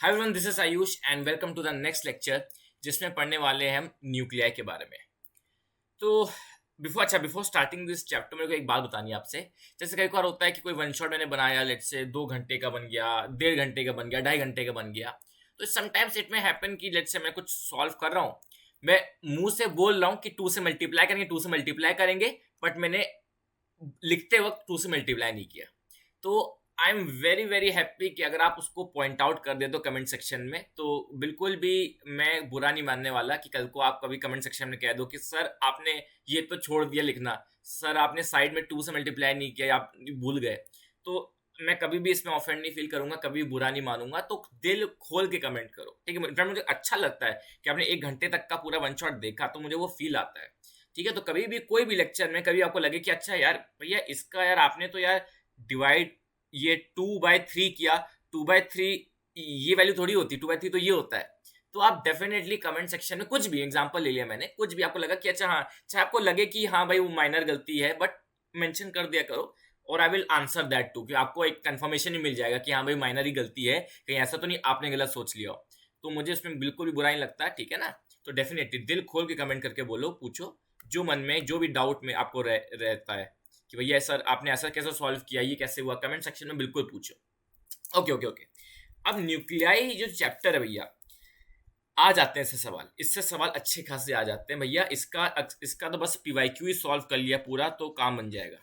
Hi everyone, this is Ayush and welcome to the next lecture जिसमें पढ़ने वाले हैं हम न्यूक्लियाई के बारे में। तो बिफोर स्टार्टिंग दिस चैप्टर मेरे को एक बात बतानी है आपसे। जैसे कई बार होता है कि कोई वन शॉट मैंने बनाया, लेट से 2 घंटे का बन गया, 1.5 घंटे का बन गया, 2.5 घंटे का बन गया। तो समटाइम्स इट में हैपन कि लेट से मैं कुछ सॉल्व कर रहा हूँ, मैं मुंह से बोल रहा हूँ कि 2 से मल्टीप्लाई करेंगे, बट मैंने लिखते वक्त 2 से मल्टीप्लाई नहीं किया। तो I am very very happy कि अगर आप उसको पॉइंट आउट कर दे दो कमेंट सेक्शन में, तो बिल्कुल भी मैं बुरा नहीं मानने वाला कि कल को आप कभी कमेंट सेक्शन में कह दो कि सर आपने ये तो छोड़ दिया लिखना, सर आपने साइड में 2 से मल्टीप्लाई नहीं किया, आप भूल गए। तो मैं कभी भी इसमें ऑफेंड नहीं फील करूंगा, कभी बुरा नहीं मानूंगा। तो दिल खोल के कमेंट करो, ठीक है। मुझे अच्छा लगता है कि आपने 1 घंटे तक का पूरा वन शॉट देखा, तो मुझे वो फील आता है, ठीक है। तो कभी भी कोई भी लेक्चर में कभी आपको लगे कि अच्छा यार भैया इसका यार आपने तो यार डिवाइड ये 2/3 किया, 2/3 ये वैल्यू थोड़ी होती, 2/3 तो ये होता है। तो आप डेफिनेटली कमेंट सेक्शन में कुछ भी एग्जांपल ले लिया मैंने, कुछ भी आपको लगा कि अच्छा हाँ, चाहे आपको लगे कि हाँ भाई वो माइनर गलती है, बट मेंशन कर दिया करो और I will answer that too, कि आपको एक कंफर्मेशन ही मिल जाएगा कि हाँ भाई माइनर ही गलती है, कहीं ऐसा तो नहीं आपने गलत सोच लिया हो। तो मुझे इसमें बिल्कुल भी बुरा नहीं लगता, ठीक है ना। तो डेफिनेटली दिल खोल के कमेंट करके बोलो, पूछो जो मन में जो भी डाउट में आपको रहता है कि भैया सर आपने ऐसा कैसे सॉल्व किया, ये कैसे हुआ, कमेंट सेक्शन में बिल्कुल पूछो। Okay okay okay. अब न्यूक्लियाई जो चैप्टर है भैया, आ जाते हैं इससे सवाल, इससे सवाल अच्छे खासे आ जाते हैं भैया। इसका तो बस पीवाईक्यू ही सॉल्व कर लिया पूरा तो काम बन जाएगा।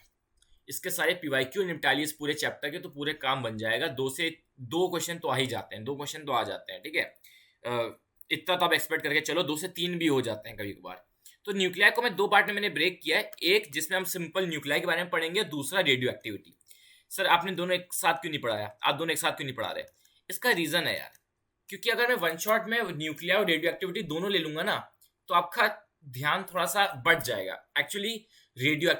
इसके सारे पीवाईक्यू निपटा लिए इस पूरे चैप्टर के तो पूरे काम बन जाएगा। 2 क्वेश्चन तो आ ही जाते हैं, 2 क्वेश्चन तो आ जाते हैं, ठीक है। इतना तो आप एक्सपेक्ट करके चलो, 2 से 3 भी हो जाते हैं कभी कभार। तो न्यूक्लियाई को मैं 2 पार्ट में मैंने ब्रेक किया है, एक जिसमें हम सिंपल न्यूक्लियाई के बारे में पढ़ेंगे, दूसरा रेडियो एक्टिविटी। सर आपने दोनों एक साथ क्यों नहीं पढ़ाया, आप दोनों एक साथ क्यों नहीं पढ़ा रहे? इसका रीजन है यार, क्योंकि अगर मैं वन शॉट में न्यूक्लिया और रेडियो एक्टिविटी दोनों ले लूंगा ना, तो आपका ध्यान थोड़ा सा बढ़ जाएगा। एक्चुअली रेडियो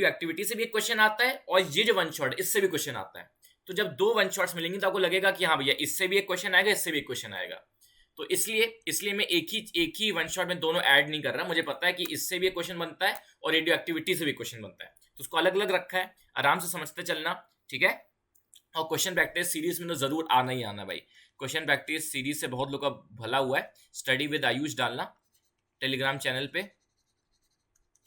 एक्टिविटी से भी एक क्वेश्चन आता है और ये जो वन शॉट इससे भी क्वेश्चन आता है। तो जब 2 वन शॉट्स मिलेंगे तो आपको लगेगा कि हाँ भैया इससे भी एक क्वेश्चन आएगा, इससे भी एक क्वेश्चन आएगा। तो इसलिए इसलिए मैं एक ही वन शॉट में दोनों ऐड नहीं कर रहा। मुझे पता है कि इससे भी एक क्वेश्चन बनता है और रेडियो एक्टिविटी से भी क्वेश्चन बनता है, तो उसको अलग अलग रखा है, आराम से समझते चलना, ठीक है। और क्वेश्चन प्रैक्टिस सीरीज में तो जरूर आना ही आना भाई। क्वेश्चन प्रैक्टिस सीरीज से बहुत लोग का भला हुआ है। स्टडी विद आयुष डालना टेलीग्राम चैनल पे,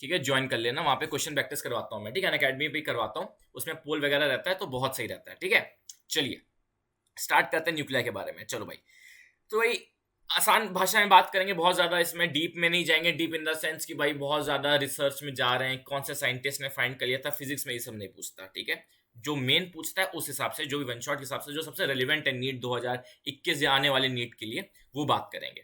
ठीक है, ज्वाइन कर लेना, वहां पे क्वेश्चन प्रैक्टिस करवाता हूँ मैं, ठीक है। अकेडमी पे करवाता हूँ, उसमें पोल वगैरह रहता है तो बहुत सही रहता है, ठीक है। चलिए स्टार्ट करते हैं न्यूक्लिया के बारे में। चलो भाई, तो भाई आसान भाषा में बात करेंगे, बहुत ज्यादा इसमें डीप में नहीं जाएंगे। डीप इन द सेंस कि भाई बहुत ज्यादा रिसर्च में जा रहे हैं, कौन से साइंटिस्ट ने फाइंड कर लिया था, फिजिक्स में ये सब नहीं पूछता, ठीक है। जो मेन पूछता है उस हिसाब से, जो भी वन शॉट के हिसाब से जो सबसे रेलिवेंट है नीट 2021 या आने वाले नीट के लिए, वो बात करेंगे।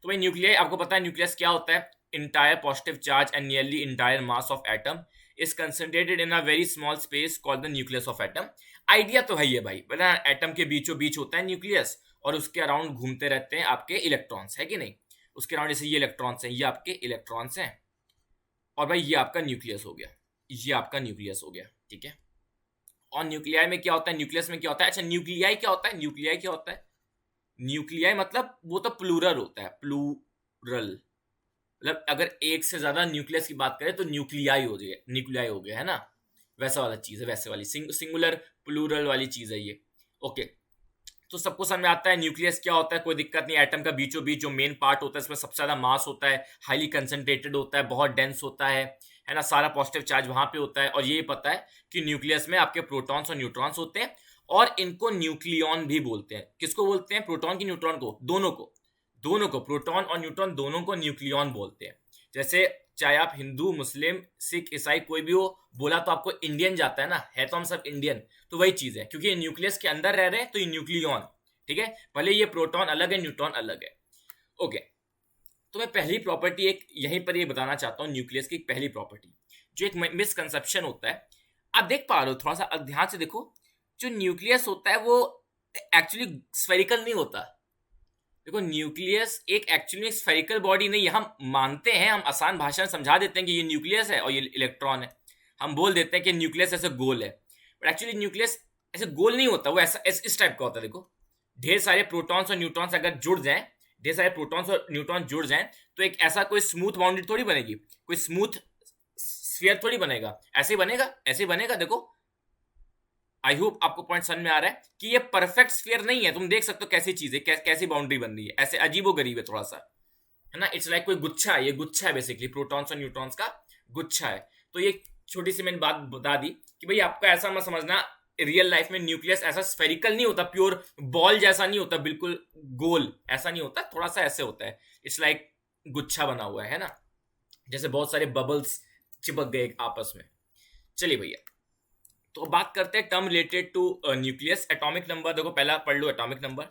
तो भाई न्यूक्लियस, आपको पता है न्यूक्लियस क्या होता है? Entire positive charge and nearly entire mass of atom is concentrated in a very small space called the nucleus of atom. Idea तो है ये भाई, बता एटम के बीचों बीच होता है न्यूक्लियस, और उसके अराउंड घूमते रहते हैं आपके इलेक्ट्रॉन्स, है कि नहीं। उसके अराउंड जैसे ये इलेक्ट्रॉन्स हैं, ये आपके इलेक्ट्रॉन्स हैं, और भाई ये आपका न्यूक्लियस हो गया, ये आपका न्यूक्लियस हो गया, ठीक है। और न्यूक्लियाई में क्या होता है, न्यूक्लियस में क्या होता है? अच्छा न्यूक्लियाई क्या होता है, न्यूक्लियाई क्या होता है? न्यूक्लियाई मतलब वो तो प्लूरल होता है, प्लूरल मतलब अगर एक से ज्यादा न्यूक्लियस की बात करें तो न्यूक्लियाई हो गया, न्यूक्लियाई हो गया, है ना। वैसा वाला चीज है, वैसे वाली सिंगुलर प्लूरल वाली चीज है ये, ओके। तो सबको समझ में आता है न्यूक्लियस क्या होता है, कोई दिक्कत नहीं। एटम का बीचों बीच जो मेन पार्ट होता है, इसमें सबसे ज्यादा मास होता है, हाईली कंसंट्रेटेड होता है, बहुत डेंस होता है ना, सारा पॉजिटिव चार्ज वहां पे होता है। और ये पता है कि न्यूक्लियस में आपके प्रोटॉन्स और न्यूट्रॉन्स होते हैं, और इनको न्यूक्लियॉन भी बोलते हैं। किसको बोलते हैं? प्रोटॉन की न्यूट्रॉन को, दोनों को प्रोटॉन और न्यूट्रॉन दोनों को न्यूक्लियॉन बोलते हैं। जैसे चाहे आप हिंदू, मुस्लिम, सिख, ईसाई कोई भी हो, बोला तो आपको इंडियन जाता है ना, है तो हम सब इंडियन। तो वही चीज है, क्योंकि ये न्यूक्लियस के अंदर रह रहे हैं तो ये न्यूक्लियॉन, ठीक है। भले ये प्रोटॉन अलग है, न्यूट्रॉन अलग है, ओके। तो मैं पहली प्रॉपर्टी एक यहीं पर ये बताना चाहता हूँ, न्यूक्लियस की पहली प्रॉपर्टी, जो एक मिसकंसेप्शन होता है। आप देख पा रहे हो, थोड़ा सा ध्यान से देखो, जो न्यूक्लियस होता है वो एक्चुअली स्फेरिकल नहीं होता। देखो न्यूक्लियस एक एक्चुअली स्फेरिकल बॉडी नहीं है। हम मानते हैं, हम आसान भाषा में समझा देते हैं कि ये न्यूक्लियस है और ये इलेक्ट्रॉन है, हम बोल देते हैं कि न्यूक्लियस ऐसे गोल है, बट एक्चुअली न्यूक्लियस ऐसे गोल नहीं होता, वो ऐसा इस टाइप का होता है। देखो ढेर सारे प्रोटॉन्स और न्यूट्रॉन्स अगर जुड़ जाएं, ढेर सारे प्रोटॉन्स और न्यूट्रॉन जुड़ जाएं, तो एक ऐसा कोई स्मूथ बाउंड्री थोड़ी बनेगी, कोई स्मूथ स्फीयर थोड़ी बनेगा, ऐसे ही बनेगा, ऐसे ही बनेगा। देखो आई होप आपको पॉइंट समझ में आ रहा है कि ये परफेक्ट स्फीयर नहीं है। तुम देख सकते हो कैसी चीज है, कैसी बाउंड्री बन रही है, ऐसे अजीबो गरीब है थोड़ा सा, है ना। इट्स लाइक कोई गुच्छा है, ये गुच्छा है बेसिकली, प्रोटॉन्स और न्यूट्रॉन्स का गुच्छा है। तो ये छोटी सी मैंने बात बता दी कि भाई आपका ऐसा मत समझना रियल लाइफ में न्यूक्लियस ऐसा स्फेरिकल नहीं होता, प्योर बॉल जैसा नहीं होता, बिल्कुल गोल ऐसा नहीं होता, थोड़ा सा ऐसे होता है। इट्स लाइक गुच्छा बना हुआ है ना, जैसे बहुत सारे बबल्स चिपक गए आपस में। चलिए भैया, तो बात करते हैं term related to nucleus. Atomic number देखो, पहला पढ़ लो एटॉमिक नंबर,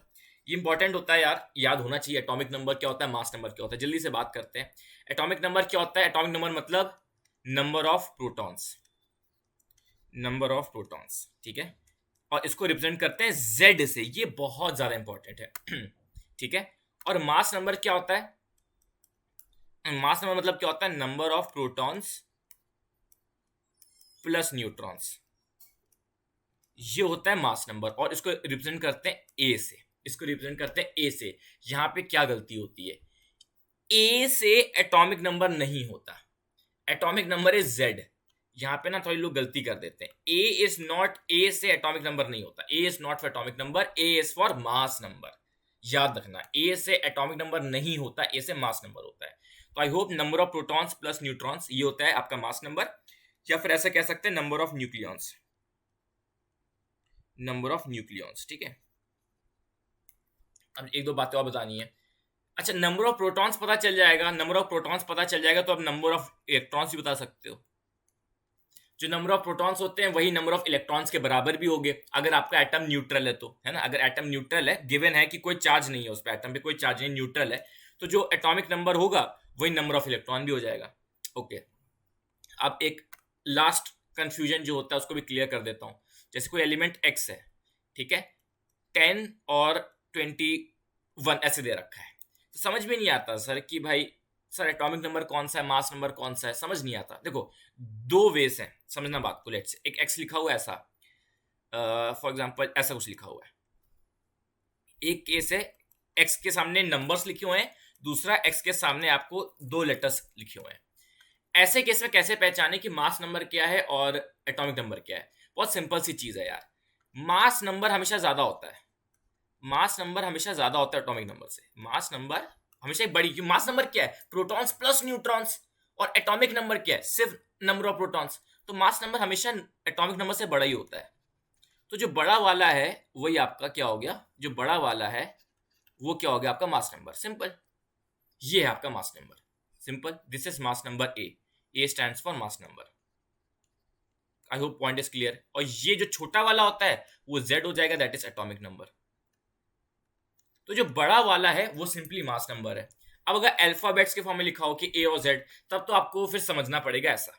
ये इंपॉर्टेंट होता है यार, याद होना चाहिए। एटॉमिक नंबर क्या होता है, मास नंबर क्या होता है, जल्दी से बात करते हैं। एटॉमिक नंबर क्या होता है? एटॉमिक नंबर मतलब number of protons, number of protons, ठीक है। और इसको रिप्रेजेंट करते हैं जेड से, ये बहुत ज्यादा इंपॉर्टेंट है ठीक है। और मास नंबर क्या होता है? मास नंबर मतलब क्या होता है? Number of protons plus neutrons, ये होता है मास नंबर। और इसको रिप्रेजेंट करते हैं ए से, इसको रिप्रेजेंट करते हैं ए से। यहां पे क्या गलती होती है? ए से एटॉमिक नंबर नहीं होता, एटॉमिक नंबर इज जेड। यहां पे ना थोड़ी लोग गलती कर देते हैं, ए इज नॉट, ए से एटॉमिक नंबर नहीं होता, A is not for atomic number, A is for mass number. याद रखना, ए से एटॉमिक नंबर नहीं होता, ए से मास नंबर होता है। तो I hope number of protons plus neutrons ये होता है आपका मास नंबर, या फिर ऐसा कह सकते हैं number of nucleons, number of nucleons, ठीक है। अब एक दो बातें और बतानी है। अच्छा, नंबर ऑफ प्रोटॉन्स पता चल जाएगा, नंबर ऑफ प्रोटॉन्स पता चल जाएगा तो अब नंबर ऑफ इलेक्ट्रॉन्स भी बता सकते हो। जो नंबर ऑफ प्रोटॉन्स होते हैं वही नंबर ऑफ इलेक्ट्रॉन्स के बराबर भी होंगे, अगर आपका एटम न्यूट्रल है तो, है ना। अगर एटम न्यूट्रल है, गिवन है कि कोई चार्ज नहीं है उस पर, एटम पे कोई चार्ज नहीं, न्यूट्रल है, तो जो एटॉमिक नंबर होगा वही नंबर ऑफ इलेक्ट्रॉन भी हो जाएगा। ओके, अब एक लास्ट कंफ्यूजन जो होता है उसको भी क्लियर कर देता हूं। जैसे कोई एलिमेंट एक्स है, ठीक है, 10 और 21 ऐसे दे रखा है, तो समझ में नहीं आता सर कि भाई सर एटॉमिक नंबर कौन सा है, मास नंबर कौन सा है, समझ नहीं आता। देखो दो वेज हैं समझना बात को। लेट्स से एक एक्स लिखा हुआ है ऐसा, फॉर एग्जांपल ऐसा कुछ लिखा हुआ है। एक केस है एक्स के सामने नंबर्स लिखे हुए हैं, दूसरा एक्स के सामने आपको दो लेटर्स लिखे हुए हैं। ऐसे केस में कैसे पहचाने कि मास नंबर क्या है और एटॉमिक नंबर क्या है? बहुत सिंपल सी चीज है यार, मास नंबर हमेशा ज्यादा होता है, मास नंबर हमेशा ज्यादा होता है एटॉमिक नंबर से। मास नंबर हमेशा बड़ी, क्यों? मास नंबर क्या है? Protons plus neutrons. और एटॉमिक नंबर क्या है? सिर्फ नंबर ऑफ प्रोटॉन्स। तो मास नंबर हमेशा एटॉमिक नंबर से बड़ा ही होता है। तो जो बड़ा वाला है वही आपका क्या हो गया, जो बड़ा वाला है वो क्या हो गया आपका मास नंबर। सिंपल, ये है आपका mass number, simple. This is mass number A stands for mass number. I hope point is clear. और ये जो छोटा वाला होता है वो जेड हो जाएगा, दैट इज एटॉमिक नंबर। तो जो बड़ा वाला है वो सिंपली मास नंबर है। अब अगर अल्फाबेट्स के फॉर्म में लिखा हो कि ए और जेड, तब तो आपको फिर समझना पड़ेगा ऐसा।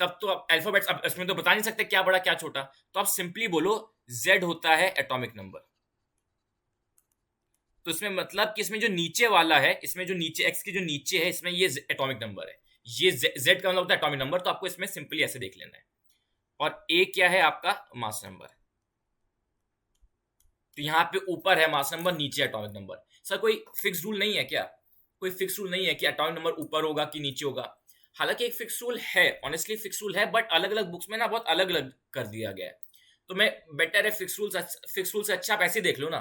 तब तो आप अल्फाबेट्स, अब इसमें तो बता नहीं सकते क्या बड़ा क्या छोटा, तो आप सिंपली बोलो जेड होता है एटॉमिक नंबर। तो इसमें मतलब कि इसमें जो नीचे वाला है, इसमें जो नीचे एक्स के जो नीचे है, इसमें ये एटॉमिक नंबर है, ये जेड का मतलब होता है एटॉमिक नंबर। तो आपको इसमें सिंपली ऐसे देख लेना है। और ए क्या है आपका? Mass number. तो यहां पे ऊपर है मास नंबर, नीचे एटॉमिक नंबर। सर कोई फिक्स रूल नहीं है क्या? कोई फिक्स रूल नहीं है कि एटॉमिक नंबर ऊपर होगा कि नीचे होगा। हालांकि एक फिक्स रूल है, ऑनेस्टली फिक्स रूल है, बट अलग अलग बुक्स में ना बहुत अलग अलग कर दिया गया है। तो मैं बेटर है फिक्स रूल से अच्छा आप ऐसे देख लो ना,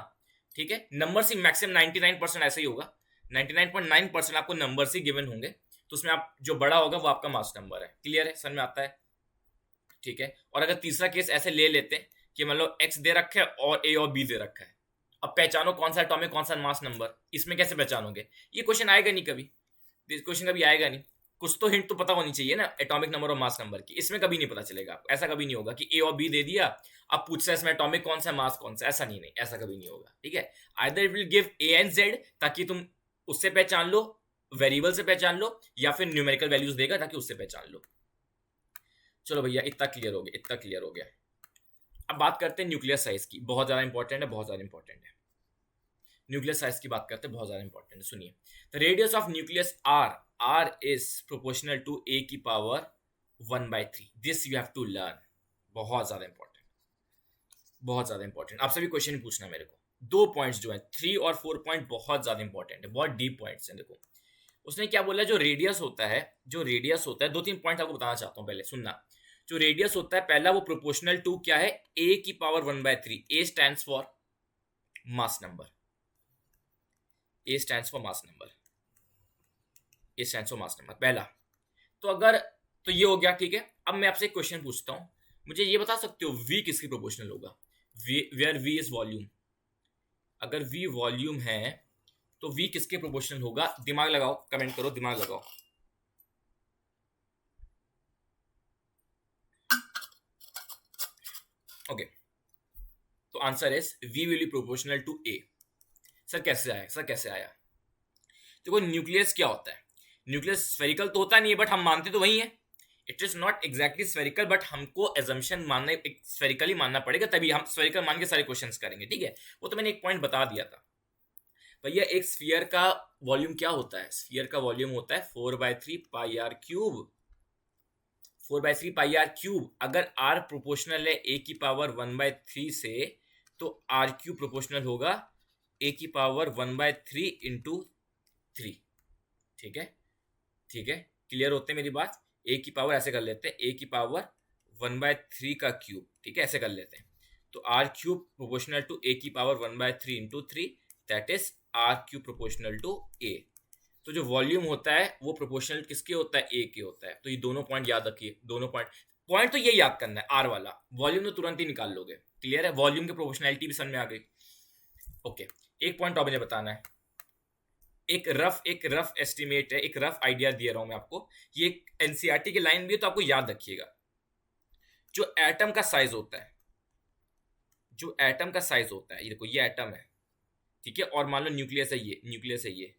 ठीक है। नंबर ही मैक्सिमम 99% ऐसे ही होगा, 99.9% आपको नंबर ही गिवन होंगे। तो उसमें आप जो बड़ा होगा वो आपका मास नंबर है। क्लियर है, समझ में आता है? ठीक है। और अगर तीसरा केस ऐसे ले लेते हैं कि मतलब एक्स दे रखा है और ए और बी दे रखा है, अब पहचानो कौन सा एटॉमिक कौन सा मास नंबर, इसमें कैसे पहचानोगे? ये क्वेश्चन आएगा नहीं कभी, इस क्वेश्चन कभी आएगा नहीं। कुछ तो हिंट तो पता होनी चाहिए ना एटॉमिक नंबर और मास नंबर की, इसमें कभी नहीं पता चलेगा आपको। ऐसा कभी नहीं होगा कि ए और बी दे दिया, अब पूछ रहा है इसमें एटॉमिक कौन सा मास कौन सा, ऐसा नहीं, ऐसा कभी नहीं होगा, ठीक है। Either it will give A and Z, ताकि तुम उससे पहचान लो, वेरिएबल से पहचान लो, या फिर न्यूमेरिकल वैल्यूज देगा ताकि उससे पहचान लो। चलो भैया, इतना क्लियर हो गया, इतना क्लियर हो गया। अब बात करते हैं न्यूक्लियर साइज की, बहुत ज्यादा इंपॉर्टेंट है, बहुत ज्यादा इंपॉर्टेंट है। न्यूक्लियर साइज की बात करते हैं, बहुत ज्यादा इंपॉर्टेंट है, सुनिए। The radius of nucleus R is proportional to A की power 1/3। This you have to learn, बहुत ज्यादा इंपॉर्टेंट, बहुत ज्यादा इंपॉर्टेंट। आपसे भी क्वेश्चन पूछना मेरे को। दो पॉइंट्स जो है 3 और 4 पॉइंट बहुत ज्यादा इंपॉर्टेंट है, बहुत डीप पॉइंट्स हैं। देखो उसने क्या बोला, जो रेडियस होता है, जो रेडियस होता है, 2-3 पॉइंट आपको बताना चाहता हूं, पहले सुनना। जो रेडियस होता है पहला वो प्रोपोर्शनल टू क्या है, ए की power 1/3। A stands for mass number, A stands for mass number, A stands for mass number पहला। तो अगर, तो ये हो गया, ठीक है। अब मैं आपसे एक क्वेश्चन पूछता हूं, मुझे ये बता सकते हो v किसकी प्रोपोर्शनल होगा, वेयर v इज वॉल्यूम। अगर v वॉल्यूम है तो v किसके प्रोपोर्शनल होगा, दिमाग लगाओ, कमेंट करो, दिमाग लगाओ। ओके, तो answer is v will be proportional to a। Sir कैसे आया, सर कैसे आया? देखो न्यूक्लियस क्या होता है, न्यूक्लियस स्फेरिकल तो होता नहीं है, बट हम मानते तो वही है। It is not exactly spherical, but हमको एजम्पशन मानना, स्फेरिकल ही मानना पड़ेगा, तभी हम स्फेरिकल मान के सारे क्वेश्चंस करेंगे, ठीक है। वो तो मैंने एक पॉइंट बता दिया था भैया। एक स्फीयर का वॉल्यूम क्या होता है, स्फीयर का वॉल्यूम होता है 4/3 pi r cube, 4/3 pi r cube. अगर r प्रोपोर्शनल है a की पावर 1/3 से, तो r क्यूब प्रोपोर्शनल होगा a की पावर 1/3 इंटू 3, ठीक है, ठीक है, क्लियर होते मेरी बात। a की पावर ऐसे कर लेते हैं, a की पावर 1/3 का क्यूब, ठीक है, ऐसे कर लेते हैं। तो r cube proportional to a की power 1/3 into 3, that is r cube proportional to a। तो जो वॉल्यूम होता है वो प्रोपोर्शनल किसके होता है, a के होता है। तो ये दोनों पॉइंट याद रखिए, दोनों पॉइंट तो ये याद करना है, r वाला वॉल्यूम तो तुरंत ही निकाल लोगे, क्लियर है। वॉल्यूम की प्रोपोर्शनैलिटी भी समझ में आ गई। ओके, एक पॉइंट और मुझे बताना है, एक रफ एस्टिमेट है, एक रफ आइडिया दे रहा हूं मैं आपको। ये एक एनसीईआरटी की लाइन भी है, तो आपको याद रखिएगा। जो एटम का साइज होता है, जो एटम का साइज होता है, ये देखो ये एटम है, ठीक है, और मान लो न्यूक्लियस है, ये न्यूक्लियस है ये।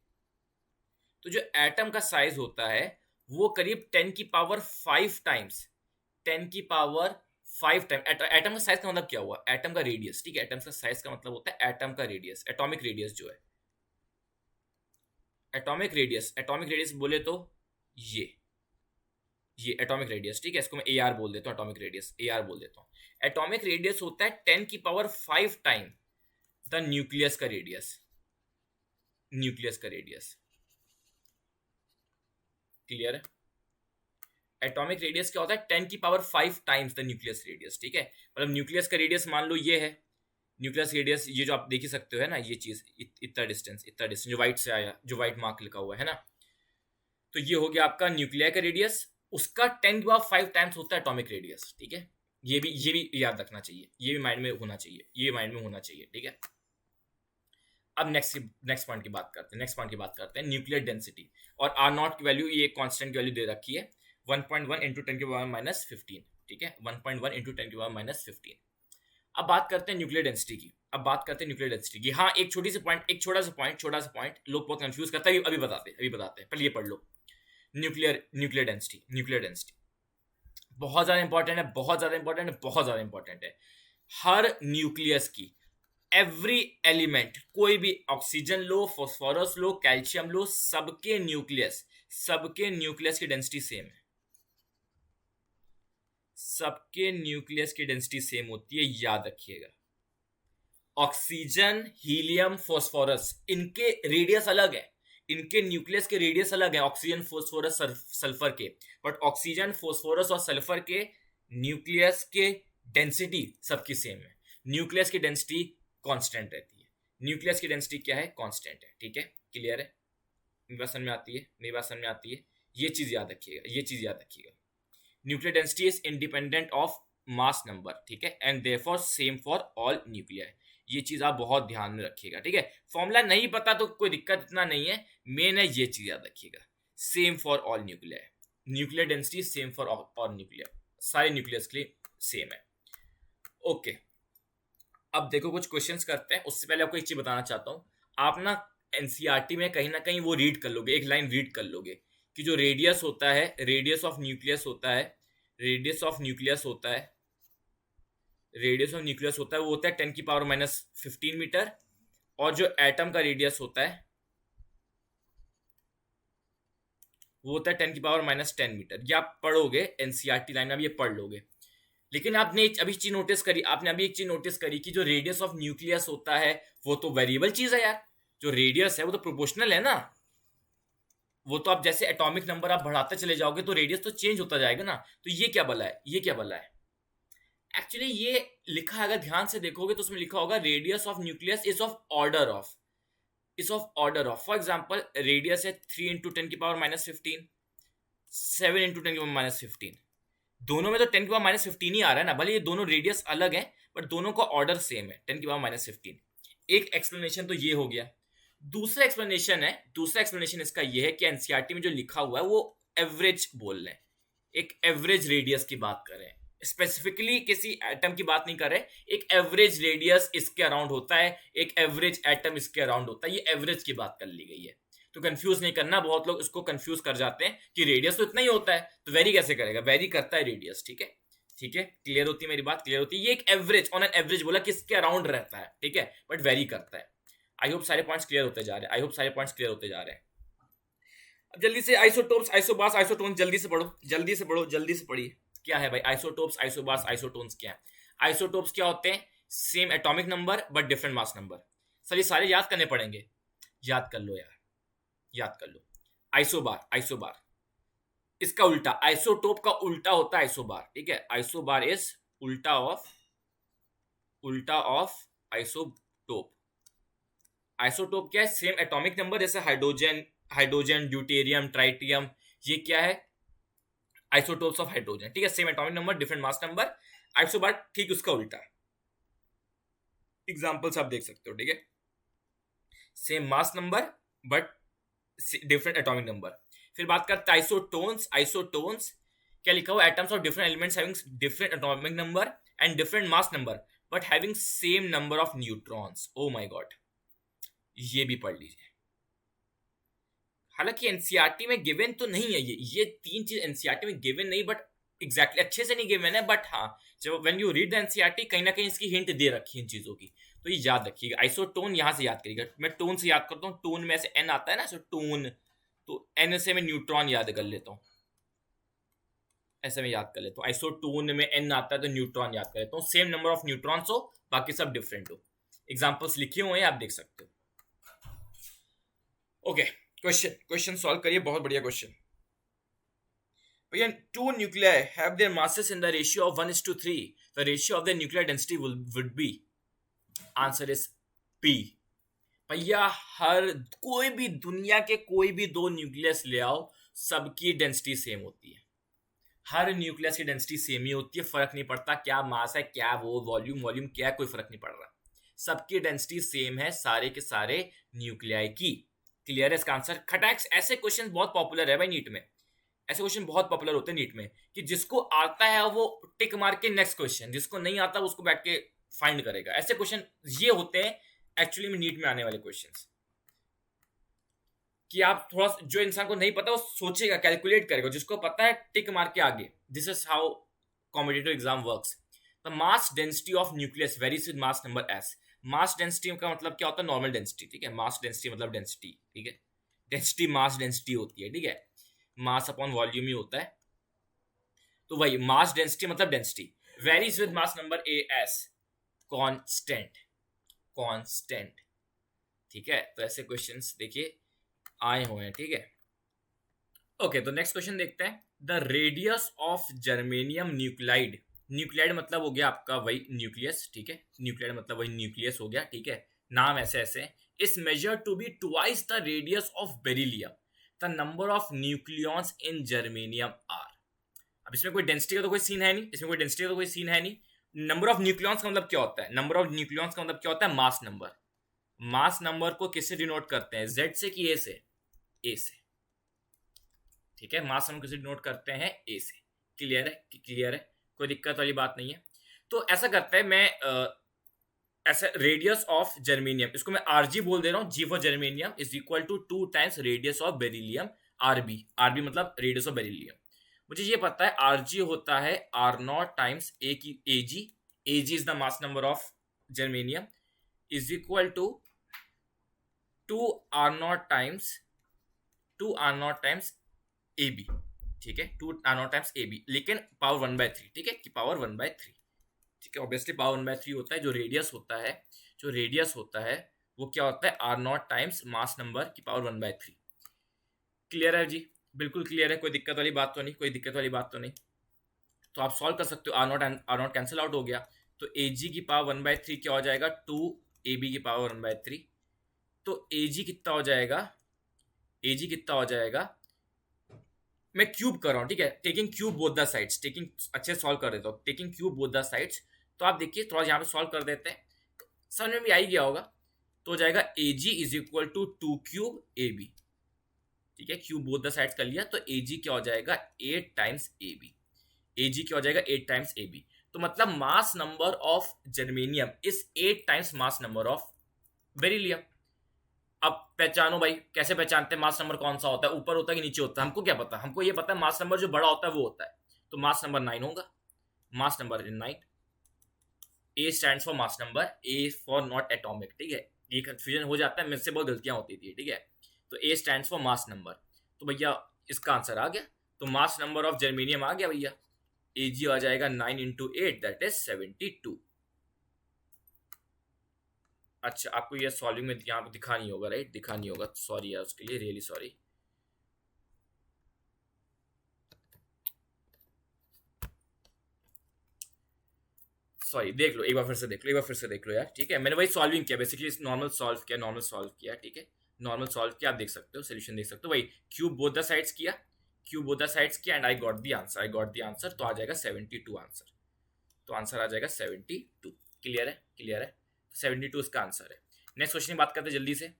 तो जो एटम का साइज होता है वो करीब 10 की पावर 5 टाइम्स, 10 की पावर 5 टाइम। एटम का साइज का मतलब क्या हुआ, एटम का रेडियस, ठीक है। एटम का साइज का मतलब होता है एटम का रेडियस, एटॉमिक रेडियस जो है, एटॉमिक रेडियस, एटॉमिक रेडियस बोले तो ये एटॉमिक रेडियस, ठीक है। इसको मैं ए आर बोल देता हूँ, एटॉमिक रेडियस ए आर बोल देता हूँ। एटॉमिक रेडियस होता है 10 की पावर 5 टाइम द न्यूक्लियस का रेडियस, न्यूक्लियस का रेडियस, क्लियर है। एटॉमिक रेडियस क्या होता है, 10 की power 5 times the nucleus radius, ठीक है। मतलब न्यूक्लियस का रेडियस मान लो ये है, न्यूक्लियस रेडियस ये जो आप देख ही सकते हो है ना, ये चीज इतना डिस्टेंस, इतना डिस्टेंस जो व्हाइट से आया, जो व्हाइट मार्क लिखा हुआ है ना, तो ये हो गया आपका न्यूक्लियर का रेडियस। उसका 10 की पावर 5 टाइम्स होता है एटॉमिक रेडियस, ठीक है। ये भी याद रखना चाहिए, ये भी माइंड में होना चाहिए, ये माइंड में होना चाहिए, ठीक है। अब नेक्स्ट पॉइंट की बात करते हैं, नेक्स्ट पॉइंट की बात करते हैं, न्यूक्लियर डेंसिटी। और आर नॉट की वैल्यू, ये कांस्टेंट की वैल्यू दे रखी है 1.1 इंटू 10 की पावर माइनस 15, ठीक है, 1.1 इंटू 10 की पावर माइनस 15। अब बात करते हैं न्यूक्लियर डेंसिटी की, अब बात करते हैं न्यूक्लियर डेंसिटी की। हाँ, एक छोटी सी पॉइंट, एक छोटा सा पॉइंट लोग बहुत कंफ्यूज करते हैं, अभी बताते हैं, पहले ये पढ़ लो। न्यूक्लियर डेंसिटी, न्यूक्लियर डेंसिटी बहुत ज्यादा इंपॉर्टेंट है, बहुत ज्यादा इंपॉर्टेंट है, बहुत ज्यादा इंपॉर्टेंट है। हर न्यूक्लियस की, एवरी एलिमेंट, कोई भी ऑक्सीजन लो, फॉस्फोरस लो, कैल्शियम लो, सबके न्यूक्लियस की डेंसिटी सेम है, सबके न्यूक्लियस की डेंसिटी सेम होती है, याद रखिएगा। ऑक्सीजन, हीलियम, फॉस्फोरस, इनके रेडियस अलग है, इनके न्यूक्लियस के रेडियस अलग है, ऑक्सीजन, फॉस्फोरस, सल्फर के। बट ऑक्सीजन, फॉस्फोरस और सल्फर के न्यूक्लियस के डेंसिटी सबकी सेम है। न्यूक्लियस की डेंसिटी कांस्टेंट रहती है, न्यूक्लियस की डेंसिटी क्या है, कांस्टेंट है, ठीक है, क्लियर है। मेरी बात समझ में आती है, मेरी बात समझ में आती है। ये चीज याद रखिएगा, ये चीज याद रखिएगा। Nuclear density is independent of mass number, ठीक है, and therefore same for all nuclear. ये चीज आप बहुत ध्यान में रखिएगा, ठीक है। फॉर्मूला नहीं पता तो कोई दिक्कत इतना नहीं है, मेन है ये चीज याद रखिएगा, same for all nuclear, nuclear density same for all nuclear, सारे न्यूक्लियस के लिए सेम है। ओके, अब देखो कुछ क्वेश्चंस करते हैं। उससे पहले आपको एक चीज बताना चाहता हूँ, आप ना एनसीईआरटी में कहीं ना कहीं वो रीड कर लोगे, एक लाइन रीड कर लोगे कि जो रेडियस होता है, रेडियस ऑफ न्यूक्लियस होता है, रेडियस ऑफ न्यूक्लियस होता है, रेडियस ऑफ न्यूक्लियस होता है वो होता है 10 की पावर माइनस 15 मीटर। और जो एटम का रेडियस होता है वो होता है 10 की पावर माइनस 10 मीटर। ये आप पढ़ोगे एनसीईआरटी लाइन में, आप ये पढ़ लोगे। लेकिन आपने अभी चीज नोटिस करी, आपने अभी एक चीज नोटिस करी कि जो रेडियस ऑफ न्यूक्लियस होता है वो तो वेरिएबल चीज है यार, जो रेडियस है वो तो प्रोपोर्शनल है ना, वो तो आप जैसे एटॉमिक नंबर आप बढ़ाते चले जाओगे तो रेडियस तो चेंज होता जाएगा ना। तो ये क्या बोला है, ये क्या बोला है, एक्चुअली ये लिखा है, अगर ध्यान से देखोगे तो उसमें लिखा होगा radius of nucleus is of order of, is of order of. For example radius है 3 × 10⁻⁻15, 7 × 10⁻⁻15, दोनों में तो 10⁻⁻15 ही आ रहा है ना, भले ये दोनों रेडियस अलग है बट दोनों का ऑर्डर सेम है 10⁻⁻15। एक एक्सप्लेनेशन तो ये हो गया। दूसरा एक्सप्लेनेशन इसका ये है कि एनसीईआरटी में जो लिखा हुआ है वो एवरेज बोल रहे हैं, एक एवरेज रेडियस की बात कर रहे हैं, स्पेसिफिकली किसी एटम की बात नहीं कर रहे, एक एवरेज रेडियस इसके अराउंड होता है, एक एवरेज एटम इसके अराउंड होता है, ये एवरेज की बात कर ली गई है। तो कंफ्यूज नहीं करना, बहुत लोग इसको कंफ्यूज कर जाते हैं कि रेडियस तो इतना ही होता है तो वेरी कैसे करेगा, वेरी करता है रेडियस, ठीक है, ठीक है, क्लियर होती है मेरी बात, क्लियर होती है। ये एक एवरेज, ऑन एन एवरेज बोला किसके अराउंड रहता है, ठीक है, बट वेरी करता है। आई होप सारे पॉइंट्स क्लियर होते जा रहे हैं, आई होप सारे पॉइंट्स क्लियर होते जा रहे हैं। अब जल्दी से आइसोटोप्स, आइसोबार्स, आइसोटोन्स जल्दी से पढ़ो, जल्दी से पढ़ो, जल्दी से पढ़िए। क्या है भाई आइसोटोप्स, आइसोबार्स, आइसोटोन्स क्या है? आइसोटोप्स क्या होते हैं? Same atomic number but different mass number. Sir ये सारे याद करने पड़ेंगे, याद कर लो यार, याद कर लो। आइसोबार, आइसोबार इसका उल्टा, आइसोटोप का उल्टा होता है आइसोबार, ठीक है, आइसोबार इज उल्टा ऑफ आइसोटोप। आइसोटोप क्या है? सेम एटॉमिक नंबर, जैसे हाइड्रोजन, ड्यूटेरियम, ट्राइटियम, ये क्या है? आइसोटोप्स ऑफ हाइड्रोजन, ठीक है, same atomic number different mass number. Isobar ठीक उसका उल्टा। एग्जांपल्स आप देख सकते हो, ठीक है, same mass number but different atomic number. फिर बात करते हैं आइसोटोन्स। आइसोटोन्स क्या लिखा हुआ? Atoms of different elements having different atomic number and different mass number but having same number of neutrons. Oh my God, ये भी पढ़ लीजिए। हालांकि एनसीईआरटी में गिवन तो नहीं है ये तीन चीज एनसीईआरटी में गिवन नहीं, बट एग्जैक्टली अच्छे से नहीं गिवन है, बट हाँ जब when you read the NCERT कहीं ना कहीं इसकी हिंट दे रखी है इन चीजों की, तो ये याद रखिएगा। आइसोटोन यहां से याद करिएगा, मैं टोन से याद करता हूँ, टोन में ऐसे एन आता है ना, सो टोन, तो एन से मैं न्यूट्रॉन याद कर लेता हूँ, ऐसे में याद कर लेता हूँ। आइसोटोन में एन आता है तो न्यूट्रॉन याद कर लेता हूँ, सेम नंबर ऑफ न्यूट्रॉन्स हो बाकी सब डिफरेंट हो। एग्जाम्पल्स लिखे हुए हैं आप देख सकते हो। ओके, क्वेश्चन सॉल्व करिए, बहुत बढ़िया क्वेश्चन। भैया two nuclei have their masses in the ratio of 1:3, the ratio of their nuclear density would be, answer is P। भैया हर कोई भी दुनिया के कोई भी दो न्यूक्लियस ले आओ, सबकी डेंसिटी सेम होती है, हर न्यूक्लियस की डेंसिटी सेम ही होती है, फर्क नहीं पड़ता क्या मास है, क्या वो वॉल्यूम क्या, कोई फर्क नहीं पड़ रहा, सबकी डेंसिटी सेम है सारे के सारे न्यूक्लियाई की। क्लियर है इसका आंसर? खटैक्स, ऐसे क्वेश्चन बहुत पॉपुलर है भाई नीट में, ऐसे क्वेश्चन बहुत पॉपुलर होते हैं नीट में, कि जिसको आता है वो टिक मार के नेक्स्ट क्वेश्चन, जिसको नहीं आता उसको बैठ के फाइंड करेगा। ऐसे क्वेश्चन ये होते हैं एक्चुअली में नीट में आने वाले क्वेश्चंस, कि आप थोड़ा, जो इंसान को नहीं पता वो सोचेगा, कैलकुलेट करेगा, जिसको पता है टिक मार के आगे। This is how competitive exam works. The mass density of nucleus varies with mass number S. Mass density का मतलब क्या होता है? नॉर्मल डेंसिटी, ठीक है, मास डेंसिटी मतलब डेंसिटी, ठीक है, डेंसिटी मास डेंसिटी होती है, ठीक है, मास अपॉन वॉल्यूम ही होता है, तो वही मास डेंसिटी मतलब density varies with mass number A S, constant, constant, ठीक है। तो ऐसे क्वेश्चंस देखिए आए हुए हैं, ठीक है। ओके, तो नेक्स्ट क्वेश्चन देखते हैं। The radius of germanium nuclide, nuclide मतलब हो गया आपका वही न्यूक्लियस, ठीक है, न्यूक्लाइड मतलब वही न्यूक्लियस हो गया, ठीक है, नाम ऐसे ऐसे। Is measure to be twice the radius of beryllium, the number of nucleons in germanium are. अब इसमें कोई डेंसिटी का तो कोई सीन है नहीं, इसमें कोई डेंसिटी का तो कोई सीन है नहीं। नंबर ऑफ न्यूक्लियॉन्स का मतलब क्या होता है? नंबर ऑफ न्यूक्लियॉन्स का मतलब क्या होता है? Mass number. मास नंबर को किससे डिनोट करते हैं? जेड से कि ए से? ए से, ठीक है, मास नंबर किसे डिनोट करते हैं? ए से। क्लियर है? क्लियर है, कोई दिक्कत वाली बात नहीं है। तो ऐसा करता है, मैं ऐसा रेडियस ऑफ जर्मेनियम, इसको मैं आरजी बोल दे रहा हूँ, G for germanium is equal to 2 times radius of beryllium, R B. R B मतलब रेडियस ऑफ बेरिलियम। मुझे ये पता है आरजी होता है आर नॉट टाइम्स ए की A G, A G is the mass number of germanium, is equal to 2 R naught times A B, ठीक है, 2 R naught times A B, लेकिन पावर 1/3, ठीक है, कि पावर 1/3, ठीक है, ऑब्वियसली पावर 1/3 होता है। जो रेडियस होता है वो क्या होता है? R naught times mass number की पावर 1/3। क्लियर है जी? बिल्कुल क्लियर है, कोई दिक्कत वाली बात तो नहीं, कोई दिक्कत वाली बात तो नहीं। तो आप सॉल्व कर सकते हो, आर नॉट कैंसिल आउट हो गया, तो ए जी की पावर 1/3 क्या हो जाएगा, 2 AB की पावर 1/3। तो ए जी कितना हो जाएगा, ए जी कितना हो जाएगा, मैं क्यूब कर रहा हूँ, ठीक है, taking cube both the sides, taking, अच्छे सॉल्व कर देता हूँ, taking cube both the sides. तो आप देखिए थोड़ा यहाँ पे सॉल्व कर देते हैं, समझ में भी आ ही गया होगा। तो हो जाएगा A G is equal to 2 cube AB, ठीक है, क्यूब बोथ द साइड्स कर लिया, तो ए जी क्या हो जाएगा 8 टाइम्स AB, ए जी क्या हो जाएगा 8 टाइम्स AB। तो मतलब मास number of germanium is 8 times mass number of beryllium. अब पहचानो भाई, कैसे पहचानते हैं मास नंबर कौन सा होता है, ऊपर होता है कि नीचे होता है, हमको क्या पता, हमको ये पता है मास नंबर जो बड़ा होता है वो होता है, तो मास नंबर 9 होगा, mass number is 9। A stands for mass number, A for not atomic, ठीक है, ये कंफ्यूजन हो जाता है, मुझसे बहुत गलतियां होती थी, ठीक है। तो ए स्टैंड्स फॉर मास नंबर, तो भैया इसका आंसर आ गया, तो मास नंबर ऑफ जर्मेनियम आ गया भैया, ए जी आ जाएगा 9 इंटू 8 दैट इज 72। अच्छा, आपको ये सॉल्विंग में यहाँ पे दिखा नहीं होगा, राइट, दिखा नहीं होगा, सॉरी यार उसके लिए, रियली सॉरी। सॉरी, देख लो एक बार फिर से देख लो, एक बार फिर से देख लो यार, ठीक है, मैंने वही सॉल्विंग किया बेसिकली, नॉर्मल सॉल्व किया, नॉर्मल सॉल्व किया, ठीक है, नॉर्मल सॉल्व किया, आप देख सकते हो सोल्यूशन देख सकते हो, वही क्यूब बोथ द साइड्स किया, क्यूब बोथ द साइड्स किया and I got the answer, I got the answer, तो आ जाएगा 72 आंसर, तो आंसर आ जाएगा 72। क्लियर है, क्लियर है, 72 इसका आंसर है। नेक्स्ट क्वेश्चन की बात करते हैं जल्दी से,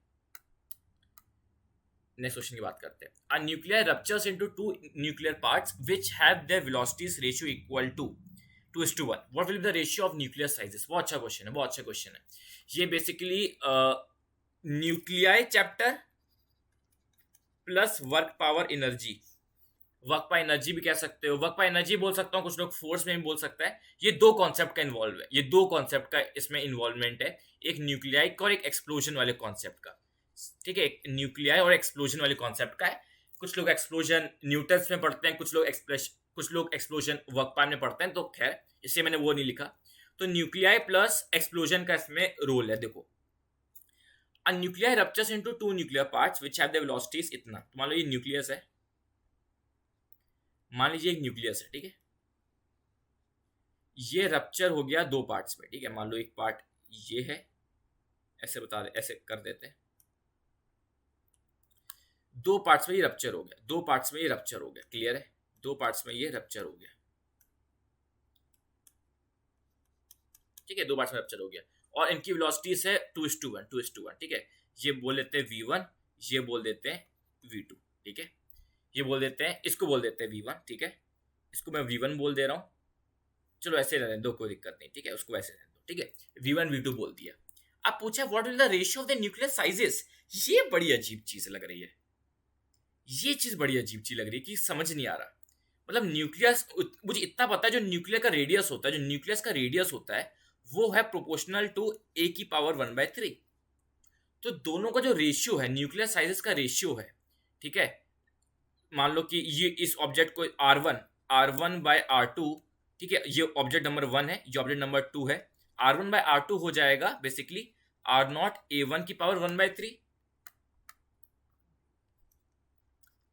नेक्स्ट क्वेश्चन की बात करते हैं। A nuclear ruptures into two nuclear parts which have their velocities ratio equal to 2:1, what will be the ratio of nuclear sizes. बहुत अच्छा क्वेश्चन है, बहुत अच्छा क्वेश्चन है ये, basically nuclei chapter plus work power energy, work power energy भी कह सकते हो, वर्क पावर एनर्जी बोल सकता हूँ, कुछ लोग फोर्स में भी बोल सकता है, ये दो कॉन्सेप्ट का इन्वॉल्व है, ये दो कॉन्सेप्ट का इसमें इन्वॉल्वमेंट है, एक न्यूक्लियाई का और एक एक्सप्लोजन वाले कॉन्सेप्ट का, ठीक है, एक न्यूक्लियाई और एक्सप्लोजन वाले कॉन्सेप्ट का है। कुछ लोग एक्सप्लोजन न्यूटन्स में पढ़ते हैं, कुछ लोग एक्सप्लोजन वर्क पावर में पढ़ते हैं, तो खैर इससे मैंने वो नहीं लिखा। तो न्यूक्लियाई प्लस एक्सप्लोजन का इसमें रोल है, देखो, अ nuclear ruptures into two nuclear parts which have the velocities इतना, तो मान लो ये न्यूक्लियस है, मान लीजिए एक न्यूक्लियस है, ठीक है, ये रप्चर हो गया दो पार्ट्स में, ठीक है, मान लो एक पार्ट ये है, ऐसे बता दे, ऐसे कर देते हैं, दो पार्ट्स में ये रप्चर हो गया, दो पार्ट्स में ये रप्चर हो गया, क्लियर है, दो पार्ट्स में ये रप्चर हो गया, ठीक है, दो पार्ट्स में रप्चर हो गया, और इनकी वेलोसिटीज है 2:1, ठीक है, ये बोल देते हैं V1, ये बोल देते हैं V2, ठीक है, ये बोल देते हैं, इसको बोल देते हैं V1, ठीक है, इसको मैं V1 बोल दे रहा हूँ, चलो ऐसे रहने दो, कोई दिक्कत नहीं, ठीक है, उसको ऐसे रहने दो, ठीक है, V1 V2 बोल दिया। अब पूछा what will the ratio of the nuclear sizes, ये बड़ी अजीब चीज लग रही है, ये चीज बड़ी अजीब चीज लग रही है कि समझ नहीं आ रहा, मतलब न्यूक्लियस, मुझे इतना पता है जो न्यूक्लियर का रेडियस होता है, जो न्यूक्लियस का रेडियस होता है वो है प्रोपोर्शनल टू ए की पावर 1/3, तो दोनों का जो रेशियो है, न्यूक्लियर साइजेस का रेशियो है, ठीक है, मान लो कि ये इस ऑब्जेक्ट को R1/R2, ठीक है, ये ऑब्जेक्ट नंबर 1 है, ये ऑब्जेक्ट नंबर 2 है, R1/R2 हो जाएगा बेसिकली R0A1 की पावर 1/3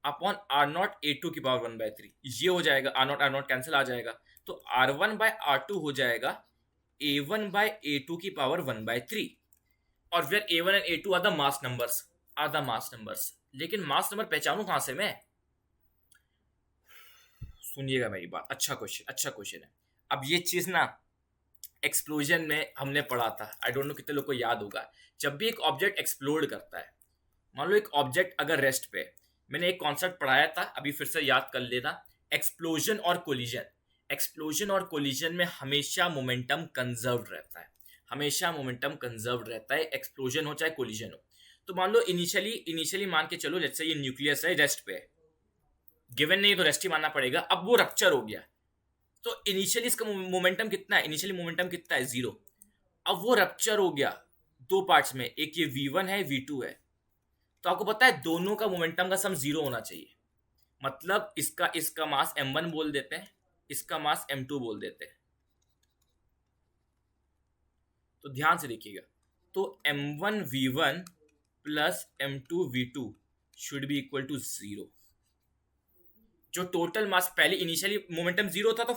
अपॉन R0A2 की पावर 1/3, ये हो जाएगा, R0 कैंसिल आ जाएगा, तो R1/R2 हो जाएगा A1/A2 की पावर 1/3, और फिर A1 and A2 are the mass numbers, लेकिन मास नंबर पहचानू कहां से मैं, सुनिएगा मेरी बात, अच्छा क्वेश्चन है। अब ये चीज ना एक्सप्लोजन में हमने पढ़ा था, आई डोंट नो कितने लोग को याद होगा, जब भी एक ऑब्जेक्ट एक्सप्लोड करता है, मान लो एक ऑब्जेक्ट अगर रेस्ट पे, मैंने एक कॉन्सेप्ट पढ़ाया था, अभी फिर से याद कर लेना, एक्सप्लोजन और कोलिजन, एक्सप्लोजन और कोलिजन में हमेशा मोमेंटम कंजर्व रहता है, हमेशा मोमेंटम कंजर्व रहता है, एक्सप्लोजन हो चाहे कोलिजन हो। तो मान लो इनिशियली मान के चलो, जैसे ये न्यूक्लियस है, रेस्ट पे है, गिवन नहीं तो रेस्ट ही मानना पड़ेगा, अब वो रप्चर हो गया, तो इनिशियली इसका मोमेंटम कितना है, इनिशियली मोमेंटम कितना है, 0, अब वो रप्चर हो गया दो पार्ट्स में, एक ये V1 है, V2 है, तो आपको पता है दोनों का मोमेंटम का सम 0 होना चाहिए, मतलब इसका मास m1 बोल देते हैं, इसका मास m2 बोल देते हैं, तो ध्यान से देखिएगा, तो m1 V1 plus m2 V2 should be equal to 0। जो टोटल मास पहले इनिशियली मोमेंटम 0 था, तो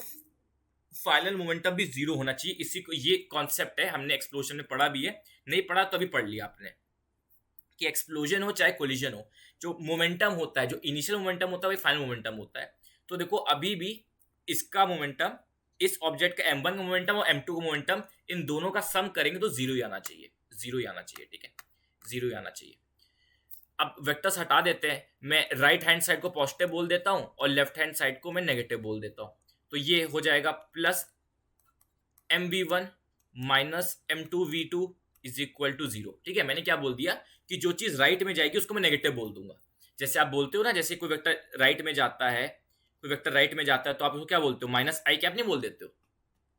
फाइनल मोमेंटम भी 0 होना चाहिए। इसी को ये कॉन्सेप्ट है, हमने एक्सप्लोजन में पढ़ा भी है, नहीं पढ़ा तो अभी पढ़ लिया आपने, कि एक्सप्लोजन हो चाहे कोलिजन हो, जो मोमेंटम होता है, जो इनिशियल मोमेंटम होता है, वही फाइनल मोमेंटम होता है। तो देखो अभी भी इसका मोमेंटम, इस ऑब्जेक्ट का m1 का मोमेंटम और m2 का मोमेंटम, इन दोनों का सम करेंगे तो 0 ही आना चाहिए, 0 ही आना चाहिए, ठीक है, 0 ही आना चाहिए। अब वेक्टर्स हटा देते हैं, मैं राइट हैंड साइड को पॉजिटिव बोल देता हूं और लेफ्ट हैंड साइड को मैं नेगेटिव बोल देता हूं। तो ये हो जाएगा plus mv1 minus m2v2 is equal to 0। ठीक है, मैंने क्या बोल दिया कि जो चीज राइट में जाएगी उसको मैं नेगेटिव बोल दूंगा। जैसे आप बोलते हो ना, जैसे कोई वेक्टर राइट में जाता है, कोई वेक्टर राइट में जाता है, तो आप उसको क्या बोलते हो, माइनस आई कैप नहीं बोल देते हो।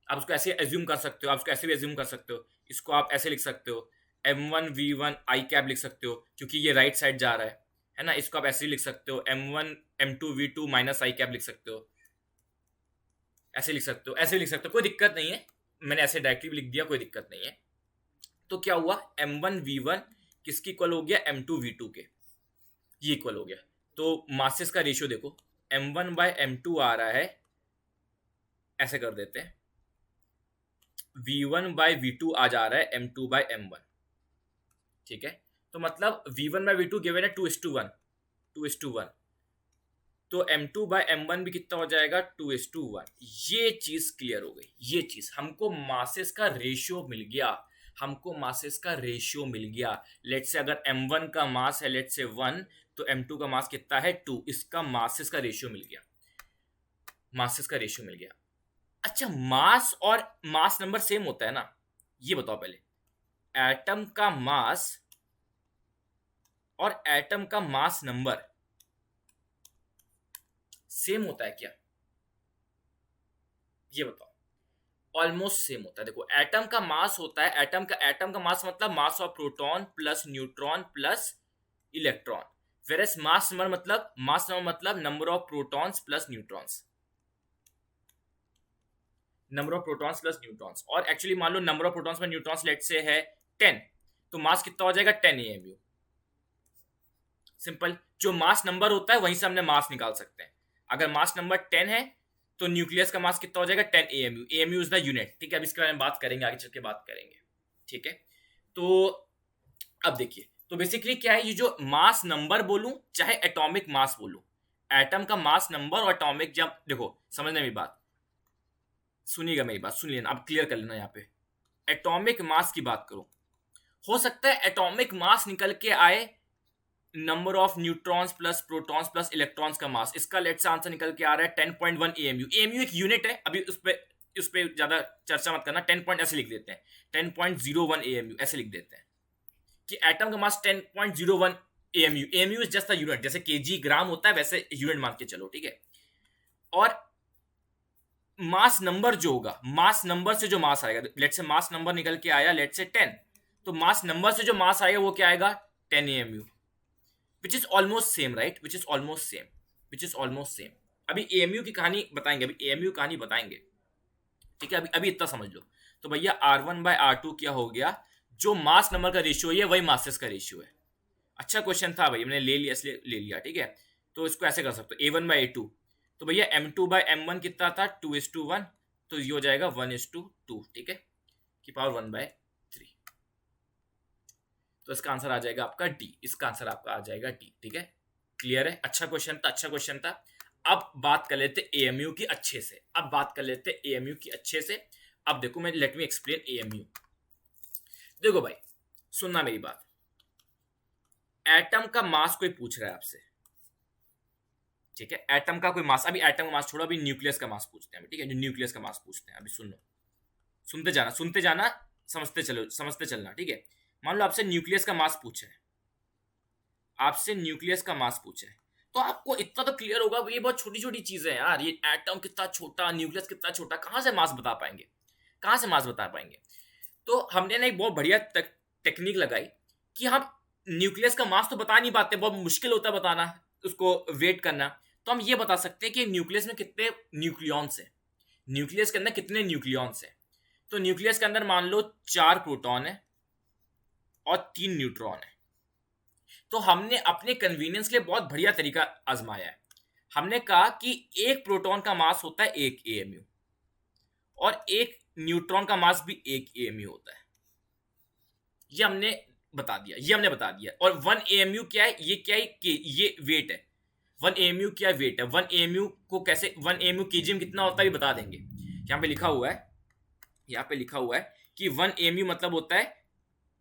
आप उसको ऐसे एज्यूम कर सकते हो, आप उसको ऐसे भी एज्यूम कर सकते हो। इसको आप ऐसे लिख सकते हो, m1v1 आई कैप लिख सकते हो, क्योंकि ये राइट साइड जा रहा है ना। इसको आप ऐसे ही लिख सकते हो, m1 m2v2 माइनस आई कैप लिख सकते हो, ऐसे लिख सकते हो, ऐसे लिख सकते हो, कोई दिक्कत नहीं है। मैंने ऐसे डायरेक्टली भी लिख दिया, कोई दिक्कत नहीं है। तो क्या हुआ, m1v1 किसकी इक्वल हो गया, m2v2 के, ये इक्वल हो गया। तो मासेस का रेशियो देखो, m1 बाय m2 आ रहा है, ऐसे कर देते हैं, v1 बाय v2 आ जा रहा है m2 बाय m1। ठीक है, तो मतलब v1 बाय v2 गिवन है 2:1, 2:1। तो m2 बाय m1 भी कितना हो जाएगा, 2:1। ये चीज क्लियर हो गई, ये चीज हमको मासेस का रेशियो मिल गया, हमको मासेस का रेशियो मिल गया। लेट से अगर m1 का मास है लेट से 1, तो m2 का मास कितना है 2, इसका मासेस का रेशियो मिल गया, मासेस का रेशियो मिल गया। अच्छा, मास और मास नंबर सेम होता है ना, ये बताओ पहले, एटम का मास और एटम का मास नंबर सेम होता है क्या, ये बताओ। ऑलमोस्ट सेम होता है। देखो एटम का मास होता है, एटम का मास मतलब mass of proton plus neutron plus electron, versus mass number मतलब number of protons plus neutrons, number of protons plus neutrons. और एक्चुअली मान लो number of protons plus neutrons let say है 10, तो मास कितना हो जाएगा 10 AMU। सिंपल, जो मास नंबर होता है वहीं से हमने मास निकाल सकते हैं। अगर मास नंबर 10 है तो न्यूक्लियस का मास कितना हो जाएगा 10 AMU। AMU is the unit. ठीक है, अब इसके बारे में बात करेंगे, आगे चल के बात करेंगे। ठीक है, तो अब देखिए, तो बेसिकली क्या है, ये जो मास नंबर बोलूं चाहे एटॉमिक मास बोलूं, एटम का मास नंबर और एटॉमिक, जब देखो समझने मेरी बात, सुनिएगा मेरी बात, सुन लेना, अब क्लियर कर लेना। यहाँ पे एटॉमिक मास की बात करो, हो सकता है एटॉमिक मास निकल के आए number of neutrons plus protons plus electrons का मास, इसका लेट से आंसर निकल के आ रहा है 10.1 AMU। AMU एक यूनिट है, अभी उस पे ज्यादा चर्चा मत करना, 10 पॉइंट ऐसे लिख देते हैं, 10.01 AMU ऐसे लिख देते हैं कि एटम का मास 10.01 AMU। AMU is just a unit, जैसे केजी ग्राम होता है वैसे यूनिट मान के चलो। ठीक है, और मास नंबर जो होगा, मास नंबर से जो मास आएगा, लेट से मास नंबर निकल के आया लेट से 10, तो मास नंबर से जो मास आएगा वो क्या आएगा 10 AMU, which is almost same, right? which is almost same। अभी AMU की कहानी बताएंगे, अभी AMU कहानी बताएंगे। ठीक है, अभी इतना समझ लो। तो भैया R1 बाय R2 क्या हो गया, जो मास नंबर का रेशियो है वही मासेस का रेशियो है। अच्छा क्वेश्चन था भाई, मैंने ले लिया इसलिए ले लिया। ठीक है, तो इसको ऐसे कर सकते हो A1 बाय A2। तो भैया M2 बाय M1 कितना था 2:1, तो ये हो जाएगा 1:2। ठीक है, की पावर 1/3। तो इसका आंसर आ जाएगा आपका D, इसका आंसर आपका आ जाएगा D। ठीक है, क्लियर है, अच्छा क्वेश्चन था, अच्छा क्वेश्चन था। अब बात कर लेते AMU की अच्छे से, अब बात कर लेते AMU की अच्छे से। अब देखो, मैं लेट मी एक्सप्लेन AMU। देखो भाई, सुनना मेरी बात, एटम का मास कोई पूछ रहा है आपसे, ठीक है, एटम का कोई मास, अभी एटम का मास छोड़ो, अभी न्यूक्लियस का मास पूछते हैं। ठीक है, जो न्यूक्लियस का मास पूछते हैं, अभी सुन लो, सुनते जाना, समझते चलना। ठीक है, मान लो आपसे न्यूक्लियस का मास पूछे, आपसे न्यूक्लियस का मास पूछे, तो आपको इतना तो क्लियर होगा, ये बहुत छोटी छोटी चीजें हैं यार, ये एटम कितना छोटा, न्यूक्लियस कितना छोटा, कहां से मास बता पाएंगे, कहां से मास बता पाएंगे। तो हमने ना एक बहुत बढ़िया टेक्निक लगाई कि हम न्यूक्लियस का मास तो बता नहीं पाते, बहुत मुश्किल होता है बताना, उसको वेट करना। तो हम ये बता सकते हैं कि न्यूक्लियस में कितने न्यूक्लियॉन्स है, न्यूक्लियस के अंदर कितने न्यूक्लियॉन्स है। तो न्यूक्लियस के अंदर मान लो 4 प्रोटॉन है और 3 न्यूट्रॉन है। तो हमने अपने कन्वीनियंस के लिए बहुत बढ़िया तरीका आजमाया है। हमने कहा कि एक प्रोटॉन का मास होता है 1 AMU और एक न्यूट्रॉन का मास भी 1 AMU होता है। ये हमने बता दिया। और 1 AMU क्या है, ये क्या है, ये वेट है। 1 AMU क्या वेट है, 1 AMU को कैसे 1 AMU kg में कितना होता है ये बता देंगे। यहाँ पे लिखा हुआ है कि 1 AMU मतलब होता है,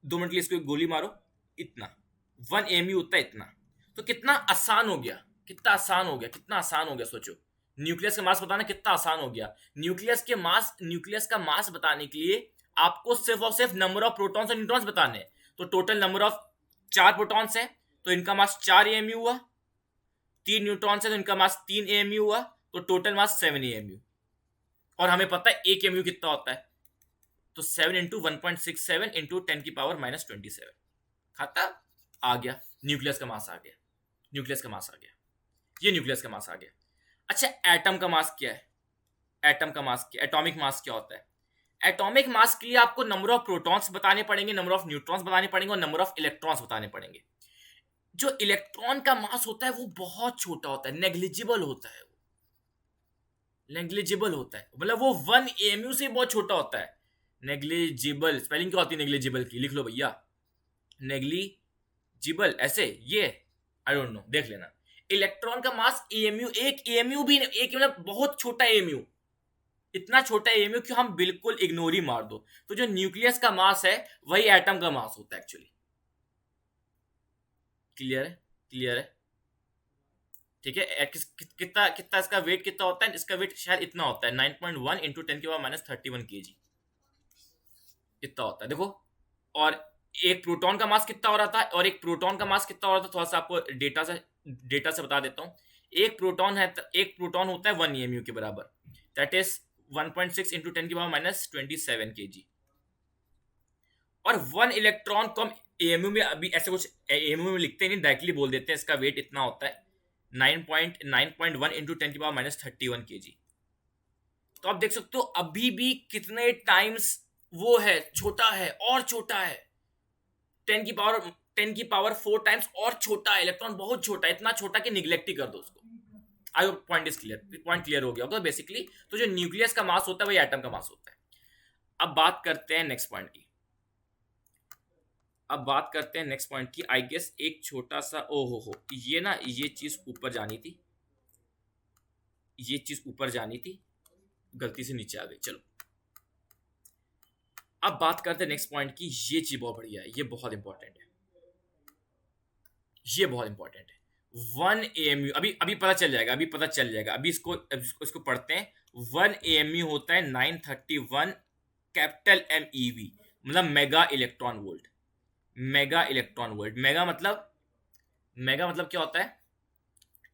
2 मिनट के लिए इसको एक गोली मारो, इतना 1 AMU होता है इतना। तो कितना आसान हो गया, कितना आसान हो गया सोचो। न्यूक्लियस का मास बताना कितना आसान हो गया। न्यूक्लियस का मास बताने के लिए आपको सिर्फ और सिर्फ नंबर ऑफ प्रोटॉन्स और न्यूट्रॉन्स बताने हैं। तो टोटल नंबर ऑफ 4 प्रोटॉन्स है तो इनका मास 4 AMU हुआ, 3 न्यूट्रॉन्स है तो इनका मास 3 AMU हुआ, तो टोटल मास 7 AMU। और हमें पता है 1 AMU कितना होता है, तो 7 इंटू 1.67 इंटू 10 की पावर -27 खाता आ गया। न्यूक्लियस का मास आ गया, ये न्यूक्लियस का मास आ गया। अच्छा, एटम का मास क्या है? एटॉमिक मास क्या होता है? एटॉमिक मास के लिए आपको नंबर ऑफ प्रोटॉन्स बताने पड़ेंगे, नंबर ऑफ न्यूट्रॉन्स बताने पड़ेंगे और नंबर ऑफ इलेक्ट्रॉन्स बताने पड़ेंगे। जो इलेक्ट्रॉन का मास होता है वो बहुत छोटा होता है, नेग्लिजिबल होता है, मतलब वो 1 AMU से बहुत छोटा होता है। नेग्लिजिबल स्पेलिंग क्या होती है नेग्लिजिबल की, लिख लो भैया, नेग्लिजिबल ऐसे, ये आई डोंट नो, देख लेना। इलेक्ट्रॉन का मास AMU, एक AMU भी नहीं, एक मतलब बहुत छोटा AMU, इतना छोटा AMU कि हम बिल्कुल इग्नोर ही मार दो। तो जो न्यूक्लियस का मास है वही एटम का मास होता है एक्चुअली। क्लियर है? ठीक है। कितना इसका वेट कितना होता है? इसका वेट शायद इतना होता है 9.1 इंटू 10 की पावर -31 kg, इतना होता है देखो। और एक प्रोटॉन का मास कितना हो रहा था, थोड़ा सा आपको डेटा से बता देता हूं। एक प्रोटॉन होता है 1 AMU के बराबर, दैट इज 1.6 इंटू 10 की पावर -27 kg। और 1 इलेक्ट्रॉन को हम AMU में, अभी ऐसे कुछ AMU में लिखते नहीं, डायरेक्टली बोल देते हैं इसका वेट इतना होता है 9.1 इंटू 10 की पावर -31 kg। तो आप देख सकते हो अभी भी कितने टाइम्स वो है, छोटा है, और छोटा है, 10 की पावर 4 टाइम्स और छोटा है। इलेक्ट्रॉन बहुत छोटा है, इतना छोटा कि निग्लेक्ट ही कर दो उसको। आई होप पॉइंट क्लियर हो गया होगा बेसिकली। तो जो न्यूक्लियस का मास होता है वही एटम का मास होता है। अब बात करते हैं नेक्स्ट पॉइंट की। आई गेस एक छोटा सा ये चीज ऊपर जानी थी, गलती से नीचे आ गई। चलो अब बात करते हैं नेक्स्ट पॉइंट की। ये चीज बहुत बढ़िया है, ये बहुत इंपॉर्टेंट है। 1 AMU अभी पता चल जाएगा। अभी इसको पढ़ते हैं। 1 AMU होता है 931 कैपिटल MeV, मतलब मेगा इलेक्ट्रॉन वोल्ट। मेगा मतलब क्या होता है?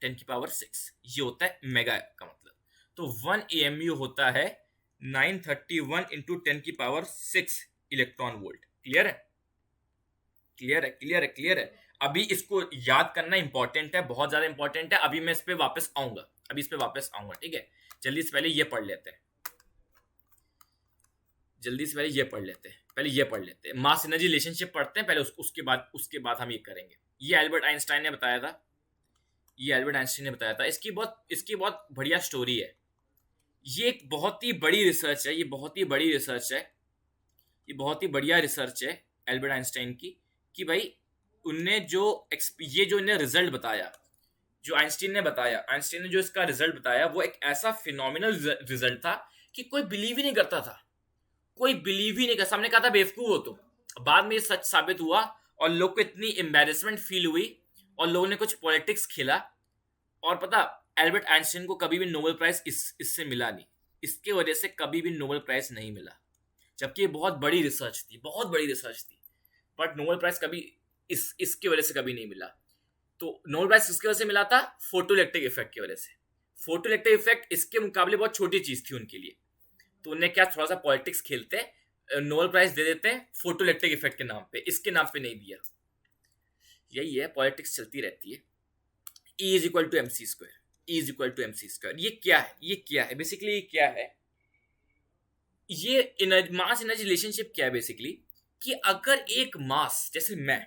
10 की पावर 6, ये होता है मेगा का मतलब। तो 1 AMU होता है 931 इंटू 10 की पावर 6 इलेक्ट्रॉन वोल्ट। क्लियर है। अभी इसको याद करना इंपॉर्टेंट है, बहुत ज्यादा इंपॉर्टेंट है। अभी मैं इस पे वापस आऊंगा, ठीक है। जल्दी से पहले ये पढ़ लेते हैं। मास एनर्जी रिलेशनशिप पढ़ते हैं पहले, उसके बाद हम ये करेंगे। ये एल्बर्ट आइंस्टाइन ने बताया था। इसकी बहुत बढ़िया स्टोरी है। ये एक बहुत ही बड़ी रिसर्च है, ये बहुत ही बढ़िया रिसर्च है एल्बर्ट आइंस्टाइन की, कि भाई उनने जो इन्हें रिजल्ट बताया, जो आइंस्टीन ने जो इसका रिजल्ट बताया, वो एक ऐसा फिनोमिनल रिजल्ट था कि कोई बिलीव ही नहीं करता था। सामने कहा था बेवकूफ हो तुम। बाद में ये सच साबित हुआ और लोग को इतनी एम्बैरेसमेंट फील हुई और लोगों ने कुछ पॉलिटिक्स खेला। और पता, एल्बर्ट आइंस्टाइन को कभी भी नोबेल प्राइज इससे मिला नहीं, इसके वजह से कभी भी नोबेल प्राइज नहीं मिला, जबकि ये बहुत बड़ी रिसर्च थी, बट नोबेल प्राइज कभी इसकी वजह से कभी नहीं मिला। तो नोबेल प्राइज किसकी वजह से मिला था? फोटोइलेक्ट्रिक इफेक्ट की वजह से। फोटोइलेक्ट्रिक इफेक्ट इसके मुकाबले बहुत छोटी चीज थी उनके लिए, तो उन्हें क्या थोड़ा सा पॉलिटिक्स खेलते नोबेल प्राइज दे देते हैं फोटोइलेक्ट्रिक इफेक्ट के नाम पे, इसके नाम पे नहीं दिया। यही है, पॉलिटिक्स चलती रहती है। E is equal to MC square. ये क्या है बेसिकली? ये मास एनर्जी रिलेशनशिप क्या है बेसिकली? कि अगर एक मास, जैसे मैं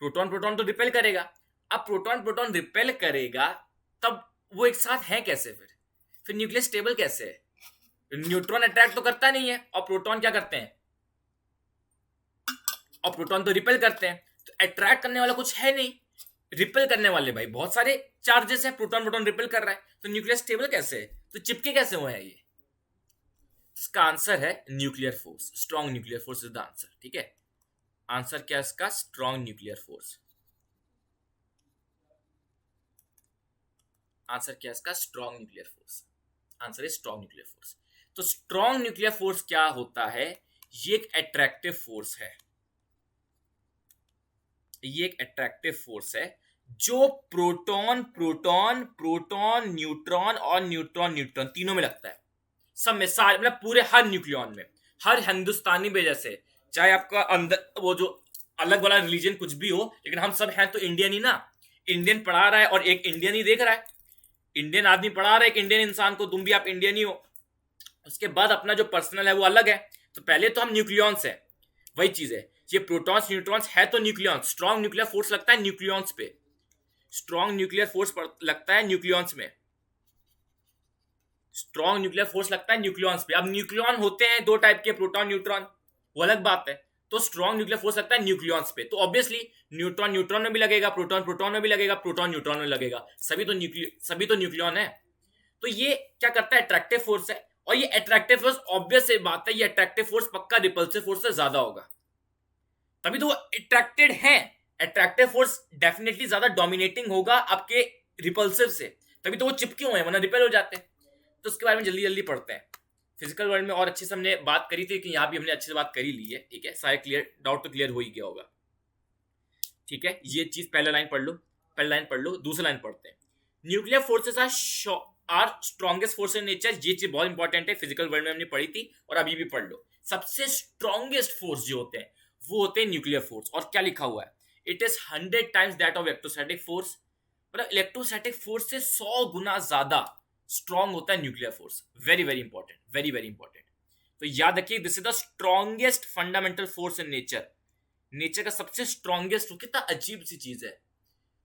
प्रोटॉन प्रोटॉन तो रिपेल करेगा। अब प्रोटॉन प्रोटॉन रिपेल करेगा, तब वो एक साथ है कैसे? फिर न्यूक्लियस स्टेबल कैसे है? न्यूट्रॉन अट्रैक्ट तो करता नहीं है, और प्रोटॉन क्या करते हैं? और प्रोटॉन तो रिपेल करते हैं। तो अट्रैक्ट करने वाला कुछ है नहीं, रिपेल करने वाले भाई बहुत सारे चार्जेस है। प्रोटॉन प्रोटॉन रिपेल कर रहा है, तो न्यूक्लियस स्टेबल कैसे है? तो चिपके कैसे हुए हैं ये? इसका आंसर है nuclear force. Strong nuclear force is the answer. ठीक है, आंसर क्या है इसका? Strong nuclear force. आंसर क्या है इसका? Strong nuclear force. आंसर है स्ट्रॉन्ग न्यूक्लियर फोर्स। तो स्ट्रॉन्ग न्यूक्लियर फोर्स क्या होता है? ये एक अट्रैक्टिव फोर्स है। ये एक अट्रैक्टिव फोर्स है जो प्रोटॉन प्रोटॉन प्रोटॉन न्यूट्रॉन और न्यूट्रॉन न्यूट्रॉन तीनों में लगता है। सब में, सारे मतलब पूरे हर न्यूक्लियॉन में, हर हिंदुस्तानी में। जैसे चाहे आपका अंदर वो जो अलग वाला रिलीजन कुछ भी हो, लेकिन हम सब हैं तो इंडियन ही ना। इंडियन पढ़ा रहा है और एक इंडियन ही देख रहा है। इंडियन आदमी पढ़ा रहा है एक इंडियन इंसान को, तुम भी आप इंडियन ही हो। उसके बाद अपना जो पर्सनल है वो अलग है। तो पहले तो हम न्यूक्लियॉन्स है, वही चीज है। ये प्रोटॉन्स न्यूट्रॉन्स है तो न्यूक्लियॉन्स। स्ट्रॉन्ग न्यूक्लियर फोर्स लगता है न्यूक्लियॉन्स पे। स्ट्रॉन्ग न्यूक्लियर फोर्स लगता है न्यूक्लियॉन्स में। स्ट्रॉन्ग न्यूक्लियर फोर्स लगता है न्यूक्लियॉन्स पे। अब न्यूक्लियॉन होते हैं दो टाइप के, प्रोटॉन न्यूट्रॉन, वो अलग बात है। तो स्ट्रॉन्ग न्यूक्लियर फोर्स लगता है न्यूक्लियॉन्स पे। तो ऑब्वियसली न्यूट्रॉन न्यूट्रॉन में भी लगेगा, प्रोटॉन प्रोटॉन में भी लगेगा, प्रोटॉन न्यूट्रॉन में लगेगा। सभी तो न्यूक्लियॉन है। तो ये क्या करता है? अट्रैक्टिव फोर्स है। और ये अट्रैक्टिव फोर्स, ऑब्वियस से बात है, ये अट्रैक्टिव फोर्स पक्का रिपल्सिव फोर्स से ज्यादा होगा, तभी तो वो अट्रैक्टेड है। अट्रैक्टिव फोर्स डेफिनेटली ज्यादा डोमिनेटिंग होगा आपके रिपल्सिव से, तभी तो वो चिपके हुए हैं, वरना रिपेल हो जाते हैं। तो उसके बारे में जल्दी जल्दी पढ़ते हैं। फिजिकल वर्ल्ड में और अच्छे से हमने बात करी थी, कि यहाँ भी हमने अच्छे से बात करी ली है। ठीक है, सारे क्लियर, डाउट तो क्लियर हो ही गया होगा। ठीक है, ये चीज पहला लाइन पढ़ लो, पहला लाइन पढ़ लो। दूसरा लाइन पढ़ते हैं। Nuclear forces are strongest force in nature. ये चीज बहुत इंपॉर्टेंट है, फिजिकल वर्ल्ड में हमने पढ़ी थी और अभी भी पढ़ लो। सबसे स्ट्रॉन्गेस्ट फोर्स जो होते हैं वो होते हैं न्यूक्लियर फोर्स। और क्या लिखा हुआ है? It is 100 times that of electrostatic force. मतलब इलेक्ट्रोस्टैटिक फोर्स से 100 गुना ज्यादा स्ट्रॉन्ग होता है nuclear force. Very very important, very very important. तो याद रखिए, this is the strongest fundamental force in nature. Nature का सबसे स्ट्रॉन्गेस्ट। कितना अजीब सी चीज है,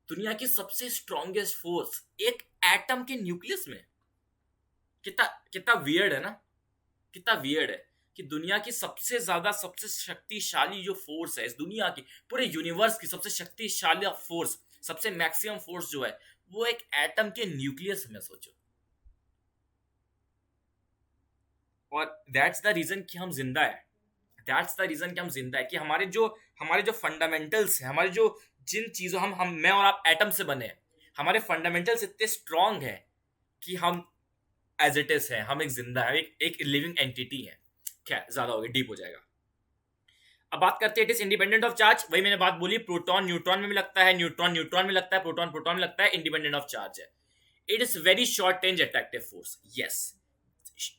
दुनिया की सबसे स्ट्रॉन्गेस्ट फोर्स एक एटम के न्यूक्लियस में। कितना कितना वियर्ड है ना, कितना वियर्ड है कि दुनिया की सबसे ज्यादा, सबसे शक्तिशाली जो फोर्स है इस दुनिया की, पूरे यूनिवर्स की सबसे शक्तिशाली फोर्स, सबसे मैक्सिमम फोर्स जो है, वो एक एटम के न्यूक्लियस में। सोचो। और दैट्स द रीजन कि हम जिंदा है। दैट्स द रीजन कि हम जिंदा है, कि हमारे जो फंडामेंटल्स हैं, हमारे जो जिन चीजों हम मैं और आप एटम से बने हैं, हमारे फंडामेंटल्स इतने स्ट्रांग हैं कि हम एज इट इज है, हम एक जिंदा है, एक लिविंग एंटिटी है। क्या ज्यादा हो गया, डीप हो जाएगा। अब बात करते हैं it is independent of charge. वही मैंने बात बोली, प्रोटॉन न्यूट्रॉन में भी लगता है, न्यूट्रॉन न्यूट्रॉन में लगता है, प्रोटॉन प्रोटॉन में लगता है, इंडिपेंडेंट ऑफ चार्ज है। It is very short range attractive force. Yes,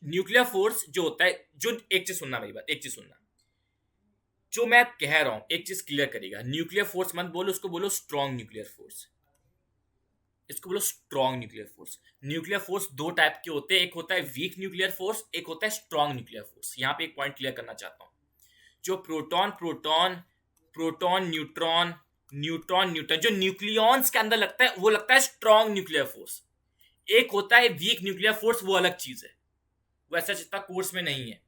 nuclear force जो होता है, जो एक चीज सुनना, मेरी बात एक चीज सुनना, जो मैं कह रहा हूं एक चीज क्लियर करेगा। न्यूक्लियर फोर्स मत बोलो, उसको बोलो स्ट्रॉन्ग न्यूक्लियर फोर्स। इसको बोलो strong nuclear force. Nuclear force दो टाइप के होते हैं, एक होता है वीक न्यूक्लियर फोर्स, एक होता है स्ट्रॉन्ग न्यूक्लियर फोर्स। यहां पे एक पॉइंट क्लियर करना चाहता हूं। जो proton proton proton neutron neutron neutron जो न्यूक्लियॉन्स के अंदर लगता है, वो लगता है स्ट्रॉन्ग न्यूक्लियर फोर्स। एक होता है वीक न्यूक्लियर फोर्स, वो अलग चीज है, वो ऐसा जितना कोर्स में नहीं है,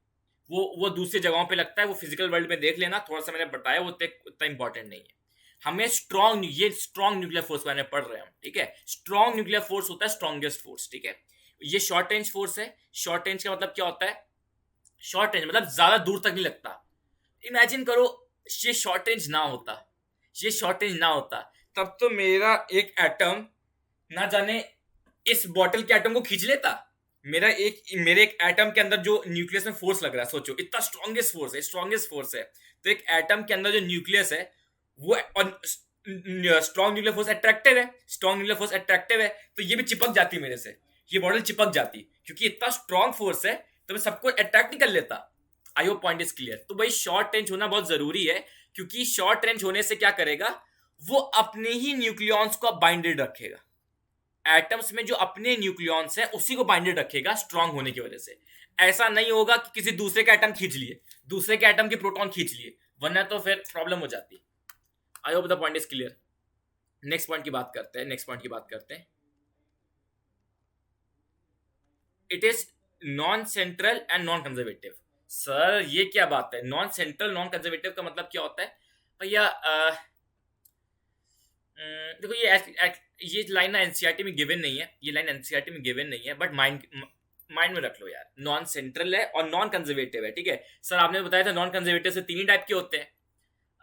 वो दूसरी जगहों पे लगता है। वो फिजिकल वर्ल्ड में देख लेना, थोड़ा सा मैंने बताया, वो उतना इंपॉर्टेंट नहीं है। हमें ये स्ट्रॉन्ग न्यूक्लियर फोर्स मैंने पढ़ रहे हैं हम। ठीक है, स्ट्रॉन्ग न्यूक्लियर फोर्स होता है स्ट्रॉन्गेस्ट फोर्स। ठीक है, ये शॉर्ट रेंज फोर्स है। शॉर्ट रेंज का मतलब क्या होता है? शॉर्ट रेंज मतलब ज्यादा दूर तक नहीं लगता। इमेजिन करो, ये शॉर्ट रेंज ना होता, ये शॉर्ट रेंज ना होता, तब तो मेरा एक एटम ना जाने इस बॉटल के एटम को खींच लेता। मेरे एक एटम के अंदर जो न्यूक्लियस में फोर्स लग रहा है, सोचो, इतना स्ट्रॉन्गेस्ट फोर्स है, स्ट्रॉन्गेस्ट फोर्स है। तो एक एटम के अंदर जो न्यूक्लियस है वो, स्ट्रॉन्ग न्यूक्लियर फोर्स अट्रैक्टिव है, स्ट्रॉन्ग न्यूक्लियर फोर्स अट्रैक्टिव है, तो ये भी चिपक जाती मेरे से, ये बॉटल चिपक जाती, क्योंकि इतना स्ट्रॉन्ग फोर्स है, तो मैं सबको अट्रैक्ट नहीं कर लेता। I hope point is clear. तो भाई शॉर्ट रेंज होना बहुत जरूरी है, क्योंकि शॉर्ट रेंज होने से क्या करेगा, वो अपने ही न्यूक्लियॉन्स को बाइंडेड रखेगा। एटम्स में जो अपने न्यूक्लियॉन्स है उसी को बाइंडेड रखेगा स्ट्रांग होने की वजह से। ऐसा नहीं होगा कि किसी दूसरे के एटम खींच लिए, दूसरे के एटम के प्रोटॉन खींच लिए, वरना तो फिर प्रॉब्लम हो जाती। आई hope the point is clear. Next point की बात करते हैं। It is non central and non conservative. Sir ये क्या बात है? नॉन सेंट्रल नॉन कंजर्वेटिव का मतलब क्या होता है भैया? देखो ये लाइन ना एनसीईआरटी में गिवन नहीं है, बट माइंड में रख लो यार। नॉन सेंट्रल है और नॉन कंजर्वेटिव है, ठीक है। सर आपने बताया था नॉन कंजर्वेटिव से 3 ही टाइप के होते हैं।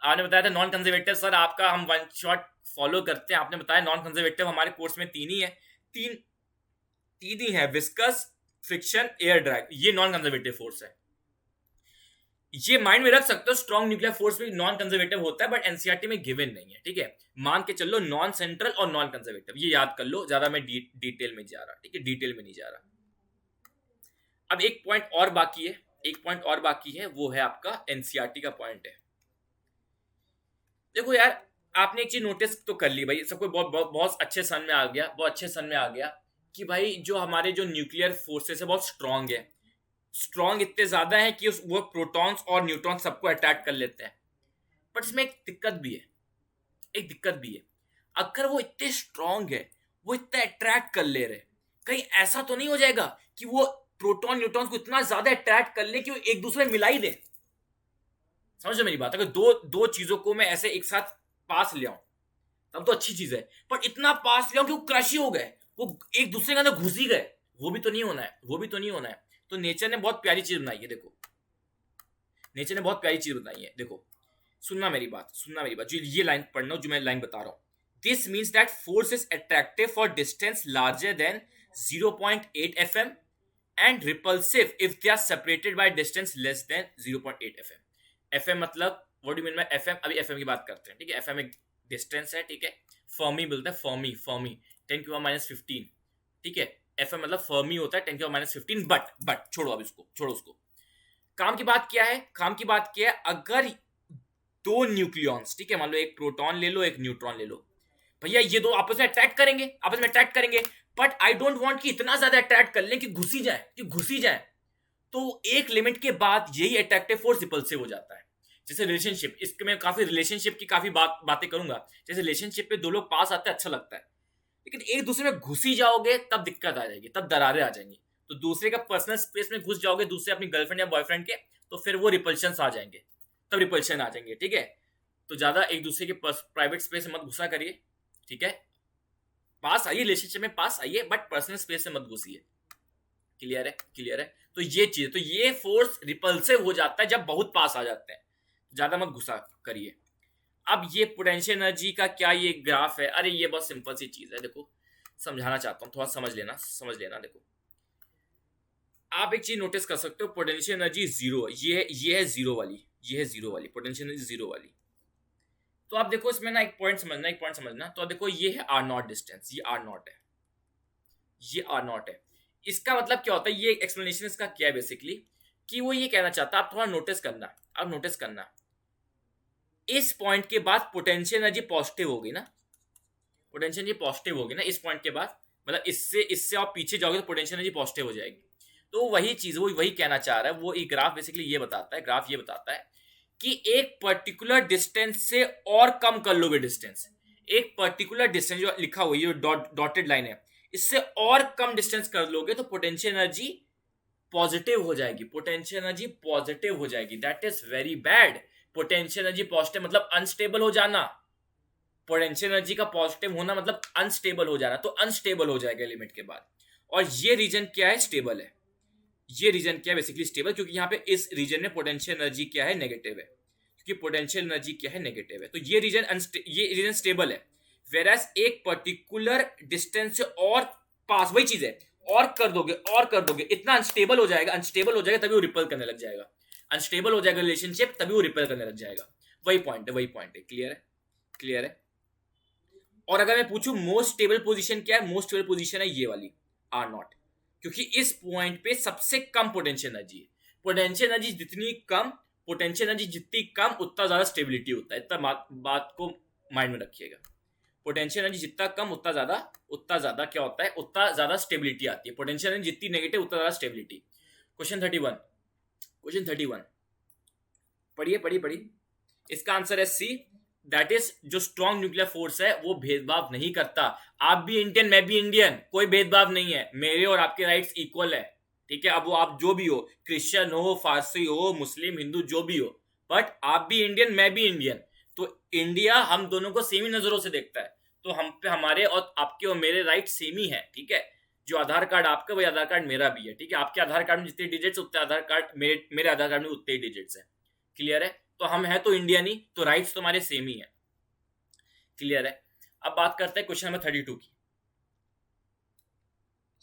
आपने बताया था नॉन कंजर्वेटिव सर आपका हम वन शॉट फॉलो करते हैं। आपने बताया नॉन कंजर्वेटिव हमारे कोर्स में 3 ही है, तीन ही है, विस्कस, फ्रिक्शन, एयर ड्रैग। ये नॉन कंजर्वेटिव फोर्स है। ये माइंड में रख सकते हो, स्ट्रॉन्ग न्यूक्लियर फोर्स भी नॉन कंजर्वेटिव होता है, बट एनसीईआरटी में गिवन नहीं है, ठीक है। मान के चलो नॉन सेंट्रल और नॉन कंजर्वेटिव, ये याद कर लो। ज्यादा मैं डिटेल में जा रहा, ठीक है, डिटेल में नहीं जा रहा। अब एक पॉइंट और बाकी है, वो है आपका एनसीईआरटी का पॉइंट है। देखो यार, आपने एक चीज नोटिस तो कर ली भाई, सबको बहुत अच्छे सन में आ गया कि भाई जो हमारे जो न्यूक्लियर फोर्सेस है बहुत स्ट्रॉन्ग इतने ज्यादा है कि वो प्रोटॉन्स और न्यूट्रॉन सबको अटैक कर लेते हैं। बट इसमें एक दिक्कत भी है। अगर वो इतने स्ट्रॉन्ग है, वो इतना अट्रैक्ट कर ले रहे, कहीं ऐसा तो नहीं हो जाएगा कि वो प्रोटॉन न्यूट्रॉन को इतना ज्यादा अट्रैक्ट कर ले कि वो एक दूसरे में मिला ही दे? समझो मेरी बात। अगर दो चीजों को मैं ऐसे एक साथ पास ले आऊं तब तो अच्छी चीज है, पर इतना पास ले आऊं कि वो क्रश ही हो गए, वो एक दूसरे के अंदर घुस ही गए, वो भी तो नहीं होना है। तो नेचर ने बहुत प्यारी चीज बनाई है, देखो। सुनना मेरी बात, जो ये लाइन पढ़ना, जो मैं लाइन बता रहा हूं। This means that force is attractive for distance larger than 0.8 FM and repulsive if they are separated by distance less than 0.8 FM। FM मतलब what do mean by FM? अभी FM की बात करते हैं, ठीक है। FM एक डिस्टेंस है, ठीक है। फर्मी बोलते हैं, फर्मी 10⁻⁻15, ठीक है। FM मतलब फर्मी होता है 10⁻⁻15। बट छोड़ो उसको। काम की बात क्या है? अगर 2 न्यूक्लियॉन्स, ठीक है, मान लो एक प्रोटॉन ले लो, एक न्यूट्रॉन ले लो, भैया ये दो आपस में अट्रैक्ट करेंगे, बट आई डोंट वांट कि इतना ज्यादा अट्रैक्ट कर लें कि घुस ही जाए। तो एक लिमिट के बाद यही अट्रैक्टिव फोर्स रिपल्सिव हो जाता है। जैसे रिलेशनशिप, इसके मैं काफी रिलेशनशिप की काफी बातें करूंगा। जैसे रिलेशनशिप पे 2 लोग पास आते हैं, अच्छा लगता है, लेकिन एक दूसरे में घुस ही जाओगे तब दिक्कत आ जाएगी, तब दरारें आ जाएंगी। तो दूसरे का पर्सनल स्पेस में घुस जाओगे, दूसरे अपनी गर्लफ्रेंड या बॉयफ्रेंड के, तो फिर वो रिपल्शन आ जाएंगे, ठीक है। तो ज्यादा एक दूसरे के प्राइवेट स्पेस में मत घुसा करिए, ठीक है। पास आइए, रिलेशनशिप में पास आइए, बट पर्सनल स्पेस में मत घुसिए। क्लियर है। तो ये चीज, तो ये फोर्स रिपल्सिव हो जाता है जब बहुत पास आ जाते हैं, ज्यादा मत घुसा करिए। अब ये पोटेंशियल एनर्जी का क्या ये ग्राफ है? अरे ये बहुत सिंपल सी चीज है, देखो समझाना चाहता हूँ, थोड़ा समझ लेना। देखो आप एक चीज नोटिस कर सकते हो, पोटेंशियल एनर्जी जीरो, ये है जीरो वाली पोटेंशियल एनर्जी जीरो वाली। तो आप देखो इसमें ना एक पॉइंट समझना। तो देखो ये है R0 डिस्टेंस, ये R0 है। इसका मतलब क्या होता है? ये एक्सप्लेनेशन इसका क्या है बेसिकली, कि वो ये कहना चाहता है, आप थोड़ा नोटिस करना, इस पॉइंट के बाद पोटेंशियल एनर्जी पॉजिटिव होगी ना, इस पॉइंट के बाद, मतलब इससे आप पीछे जाओगे तो पोटेंशियल एनर्जी पॉजिटिव हो जाएगी। तो वही चीज वही कहना चाह रहा है वो। एक ग्राफ बेसिकली ये बताता है कि एक पर्टिकुलर डिस्टेंस से और कम कर लोगे डिस्टेंस, एक पर्टिकुलर डिस्टेंस जो लिखा हुआ है, डॉटेड लाइन है, इससे और कम डिस्टेंस कर लोगे तो पोटेंशियल एनर्जी पॉजिटिव हो जाएगी। That is very bad. Potential energy positive मतलब अनस्टेबल हो जाना, पोटेंशियल एनर्जी का पॉजिटिव होना मतलब अनस्टेबल हो जाना, तो अनस्टेबल हो जाएगा लिमिट के बाद। और ये रीजन क्या है? स्टेबल है। ये रीजन क्या है? बेसिकली स्टेबल, क्योंकि यहाँ पे इस रीजन में पोटेंशियल एनर्जी क्या है? नेगेटिव है, तो ये रीजन स्टेबल है। वेरएस एक पर्टिकुलर डिस्टेंस से और पास, वही चीज है, और कर दोगे इतना अनस्टेबल हो जाएगा, तभी वो रिपल करने लग जाएगा, अनस्टेबल हो जाएगा रिलेशनशिप, तभी वो रिपेयर करने लग जाएगा। वही पॉइंट है। क्लियर है। और अगर मैं पूछूं मोस्ट स्टेबल पोजीशन क्या है? मोस्ट स्टेबल पोजीशन है ये वाली R0, क्योंकि इस पॉइंट पे सबसे कम पोटेंशियल एनर्जी है। पोटेंशियल एनर्जी जितनी कम उतना ज्यादा स्टेबिलिटी होता है। इतना बात को माइंड में रखिएगा। पोटेंशियल एनर्जी जितना कम उतना ज्यादा क्या होता है? उतना ज्यादा स्टेबिलिटी आती है। पोटेंशियल एनर्जी जितनी नेगेटिव उतना ज्यादा स्टेबिलिटी। क्वेश्चन 31 पढ़िए। इसका आंसर है सी। दैट इज जो स्ट्रॉन्ग न्यूक्लियर फोर्स है वो भेदभाव नहीं करता। आप भी इंडियन, मैं भी इंडियन, कोई भेदभाव नहीं है, मेरे और आपके राइट्स इक्वल है। ठीक है, अब वो आप जो भी हो, क्रिश्चियन हो, फारसी हो, मुस्लिम, हिंदू, जो भी हो, बट आप भी इंडियन, मैं भी इंडियन। तो इंडिया हम दोनों को सेम ही नजरों से देखता है। तो हम पे हमारे और आपके और मेरे राइट सेम ही है। ठीक है, जो आधार कार्ड आपका वही आधार कार्ड मेरा भी है। ठीक है, आपके आधार कार्ड में जितने डिजिट्स उतने आधार कार्ड मेरे आधार कार्ड में उतने ही डिजिट्स है। क्लियर है? तो हम है तो इंडियन ही, तो राइट्स तो हमारे सेम ही है। क्लियर है? अब बात करते हैं क्वेश्चन नंबर 32 की।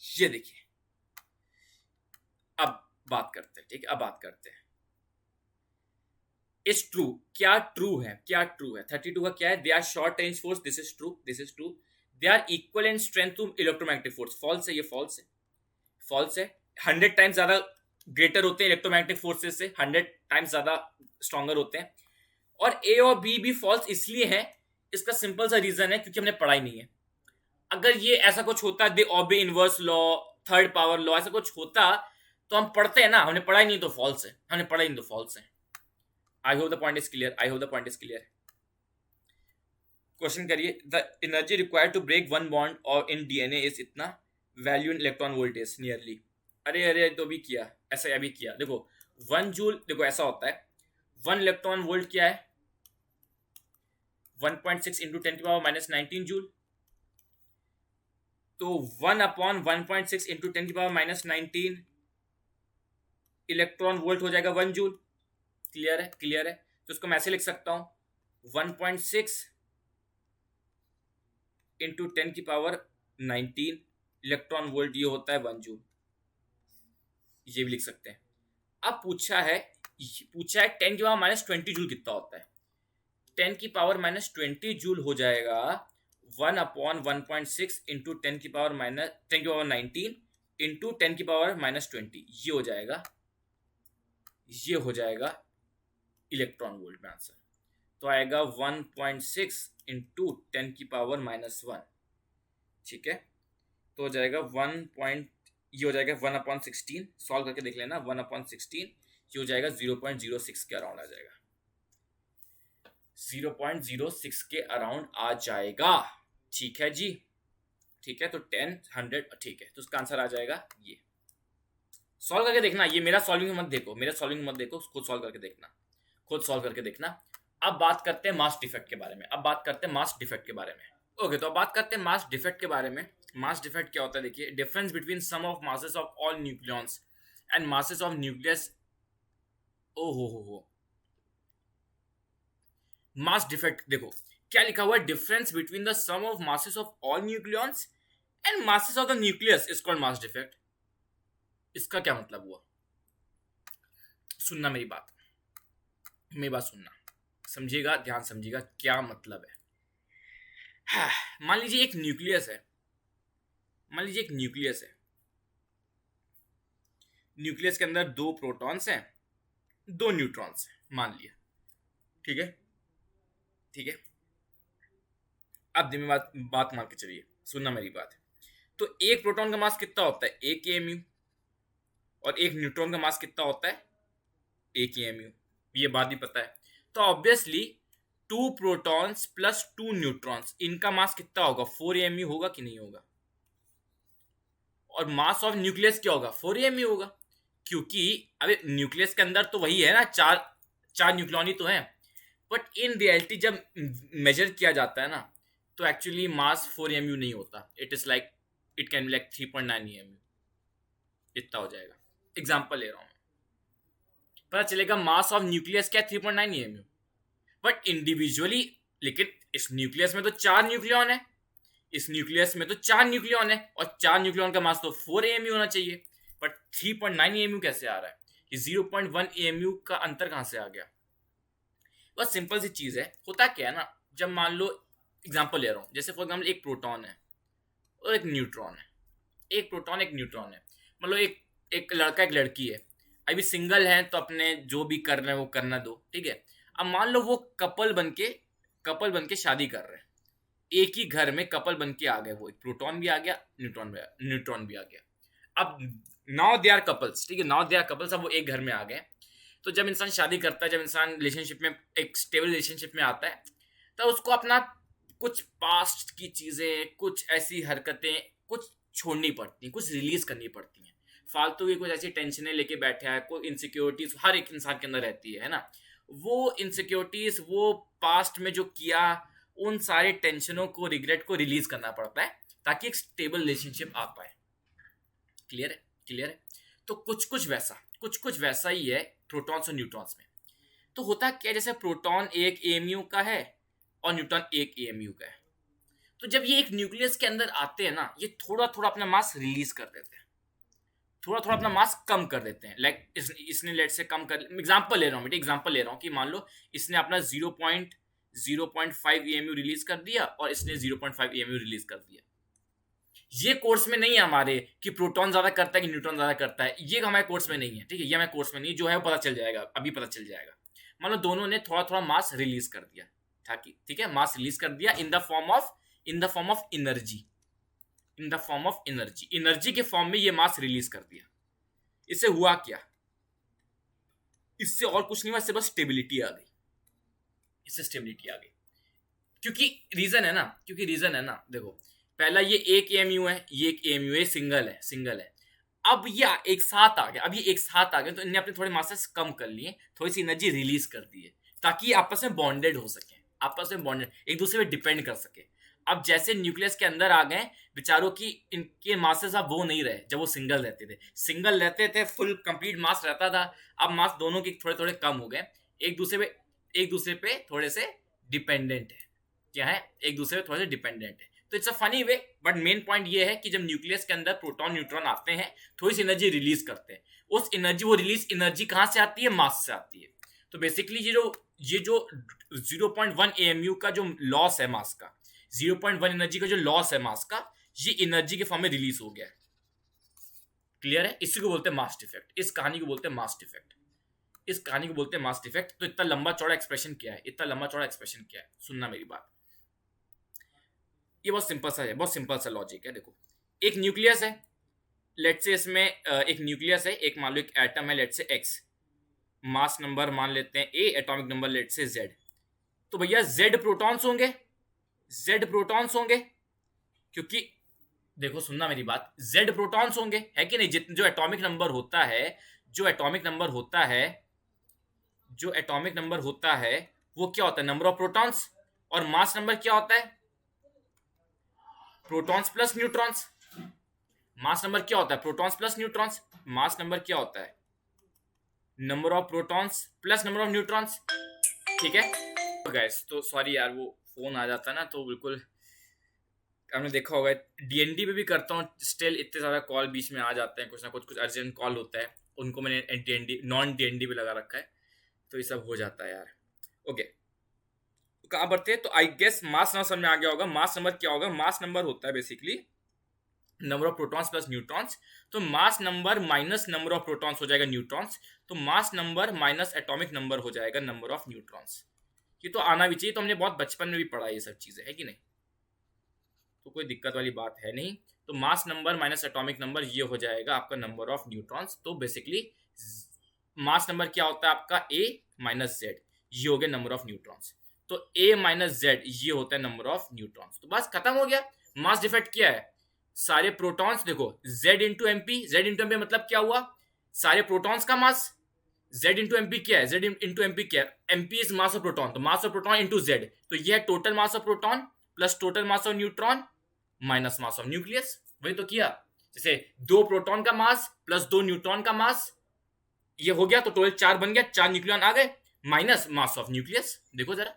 ये देखिए, अब बात करते हैं। ठीक है, अब बात करते हैं इज ट्रू। क्या ट्रू है? क्या ट्रू है? 32 का क्या है? They are short range force, this is true, this is true. They are equal in strength to electromagnetic force, false है, ये फॉल्स है, फॉल्स है। 100 टाइम्स ज्यादा ग्रेटर होते हैं इलेक्ट्रोमैग्नेटिक फोर्सेस से, 100 टाइम्स ज्यादा स्ट्रॉन्गर होते हैं। और ए और बी भी फॉल्स इसलिए है, इसका सिंपल सा रीजन है क्योंकि हमने पढ़ाई नहीं है। अगर ये ऐसा कुछ होता, they obey inverse law, third power law, ऐसा कुछ होता तो हम पढ़ते हैं ना, हमने पढ़ाई नहीं तो फॉल्स है, हमने पढ़ाई नहीं तो फॉल्स है। I hope the point is clear, I hope the point is clear. Question करिए, the energy required to break one bond और इन डीएनए इज इतना, value in electron voltage nearly. अरे अरे, तो भी किया, ऐसा अभी किया। देखो 1 जूल, देखो ऐसा होता है, 1 इलेक्ट्रॉन वोल्ट क्या है? 1.6 इंटू 10⁻⁻19 जूल। तो 1/1.6 इंटू 10⁻⁻19 इलेक्ट्रॉन वोल्ट हो जाएगा 1 जूल। क्लियर है? क्लियर है? तो इसको मैं ऐसे लिख सकता हूं, 1.6 इंटू 10⁻19 इलेक्ट्रॉन वोल्ट, ये होता है 1 जूल। ये भी लिख सकते हैं। अब पूछा है 10⁻⁻20 जूल कितना होता है? 10⁻⁻20 जूल हो जाएगा 1/1.6 इंटू 10⁻19 इंटू 10⁻⁻20, ये हो जाएगा, ये हो जाएगा इलेक्ट्रॉन वोल्ट में आंसर। तो आएगा 1.6 इंटू 10⁻⁻1। ठीक है, तो हो जाएगा 1. ये हो जाएगा 1/16, सॉल्व करके देख लेना, 1/16 ये हो जाएगा 0.06 के अराउंड आ जाएगा, 0.06 के अराउंड आ जाएगा। ठीक है जी, ठीक है, तो 10 100, ठीक है, तो उसका आंसर आ जाएगा ये। सॉल्व करके देखना, ये मेरा सॉल्विंग मत देखो, मेरा सॉल्विंग मत देखो, खुद सॉल्व करके देखना, खुद सॉल्व करके देखना। अब बात करते हैं मास डिफेक्ट के बारे में, अब बात करते हैं मास डिफेक्ट के बारे में। ओके, तो अब बात करते हैं मास डिफेक्ट के बारे में। मास डिफेक्ट क्या होता है? देखिए, difference between sum of masses of all nucleons and masses of nucleus. ओ हो, मास डिफेक्ट देखो क्या लिखा हुआ है, difference between the sum of masses of all nucleons and masses of the nucleus is called mass defect. इसका क्या मतलब हुआ? सुनना मेरी बात, मेरी बात सुनना, समझिएगा, ध्यान समझिएगा क्या मतलब है। मान लीजिए एक न्यूक्लियस है, मान लीजिए एक न्यूक्लियस है, न्यूक्लियस के अंदर 2 प्रोटॉन्स हैं, 2 न्यूट्रॉन्स हैं, मान लिया। ठीक है, ठीक है, अब मेरी बात मान के चलिए, सुनना मेरी बात। तो एक प्रोटॉन का मास कितना होता है? 1 kmu, और एक न्यूट्रॉन का मास कितना होता है? 1 kmu, ये बात भी पता है। तो ऑब्वियसली 2 प्रोटॉन्स प्लस 2 न्यूट्रॉन्स, इनका मास कितना होगा? 4 mu होगा कि नहीं होगा? और मास ऑफ न्यूक्लियस क्या होगा? 4 mu होगा, क्योंकि अबे न्यूक्लियस के अंदर तो वही है ना, चार न्यूक्लियॉन ही तो हैं। बट इन रियलिटी जब मेजर किया जाता है ना, तो एक्चुअली मास 4 mu नहीं होता, it is like, it can be like 3.9 mu, इतना हो जाएगा। एग्जाम्पल ले रहा हूं, पता चलेगा मास ऑफ न्यूक्लियस क्या? 3.9 mu, बट इंडिविजुअली, लेकिन इस न्यूक्लियस में तो 4 न्यूक्लियॉन है, इस न्यूक्लियस में तो 4 न्यूक्लियॉन है, और 4 न्यूक्लियॉन का मास तो 4 mu होना चाहिए, बट 3.9 mu कैसे आ रहा है? ये 0.1 mu का अंतर कहां से आ गया? बस सिंपल सी चीज है। होता क्या है ना, जब मान लो, एग्जांपल ले रहा हूं, जैसे फॉर एग्जांपल एक प्रोटॉन है और एक न्यूट्रॉन है, एक प्रोटॉन एक न्यूट्रॉन है, मतलब एक लड़का एक लड़की है, अभी सिंगल है तो अपने जो भी कर रहे हैं वो करना दो। ठीक है, अब मान लो वो कपल बन के शादी कर रहे हैं, एक ही घर में कपल बन के आ गए, वो एक प्रोटॉन भी आ गया, न्यूट्रॉन भी आ गया। अब नाउ दे आर कपल्स, ठीक है, नाउ दे आर कपल्स, अब वो एक घर में आ गए। तो जब इंसान शादी करता है, जब इंसान रिलेशनशिप में, एक स्टेबल रिलेशनशिप में आता है, तो उसको अपना कुछ पास्ट की चीजें, कुछ ऐसी हरकतें कुछ छोड़नी पड़ती हैं, कुछ रिलीज करनी पड़ती हैं। फालतू की कुछ ऐसी टेंशनें लेके बैठा है, कोई इनसिक्योरिटीज हर एक इंसान के अंदर रहती है ना। वो इनसिक्योरिटीज, वो पास्ट में जो किया, उन सारे टेंशनों को, रिग्रेट को रिलीज करना पड़ता है ताकि एक स्टेबल रिलेशनशिप आ पाए। क्लियर है? क्लियर है? तो कुछ वैसा ही है प्रोटॉन्स और न्यूट्रॉन्स में। तो होता क्या, जैसे प्रोटॉन एक एएमयू का है और न्यूट्रॉन एक एएमयू का है। तो जब ये एक न्यूक्लियस के अंदर आते हैं ना, ये थोड़ा थोड़ा अपना मास रिलीज कर देते हैं, थोड़ा थोड़ा अपना मास कम कर देते हैं। लाइक इसने लेट से कम कर, एग्जांपल ले रहा हूँ, एग्जांपल ले रहा हूँ कि मान लो इसने अपना 0.5 एएमयू रिलीज कर दिया और इसने 0.5 एएमयू रिलीज कर दिया। ये कोर्स में नहीं है हमारे कि प्रोटॉन ज्यादा करता है कि न्यूट्रॉन ज्यादा करता है, ये हमारे कोर्स में नहीं है। ठीक है, ये हमारे कोर्स में नहीं, जो है वो पता चल जाएगा, अभी पता चल जाएगा। मान लो दोनों ने थोड़ा थोड़ा मास रिलीज कर दिया, ठीक है, मास रिलीज कर दिया in the form of energy, in the form of energy के फॉर्म में ये मास रिलीज कर दिया। इससे हुआ क्या? इससे और कुछ नहीं हुआ, इससे बस स्टेबिलिटी आ गई, इससे स्टेबिलिटी आ गई। क्योंकि रीजन है ना, देखो पहला ये एक एएमयू है, ये एक एएमयू है, सिंगल है। अब ये एक साथ आ गया, तो इन्हें अपने थोड़े मासेस कम कर लिए, थोड़ी सी एनर्जी रिलीज कर दी है ताकि ये आपस में बॉन्डेड हो सके, एक दूसरे पे डिपेंड कर सके। अब जैसे न्यूक्लियस के अंदर आ गए बेचारों की, इनके मासेस अब वो नहीं रहे जब वो सिंगल रहते थे, फुल कंप्लीट मास रहता था। अब मास दोनों के थोड़े थोड़े कम हो गए, एक दूसरे पे थोड़े से डिपेंडेंट है। क्या है? एक दूसरे पे थोड़े से डिपेंडेंट है। तो it's a funny way, but main point ये है कि जब न्यूक्लियस के अंदर प्रोटॉन न्यूट्रॉन आते हैं, थोड़ी सी एनर्जी रिलीज करते हैं। उस एनर्जी, वो रिलीज एनर्जी कहां से आती है? मास से आती है। तो बेसिकली ये जो 0.1 एएमयू का जो लॉस है मास का, 0.1 एनर्जी का जो लॉस है मास का, ये एनर्जी के फॉर्म में रिलीज हो गया है। क्लियर है? इसी को बोलते हैं मास इफेक्ट। इस कहानी को बोलते हैं मास इफेक्ट। तो इतना लंबा चौड़ा एक्सप्रेशन क्या है? सुनना मेरी बात, ये बहुत सिंपल सा लॉजिक है। देखो, एक न्यूक्लियस है, लेट से इसमें एक न्यूक्लियस है, एक मान लो एक एटम है, लेट से एक्स, मास नंबर मान लेते हैं ए, एटॉमिक नंबर लेट से जेड। तो भैया जेड प्रोटॉन्स होंगे, क्योंकि देखो सुनना मेरी बात, जेड प्रोटॉन्स होंगे, है कि नहीं? जो एटॉमिक नंबर होता है वो क्या होता है? Number of protons. और मास नंबर क्या होता है? Protons plus neutrons. Mass number क्या होता है? Protons plus neutrons. Mass number क्या होता है? Number of protons plus number of neutrons. ठीक है गाइस, तो सॉरी यार, वो फोन आ जाता है ना, तो बिल्कुल आपने देखा होगा, डीएनडी पे भी करता हूँ, स्टिल इतने ज्यादा कॉल बीच में आ जाते हैं, कुछ ना कुछ अर्जेंट कॉल होता है, उनको मैंने डीएनडी नॉन डीएनडी पे लगा रखा है, तो ये सब हो जाता है यार। ओके, कहाँ पर थे? तो आई गेस मास नंबर समझ में आ गया होगा। मास नंबर क्या होगा? मास नंबर होता है basically number of protons plus neutrons. तो mass number minus number of protons हो जाएगा न्यूट्रॉन्स, तो mass number minus atomic number हो जाएगा नंबर ऑफ न्यूट्रॉन्स। ये तो आना भी चाहिए, तो हमने बहुत बचपन में भी पढ़ा ये सब चीजें, है कि नहीं? तो कोई दिक्कत वाली बात है नहीं। तो mass number minus atomic number ये हो जाएगा आपका नंबर ऑफ न्यूट्रॉन्स। तो बेसिकली मास नंबर क्या होता है आपका? ए माइनस जेड, ये हो गया नंबर ऑफ न्यूट्रॉन्स। तो ए माइनस जेड ये होता है नंबर ऑफ न्यूट्रॉन्स। तो बस खत्म हो गया। मास डिफेक्ट क्या है? सारे प्रोटॉन्स, देखो Z इंटू एमपी, मतलब क्या हुआ? सारे प्रोटॉन्स का मास। Z इंटू एमपी क्या है? Z इंटू एमपी क्या है? MP is mass of proton, तो mass of proton into Z, तो ये है total mass of proton plus total mass of neutron minus mass of nucleus. वही तो किया, जैसे 2 प्रोटॉन का मास प्लस 2 न्यूट्रॉन का मास, ये हो गया, तो टोटल 4 बन गया, 4 न्यूक्लियन आ गए, माइनस मास ऑफ न्यूक्लियस। देखो जरा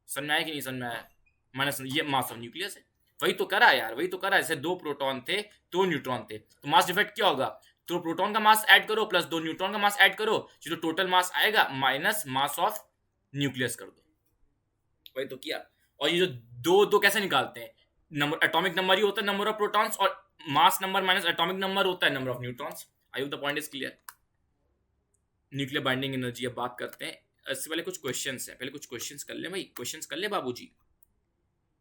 समझ में आया कि नहीं समझ में आया? माइनस ये मास ऑफ न्यूक्लियस है। वही तो करा यार, जैसे 2 प्रोटॉन थे 2 न्यूट्रॉन थे, तो मास डिफेक्ट क्या होगा? तो प्रोटॉन का मास ऐड करो प्लस 2 न्यूट्रॉन का मास ऐड करो, जो टोटल मास आएगा माइनस मास ऑफ न्यूक्लियस कर दो। वही तो किया। और ये जो दो कैसे निकालते हैं? नंबर, एटॉमिक नंबर ही होता है नंबर ऑफ प्रोटॉन्स, और मास नंबर माइनस एटॉमिक नंबर होता है number of neutrons. I hope the point is clear. Nuclear binding energy अब बात करते हैं। इससे पहले कुछ क्वेश्चंस हैं, पहले कुछ क्वेश्चंस कर ले भाई, क्वेश्चंस कर ले बाबूजी।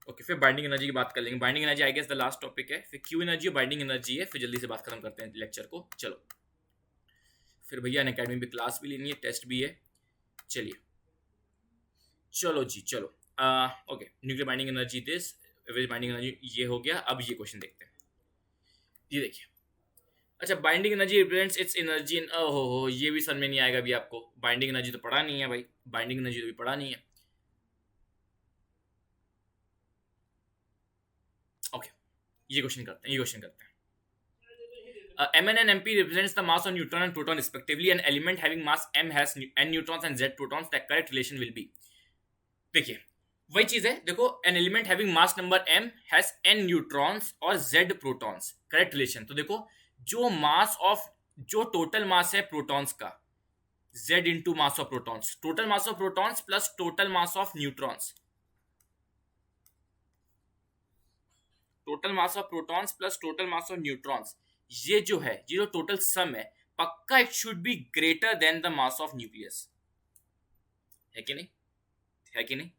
ओके, फिर बाइंडिंग एनर्जी की बात कर लेंगे। Binding energy I guess the last topic है, फिर क्यू एनर्जी और बाइंडिंग एनर्जी है, फिर जल्दी से बात खत्म करते हैं लेक्चर को। चलो फिर भैया अनअकैडमी पे क्लास भी लेनी है, टेस्ट भी है। चलिए चलो जी चलो। Okay, nuclear binding energy this, average binding energy ये हो गया। अब ये क्वेश्चन देखते हैं, ये देखिए। अच्छा, binding energy represents it's energy in, हो ये भी समझ में नहीं आएगा अभी आपको। बाइंडिंग एनर्जी तो पढ़ा नहीं है भाई, बाइंडिंग एनर्जी तो भी पढ़ा नहीं है। ओके, ये क्वेश्चन करते हैं, ये क्वेश्चन करते हैं। Mn and Mp represents the mass of neutron and proton respectively. An element having mass m has n neutrons and z protons. The correct relation will be, देखिए वही चीज है, देखो an element having mass number m has n neutrons और z protons. Correct relation, तो देखो जो mass of, जो टोटल मास है प्रोटॉन्स का, z into mass of protons, total mass of protons plus total mass of neutrons, total mass of protons plus total mass of neutrons, ये जो है, ये जो टोटल सम है, पक्का it should be greater than the mass of nucleus, है कि नहीं, है कि नहीं।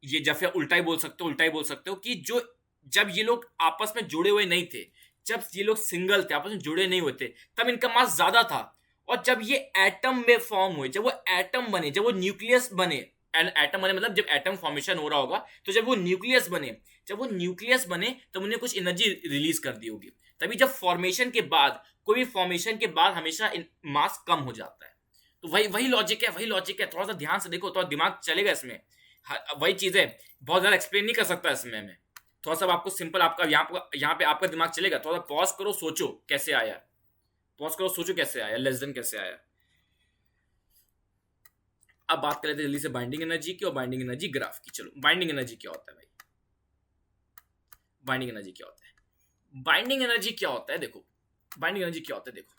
ये जब फिर उल्टा ही बोल सकते हो, उल्टा ही बोल सकते हो कि जो, जब ये लोग आपस में जुड़े हुए नहीं थे, जब ये लोग सिंगल थे, आपस में जुड़े नहीं हुए थे, तब इनका मास ज्यादा था। और जब ये एटम में फॉर्म हुए, जब वो एटम बने, जब वो न्यूक्लियस बने, एटम बने मतलब जब एटम फॉर्मेशन हो रहा होगा, तो जब वो न्यूक्लियस बने, जब वो न्यूक्लियस बने तब उन्हें कुछ एनर्जी रिलीज कर दी होगी। तभी जब फॉर्मेशन के बाद, कोई भी फॉर्मेशन के बाद हमेशा मास कम हो जाता है। तो वही वही लॉजिक है, वही लॉजिक है। थोड़ा सा ध्यान से देखो, थोड़ा दिमाग चलेगा इसमें। वही चीज है, बहुत ज्यादा एक्सप्लेन नहीं कर सकता इसमें मैं। थोड़ा सा आपको सिंपल, आपका यहाँ पे आपका दिमाग चलेगा। थोड़ा पॉज करो, सोचो कैसे आया, पॉज करो, सोचो कैसे आया, लेस देन कैसे आया। अब बात कर लेते हैं जल्दी से बाइंडिंग एनर्जी की और बाइंडिंग एनर्जी ग्राफ की। चलो, बाइंडिंग एनर्जी क्या होता है भाई, बाइंडिंग एनर्जी क्या होता है, बाइंडिंग एनर्जी क्या होता है, देखो बाइंडिंग एनर्जी क्या होता है। देखो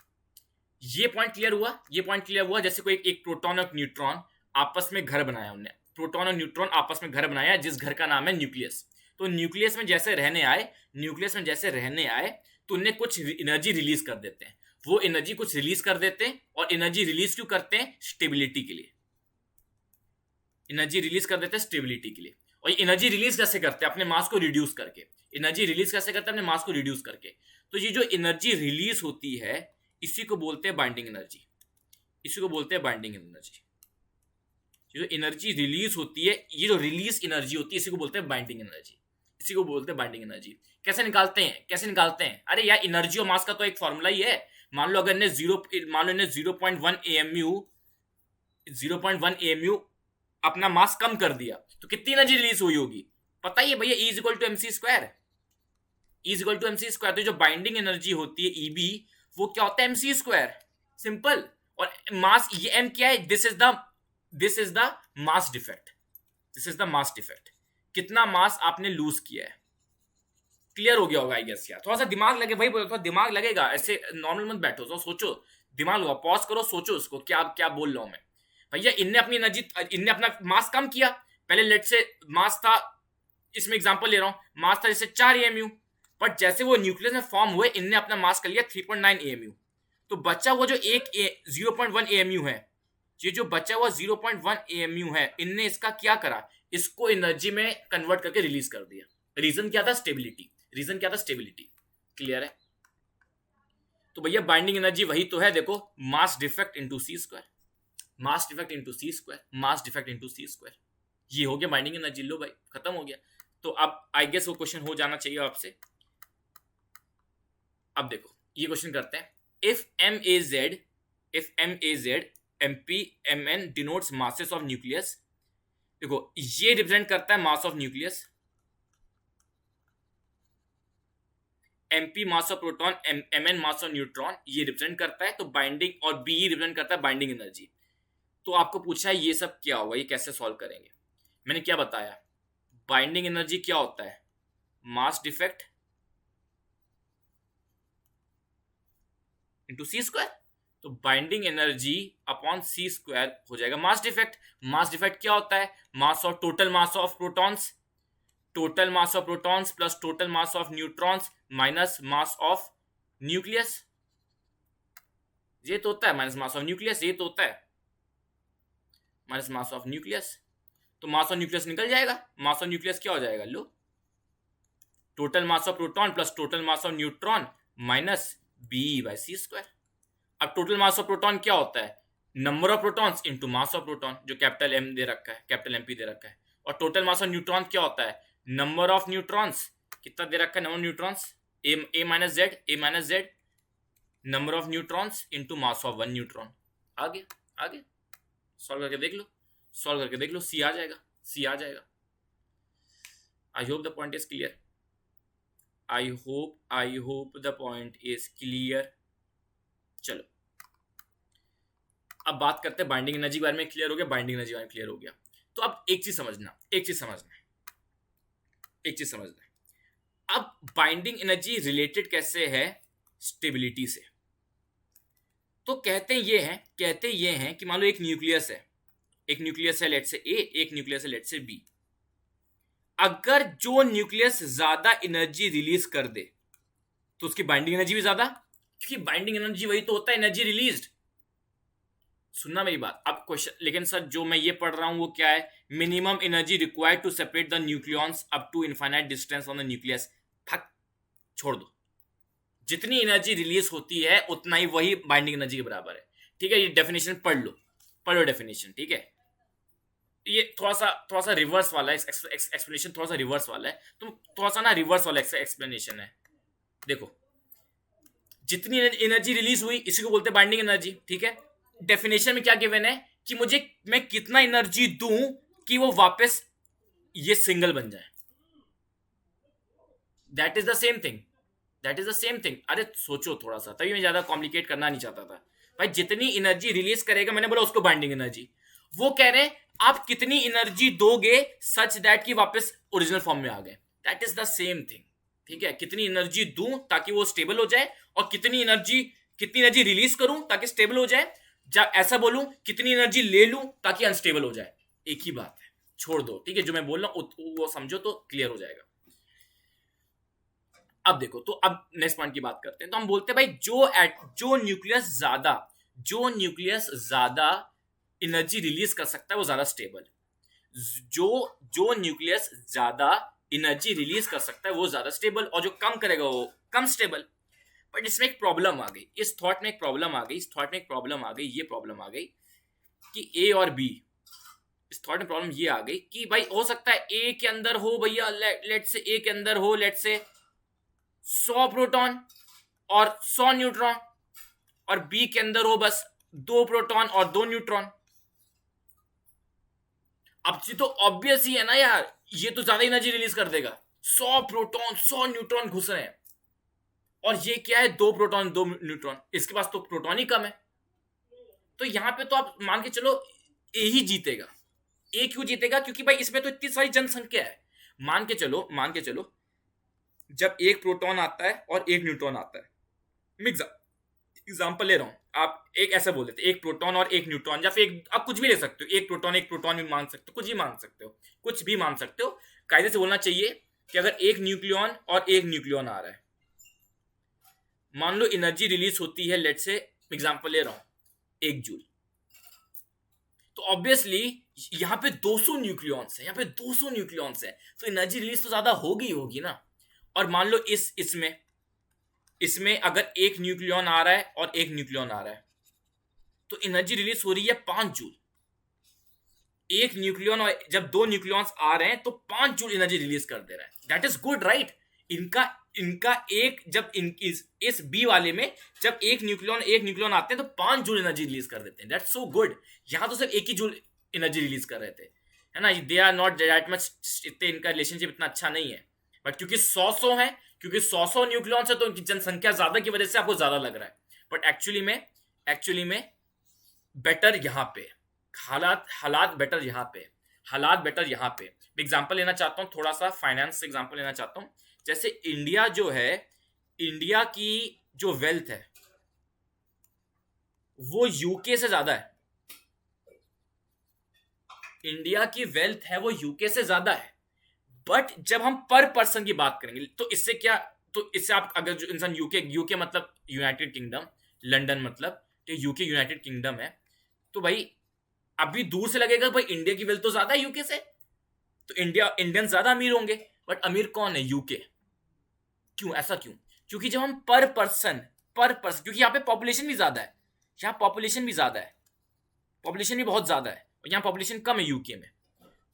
ये पॉइंट क्लियर हुआ, ये पॉइंट क्लियर हुआ। जैसे कोई एक प्रोटॉन और न्यूट्रॉन आपस में घर बनाया, उनने प्रोटॉन और न्यूट्रॉन आपस में घर बनाया, जिस घर का नाम है न्यूक्लियस। तो न्यूक्लियस में जैसे रहने आए, न्यूक्लियस में जैसे रहने आए, तो उनने कुछ एनर्जी रिलीज कर देते हैं। वो एनर्जी कुछ रिलीज कर देते हैं, और एनर्जी रिलीज क्यों करते हैं, स्टेबिलिटी के लिए। एनर्जी रिलीज कर देते हैं स्टेबिलिटी के लिए। और ये एनर्जी रिलीज कैसे करते हैं, अपने मास को रिड्यूस करके। एनर्जी रिलीज कैसे करते हैं, अपने मास को रिड्यूस करके। तो ये जो एनर्जी रिलीज होती है, इसी को बोलते हैं बाइंडिंग एनर्जी, इसी को बोलते हैं बाइंडिंग एनर्जी। ये जो एनर्जी रिलीज होती है, ये जो रिलीज एनर्जी होती है, इसी को बोलते हैं बाइंडिंग एनर्जी, इसी को बोलते हैं बाइंडिंग एनर्जी। कैसे निकालते हैं, कैसे निकालते हैं, अरे यार एनर्जी और मास का तो एक फॉर्मूला ही है। मान लो अगर ने 0.1 AMU, 0.1 AMU अपना मास कम कर दिया, तो कितनी एनर्जी रिलीज हुई होगी, पता ही है भैया, E equal to MC square, E equal to MC square. तो जो बाइंडिंग एनर्जी होती है EB, वो क्या होता है, MC स्क्वायर, सिंपल। और मास, ये M क्या है, this is the mass defect, this is the mass defect. कितना मास आपने लूज किया है, क्लियर हो गया होगा आई गेस। यार थोड़ा सा दिमाग लगे भाई, थोड़ा दिमाग लगेगा, ऐसे नॉर्मल मत बैठो, तो सोचो, दिमाग लगाओ, पॉज करो, सोचो उसको क्या क्या बोल रहा हूं मैं। भैया इनने अपनी एनर्जी, इनने अपना मास कम किया। पहले लेट से मास था, इसमें एग्जांपल ले रहा हूं, मास था जैसे 4 AMU, बट जैसे वो न्यूक्लियस में फॉर्म हुए, इनने अपना मास कर लिया 3.9 AMU। तो बचा हुआ जो 0.1 AMU है, ये जो बचा हुआ 0.1 AMU है, इनने इसका क्या करा, इसको एनर्जी में कन्वर्ट करके रिलीज कर दिया। रीजन क्या था, स्टेबिलिटी, रीजन क्या था, स्टेबिलिटी। क्लियर है। तो भैया बाइंडिंग एनर्जी वही तो है, देखो मास डिफेक्ट इंटू सी स्क्वायर, मास डिफेक्ट इंटू सी स्क्वायर, मास डिफेक्ट इंटू सी स्क्वायर, ये हो गया बाइंडिंग एनर्जी। लो भाई खत्म हो गया। तो अब आई गेस वो क्वेश्चन हो जाना चाहिए आपसे। अब देखो ये क्वेश्चन करते हैं, if MAZ MP MN denotes masses of nucleus. देखो ये रिप्रेजेंट करता है मास of nucleus, MP mass of proton, MN mass of neutron, ये रिप्रेजेंट करता है। तो बाइंडिंग, और B रिप्रेजेंट करता है बाइंडिंग एनर्जी। तो आपको पूछा है ये सब क्या होगा, ये कैसे सॉल्व करेंगे। मैंने क्या बताया, बाइंडिंग एनर्जी क्या होता है, मास डिफेक्ट इंटू सी स्क्वायर। तो बाइंडिंग एनर्जी अपॉन सी स्क्वायर हो जाएगा मास डिफेक्ट। मास डिफेक्ट क्या होता है, mass of, total mass of protons, total mass of protons plus total mass of neutrons minus mass of nucleus, ये तो होता है माइनस मास ऑफ न्यूक्लियस, ये तो होता है माइनस मास ऑफ न्यूक्लियस। तो मास ऑफ न्यूक्लियस निकल जाएगा, मास ऑफ न्यूक्लियस क्या हो जाएगा, लो total mass of proton plus total mass of neutron minus B/c square. अब टोटल मास ऑफ प्रोटॉन क्या होता है, number of protons into mass of proton, जो कैपिटल M दे रखा है, कैपिटल MP दे रखा है। और टोटल मास ऑफ न्यूट्रॉन क्या होता है? नंबर ऑफ न्यूट्रॉन्स, कितना दे रखा है number of neutrons, A minus Z, number of neutrons into mass of one neutron. आगे सॉल्व करके देख लो, सी आ जाएगा। आई hope the point is clear. I hope the point is clear. चलो अब बात करते हैं बाइंडिंग एनर्जी के बारे में। क्लियर हो गया, तो अब एक चीज समझना। अब बाइंडिंग एनर्जी रिलेटेड कैसे है स्टेबिलिटी से? तो कहते ये हैं कि मान लो एक न्यूक्लियस है लेट से ए, एक न्यूक्लियस है लेट से बी। अगर जो न्यूक्लियस ज्यादा एनर्जी रिलीज कर दे तो उसकी बाइंडिंग एनर्जी भी ज्यादा, क्योंकि बाइंडिंग एनर्जी वही तो होता है एनर्जी रिलीज्ड। सुनना मेरी बात। अब क्वेश्चन, लेकिन सर जो मैं ये पढ़ रहा हूं वो क्या है? Minimum energy required to separate the nucleons up to infinite distance on the nucleus. फक छोड़ दो, जितनी एनर्जी रिलीज होती है उतना ही वही बाइंडिंग एनर्जी के बराबर है। ठीक है, ये डेफिनेशन पढ़ लो डेफिनेशन। ठीक है, ये थोड़ा सा रिवर्स वाला है एक्सप्लेनेशन, थोड़ा सा रिवर्स वाला है, तो थोड़ा सा ना रिवर्स वाला एक्सप्लेनेशन है। देखो, जितनी एनर्जी रिलीज हुई इसी को बोलते हैं बाइंडिंग एनर्जी। ठीक है, डेफिनेशन में क्या गिवन है कि मैं कितना एनर्जी दूं कि वो वापस ये सिंगल बन जाए। That is the same thing. अरे सोचो थोड़ा सा, तभी मैं ज्यादा कॉम्प्लिकेट करना नहीं चाहता था भाई। जितनी एनर्जी रिलीज करेगा, मैंने बोला उसको बाइंडिंग एनर्जी। वो कह रहे हैं आप कितनी एनर्जी दोगे सच दैट कि वापस ओरिजिनल फॉर्म में आ गए। That is the same thing. ठीक है, कितनी एनर्जी दूं ताकि वो स्टेबल हो जाए, और कितनी एनर्जी रिलीज करूं ताकि स्टेबल हो जाए। ऐसा बोलूं कितनी एनर्जी ले लूं ताकि अनस्टेबल हो जाए। एक ही बात है, छोड़ दो। ठीक है, जो मैं बोल रहा हूं वो समझो तो क्लियर हो जाएगा। अब देखो, तो अब नेक्स्ट पॉइंट की बात करते हैं। तो हम बोलते हैं भाई जो न्यूक्लियस ज्यादा एनर्जी रिलीज कर सकता है वो ज्यादा स्टेबल। जो न्यूक्लियस ज्यादा एनर्जी रिलीज कर सकता है वो ज्यादा स्टेबल, और जो कम करेगा वो कम स्टेबल। बट इसमें एक प्रॉब्लम आ गई, इस थॉट में एक प्रॉब्लम आ गई, ये प्रॉब्लम आ गई कि ए और बी, इस थॉट में प्रॉब्लम ये आ गई कि भाई हो सकता है ए के अंदर हो भैया, लेट से ए के अंदर हो लेट से 100 प्रोटॉन और 100 न्यूट्रॉन, और बी के अंदर हो बस 2 प्रोटॉन और 2 न्यूट्रॉन। अब जी तो ऑब्वियस ही है ना यार, ये तो ज्यादा एनर्जी रिलीज कर देगा। 100 प्रोटॉन 100 न्यूट्रॉन घुस रहे हैं, और ये क्या है 2 प्रोटॉन 2 न्यूट्रॉन, इसके पास तो प्रोटॉन ही कम है। तो यहां पे तो आप मान के चलो ए ही जीतेगा। ए क्यों जीतेगा? क्योंकि भाई इसमें तो इतनी सारी जनसंख्या है। मान के चलो जब एक प्रोटॉन आता है और एक न्यूट्रॉन आता है, मैं एग्जाम्पल ले रहा हूं, आप एक ऐसा बोल देते एक प्रोटॉन और एक न्यूट्रॉन, या फिर आप कुछ भी ले सकते हो, एक प्रोटॉन भी मान सकते हो, कुछ भी मान सकते हो। कायदे से बोलना चाहिए कि अगर एक न्यूक्लियॉन और एक न्यूक्लियॉन आ रहा है, मान लो एनर्जी रिलीज होती है, लेट से एग्जांपल ले रहा हूं 1 जूल, तो ऑब्वियसली यहां पे 200 न्यूक्लियॉन्स है, तो एनर्जी रिलीज तो ज्यादा होगी ना। और मान लो इसमें अगर एक न्यूक्लियॉन आ रहा है और एक न्यूक्लियॉन आ रहा है, तो एनर्जी रिलीज हो रही है 5 जूल। एक न्यूक्लियॉन, और जब 2 न्यूक्लियॉन्स आ रहे हैं तो 5 जूल एनर्जी रिलीज कर दे रहा है। That is good right. इनका एक जब इस बी वाले में जब एक न्यूक्लियॉन आते हैं तो 5 जूल एनर्जी रिलीज कर देते हैं। That's so good. यहां तो सिर्फ 1 ही जूल एनर्जी रिलीज कर रहे थे, है ना। They are not that much, इतने इनका रिलेशनशिप इतना अच्छा नहीं है। बट क्योंकि 100 है, क्योंकि 100 न्यूक्लियॉन्स है, तो उनकी जनसंख्या ज्यादा की वजह से आपको ज्यादा लग रहा है। बट एक्चुअली में बेटर यहां पे हालात बेटर यहां पे एग्जांपल लेना चाहता हूं, थोड़ा सा फाइनेंस से एग्जांपल लेना चाहता हूं। जैसे इंडिया जो है, इंडिया की जो वेल्थ है वो यूके से ज्यादा है। इंडिया की वेल्थ है वो यूके से ज्यादा है। बट जब हम पर पर्सन की बात करेंगे तो इससे आप अगर जो इंसान यूके मतलब यूनाइटेड किंगडम, लंदन मतलब, तो यूके यूनाइटेड किंगडम है, तो भाई अभी दूर से लगेगा भाई इंडिया की वेल्थ तो ज्यादा है यूके से, तो इंडियन ज्यादा अमीर होंगे। बट अमीर कौन है? यूके। क्यों? ऐसा क्यों? क्योंकि जब हम पर पर्सन, क्योंकि यहाँ पे पॉपुलेशन भी ज्यादा है, पॉपुलेशन भी बहुत ज्यादा है, और यहाँ पॉपुलेशन कम है यूके में।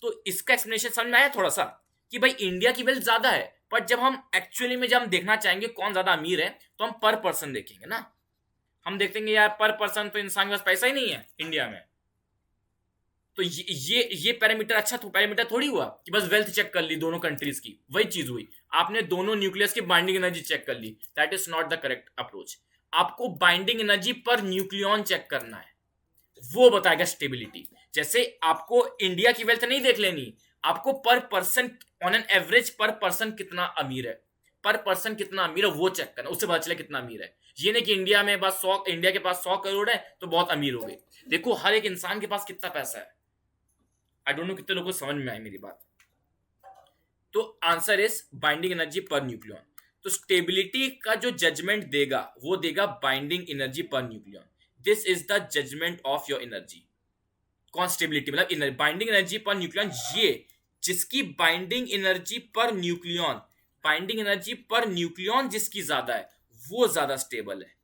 तो इसका एक्सप्लेनेशन समझ में आया थोड़ा सा कि भाई इंडिया की वेल्थ ज्यादा है, बट जब हम एक्चुअली में जब हम देखना चाहेंगे कौन ज्यादा अमीर है तो हम पर पर्सन देखेंगे ना। हम देखेंगे यार पर पर्सन तो इंसान के पास पैसा ही नहीं है इंडिया में, तो ये पैरामीटर अच्छा तो पैरामीटर थोड़ी हुआ कि बस वेल्थ चेक कर ली दोनों कंट्रीज की, वही चीज हुई। आपने दोनों न्यूक्लियस की बाइंडिंग एनर्जी चेक कर ली, that is not the correct approach. आपको binding energy per nucleon check करना है, वो बताएगा स्टेबिलिटी। जैसे आपको इंडिया की वेल्थ नहीं देख लेनी, आपको पर पर्सन ऑन एन एवरेज पर पर्सन कितना अमीर है, पर पर्सन कितना अमीर है वो चेक करना, उससे पता चले कितना अमीर है। ये नहीं कि इंडिया में बस 100, इंडिया के पास 100 करोड़ है तो बहुत अमीर हो गए। देखो हर एक इंसान के पास कितना पैसा है। आई डोंट नो कितने लोगों को समझ में आई मेरी बात। तो answer is binding energy per nucleon. तो स्टेबिलिटी का जो जजमेंट देगा वो देगा binding energy per nucleon. This is the judgement of your energy. कौन स्टेबिलिटी मतलब बाइंडिंग एनर्जी पर न्यूक्लियन, ये जिसकी binding energy per nucleon, binding energy per nucleon जिसकी ज्यादा है वो ज्यादा स्टेबल है।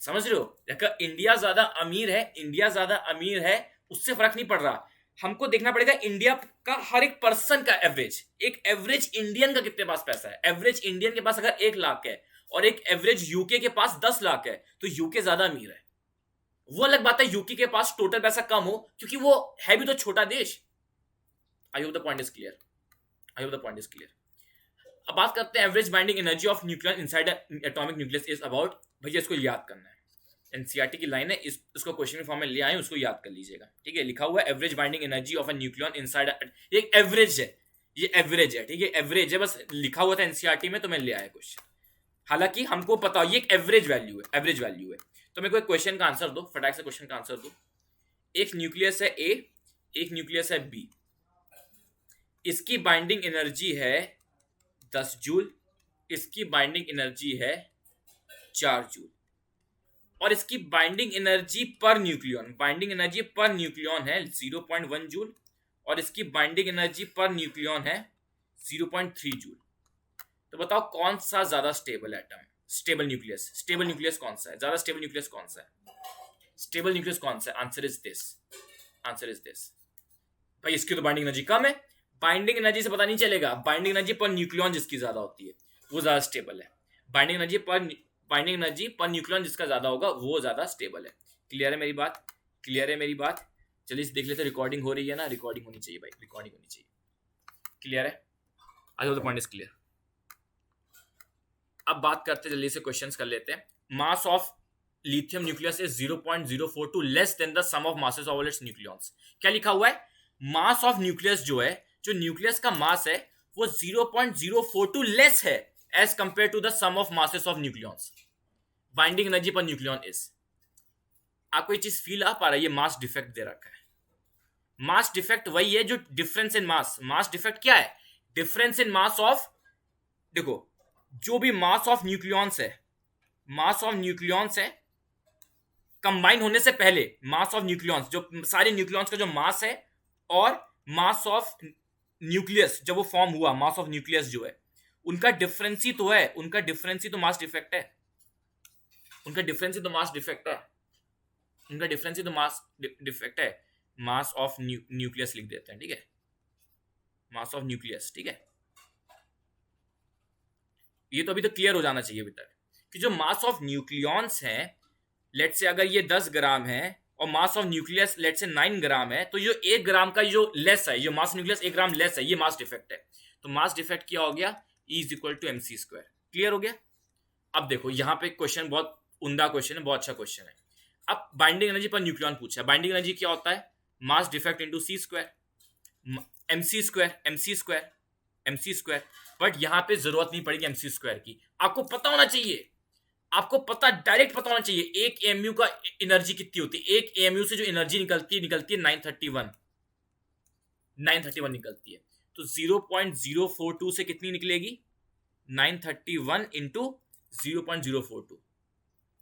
समझ रहे हो? अगर इंडिया ज्यादा अमीर है, इंडिया ज्यादा अमीर है उससे फर्क नहीं पड़ रहा, हमको देखना पड़ेगा इंडिया का हर एक पर्सन का एवरेज। एक एवरेज इंडियन का कितने पास पैसा है। एवरेज इंडियन के पास अगर 1 लाख है और एक एवरेज यूके के पास 10 लाख है तो यूके ज्यादा अमीर है। वो अलग बात है यूके के पास टोटल पैसा कम हो क्योंकि वो है भी तो छोटा देश। आई hope the point is clear, I hope the point is clear. अब बात करते हैं average binding energy of nucleus inside atomic nucleus is about. भैया इसको याद करना है, एनसीईआरटी की लाइन है, इसको क्वेश्चन फॉर्म में ले आए, उसको याद कर लीजिएगा। ठीक है, लिखा हुआ है average binding energy of a nucleon inside. ये एवरेज है, ये एवरेज है, ठीक है, एवरेज है, बस लिखा हुआ था एनसीईआरटी में तो मैं ले आया क्वेश्चन। हालांकि हमको पता ये एक एवरेज वैल्यू है, एवरेज वैल्यू है। तो मेरे को एक क्वेश्चन का आंसर दो, फटाक से क्वेश्चन का आंसर दो। एक न्यूक्लियस है ए, एक न्यूक्लियस है बी, इसकी बाइंडिंग एनर्जी है 10 जूल, इसकी बाइंडिंग एनर्जी है 4 जूल, और इसकी binding energy per nucleon, binding energy per nucleon है 0.1 जूल, और इसकी बाइंडिंग एनर्जी पर न्यूक्लियन है 0.3 जूल। तो बताओ कौन सा ज्यादा stable atom, stable nucleus, stable nucleus कौन सा है, ज्यादा स्टेबल न्यूक्लियस कौन सा है, स्टेबल न्यूक्लियस कौन सा है? Answer is this, answer is this. भाई इसकी तो बाइंडिंग एनर्जी कम है, बाइंडिंग एनर्जी से पता नहीं चलेगा, बाइंडिंग एनर्जी पर न्यूक्लियन जिसकी ज्यादा होती है वो ज्यादा स्टेबल है। बाइंडिंग एनर्जी पर न्यूक्लियन जिसका ज्यादा होगा वो ज्यादा स्टेबल है। क्लियर है मेरी बात? क्लियर है मेरी बात? चलिए देख लेते, रिकॉर्डिंग हो रही है ना, रिकॉर्डिंग होनी चाहिए भाई, रिकॉर्डिंग होनी चाहिए। क्लियर है? I hope the point is clear. अब बात करते जल्दी से क्वेश्चंस कर लेते हैं। Mass of lithium nucleus is 0.042 less than the sum of masses of all its nucleons. क्या लिखा हुआ है? मास ऑफ न्यूक्लियस जो है, जो न्यूक्लियस का मास है वो 0.042 लेस है as compare to the sum of masses of nucleons. Binding energy per nucleon is. आपको ये चीज फील आ पा रहा है? ये मास डिफेक्ट दे रखा है। मास डिफेक्ट वही है जो difference in mass. Mass defect क्या है? डिफरेंस इन मास ऑफ, देखो जो भी मास ऑफ न्यूक्लियॉन्स है, मास ऑफ न्यूक्लियॉन्स है कंबाइन होने से पहले, मास ऑफ न्यूक्लियॉन्स जो सारे न्यूक्लियॉन्स का जो मास है और मास ऑफ न्यूक्लियस जब वो फॉर्म हुआ, मास ऑफ न्यूक्लियस जो है उनका डिफरेंस ही तो है, उनका डिफरेंस ही तो मास डिफेक्ट है, उनका डिफरेंस ही तो मास डिफेक्ट है, उनका डिफरेंस ही तो मास डिफेक्ट है। मास ऑफ न्यूक्लियस लिख देते हैं, ठीक है, मास ऑफ न्यूक्लियस, ठीक है। ये तो अभी तो क्लियर हो जाना चाहिए अभी तक कि जो मास ऑफ न्यूक्लियॉन्स हैं, लेट से अगर ये 10 ग्राम है और मास ऑफ न्यूक्लियस लेट से 9 ग्राम है, तो जो 1 ग्राम का जो लेस है, जो मास न्यूक्लियस 1 ग्राम लेस है, ये मास डिफेक्ट है। तो मास डिफेक्ट क्या हो गया? E is equal to mc²। Clear हो गया? अब देखो यहाँ पे क्वेश्चन बहुत उम्दा क्वेश्चन है, बहुत अच्छा क्वेश्चन है। अब बाइंडिंग एनर्जी पर न्यूक्लियन पूछा है, बाइंडिंग एनर्जी क्या होता है? Mass defect into c², mc²। But यहाँ पे जरूरत नहीं पड़ेगी mc² की, आपको पता होना चाहिए, आपको पता डायरेक्ट पता होना चाहिए एक एएमयू का एनर्जी कितनी होती है। एक एएमयू से जो एनर्जी निकलती है 931 निकलती है। तो 0.042 से कितनी निकलेगी? 931 इंटू 0.042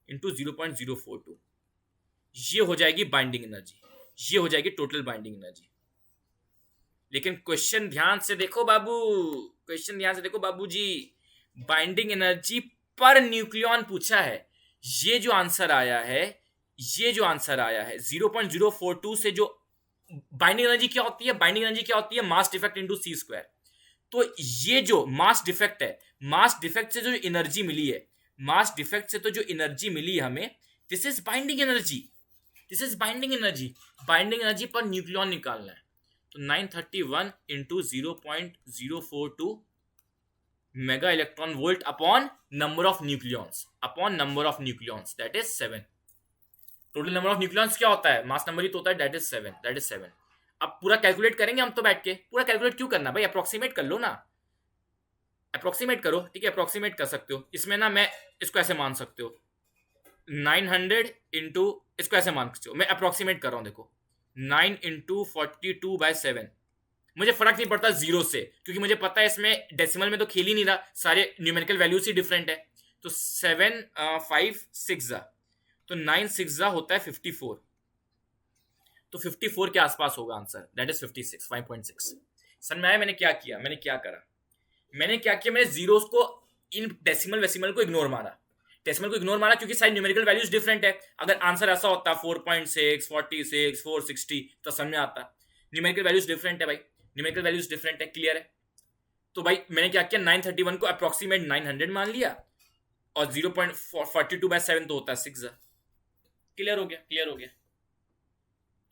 इंटू 0.042, ये हो जाएगी बाइंडिंग एनर्जी, ये हो जाएगी टोटल बाइंडिंग एनर्जी। लेकिन क्वेश्चन ध्यान से देखो बाबू, क्वेश्चन ध्यान से देखो बाबू जी, बाइंडिंग एनर्जी पर न्यूक्लियन पूछा है। ये जो आंसर आया है, ये जो आंसर आया है 0.042 से जो बाइंडिंग एनर्जी क्या होती है? बाइंडिंग एनर्जी क्या होती है? मास डिफेक्ट इनटू सी स्क्वायर। तो ये जो मास डिफेक्ट है, मास डिफेक्ट से जो एनर्जी मिली है, मास डिफेक्ट से तो जो एनर्जी मिली है हमें, this is binding energy, this is binding energy. Binding energy पर न्यूक्लियॉन निकालना है। तो 931 into 0.042 mega electron volt upon number of nucleons, upon number of nucleons, that is 7। Total number of nucleons क्या होता है? मास नंबर ही तो होता है, दैट इज 7, दैट इज 7। अब पूरा कैलकुलेट करेंगे हम तो बैठ के। पूरा कैलकुलेट क्यों करना भाई, अप्रोक्सीमेट कर लो ना, अप्रोक्सीमेट करो, ठीक है, अप्रोक्सीमेट कर सकते हो। इसमें ना मैं इसको ऐसे मान सकते हो 900 इंटू, इसको ऐसे मान सकते हो, मैं अप्रोक्सीमेट कर रहा हूं, देखो 9 इंटू 42/7। मुझे फर्क नहीं पड़ता जीरो से, क्योंकि मुझे पता है इसमें डेसिमल में तो खेल ही नहीं रहा, सारे न्यूमेरिकल वैल्यूज ही डिफरेंट है। तो 7 5 6 तो 9 6 होता है 54। तो 54 के आसपास होगा आंसर, दैट इज 56, 5.6। समझ में आया मैंने क्या किया? मैंने क्या करा, मैंने क्या किया, मैंने जीरोस को, इन डेसिमल वेसिमल को इग्नोर मारा, डेसिमल को इग्नोर मारा, क्योंकि सारी न्यूमेरिकल वैल्यूज डिफरेंट है। अगर आंसर ऐसा होता 4.6 46 460 तो समझ में आता। न्यूमेरिकल वैल्यूज डिफरेंट है भाई, न्यूमेरिकल वैल्यूज डिफरेंट है, क्लियर है? तो भाई मैंने क्या किया, 931 को अप्रोक्सीमेट 900 मान लिया, और 0.42/7 तो होता है 6। क्लियर हो गया, क्लियर हो गया।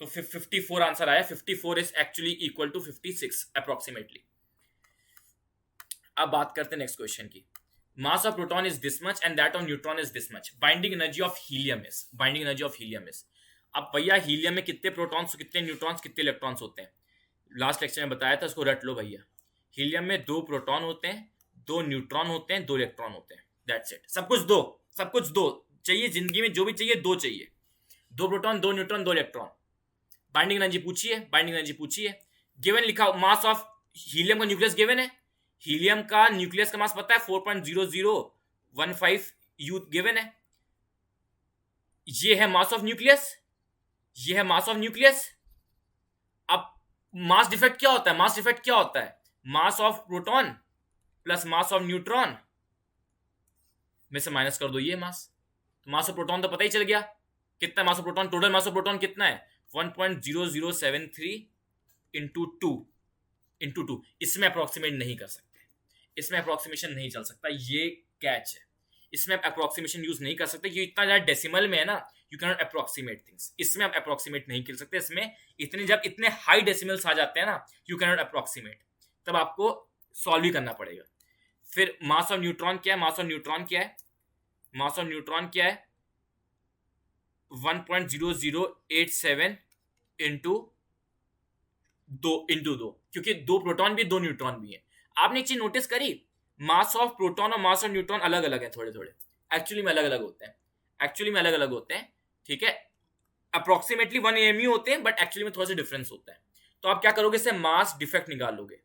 तो 54 आंसर आया। 54 is actually equal to 56 approximately. अब बात करते हैं नेक्स्ट क्वेश्चन की। Mass of proton is this much and that of neutron is this much. Binding energy of helium is, binding energy of helium is. अब भैया helium में कितने protons, कितने न्यूट्रॉन्स, कितने इलेक्ट्रॉन्स होते हैं? लास्ट लेक्चर में बताया था, उसको रट लो भैया। हीलियम में 2 प्रोटॉन होते हैं, 2 न्यूट्रॉन होते हैं, 2 इलेक्ट्रॉन होते हैं, दैट्स इट। सब कुछ दो, सब कुछ दो चाहिए जिंदगी में, जो भी चाहिए 2 चाहिए, 2 proton 2 neutron 2 electron. Binding energy पूछिए, बाइंडिंग एनर्जी पूछिए। गिवन लिखा, मास ऑफ हीलियम का न्यूक्लियस गिवन है, हीलियम का न्यूक्लियस का मास पता है 4.0015 यू गिवन है। ये है मास ऑफ न्यूक्लियस, ये है मास ऑफ न्यूक्लियस। अब मास डिफेक्ट क्या होता है? मास डिफेक्ट क्या होता है? मास of proton plus mass of neutron में से माइनस कर दो ये मास। तो मास ऑफ प्रोटॉन तो पता ही चल गया कितना मास of proton, total mass of proton कितना है 1.0073 इंटू 2। इसमें अप्रोक्सीमेट नहीं कर सकते, इसमें अप्रोक्सीमेशन नहीं चल सकता, ये कैच है। इसमें आप अप्रोक्सीमेशन यूज नहीं कर सकते, क्योंकि इतना ज्यादा डेसिमल में है ना, you can not approximate things. इसमें आप अप्रोक्सीमेट नहीं कर सकते, इसमें इतने, जब इतने हाई डेसिमल्स आ जाते हैं ना, यू कैन नॉट अप्रोक्सीमेट, तब आपको सॉल्व ही करना पड़ेगा। फिर मास ऑफ न्यूट्रॉन क्या है? मास ऑफ न्यूट्रॉन क्या है? मास ऑफ न्यूट्रॉन क्या है? 1.0087 इंटू 2, क्योंकि 2 प्रोटॉन भी 2 न्यूट्रॉन भी है। आपने एक चीज नोटिस करी, मास ऑफ प्रोटॉन और मास ऑफ न्यूट्रॉन अलग अलग है, थोड़े थोड़े एक्चुअली में अलग अलग होते हैं, एक्चुअली में अलग अलग होते हैं, ठीक है। अप्रोक्सीमेटली 1 AMU होते हैं, बट एक्चुअली में थोड़ा सा डिफरेंस होता है। तो आप क्या करोगे, इससे मास डिफेक्ट निकालोगे,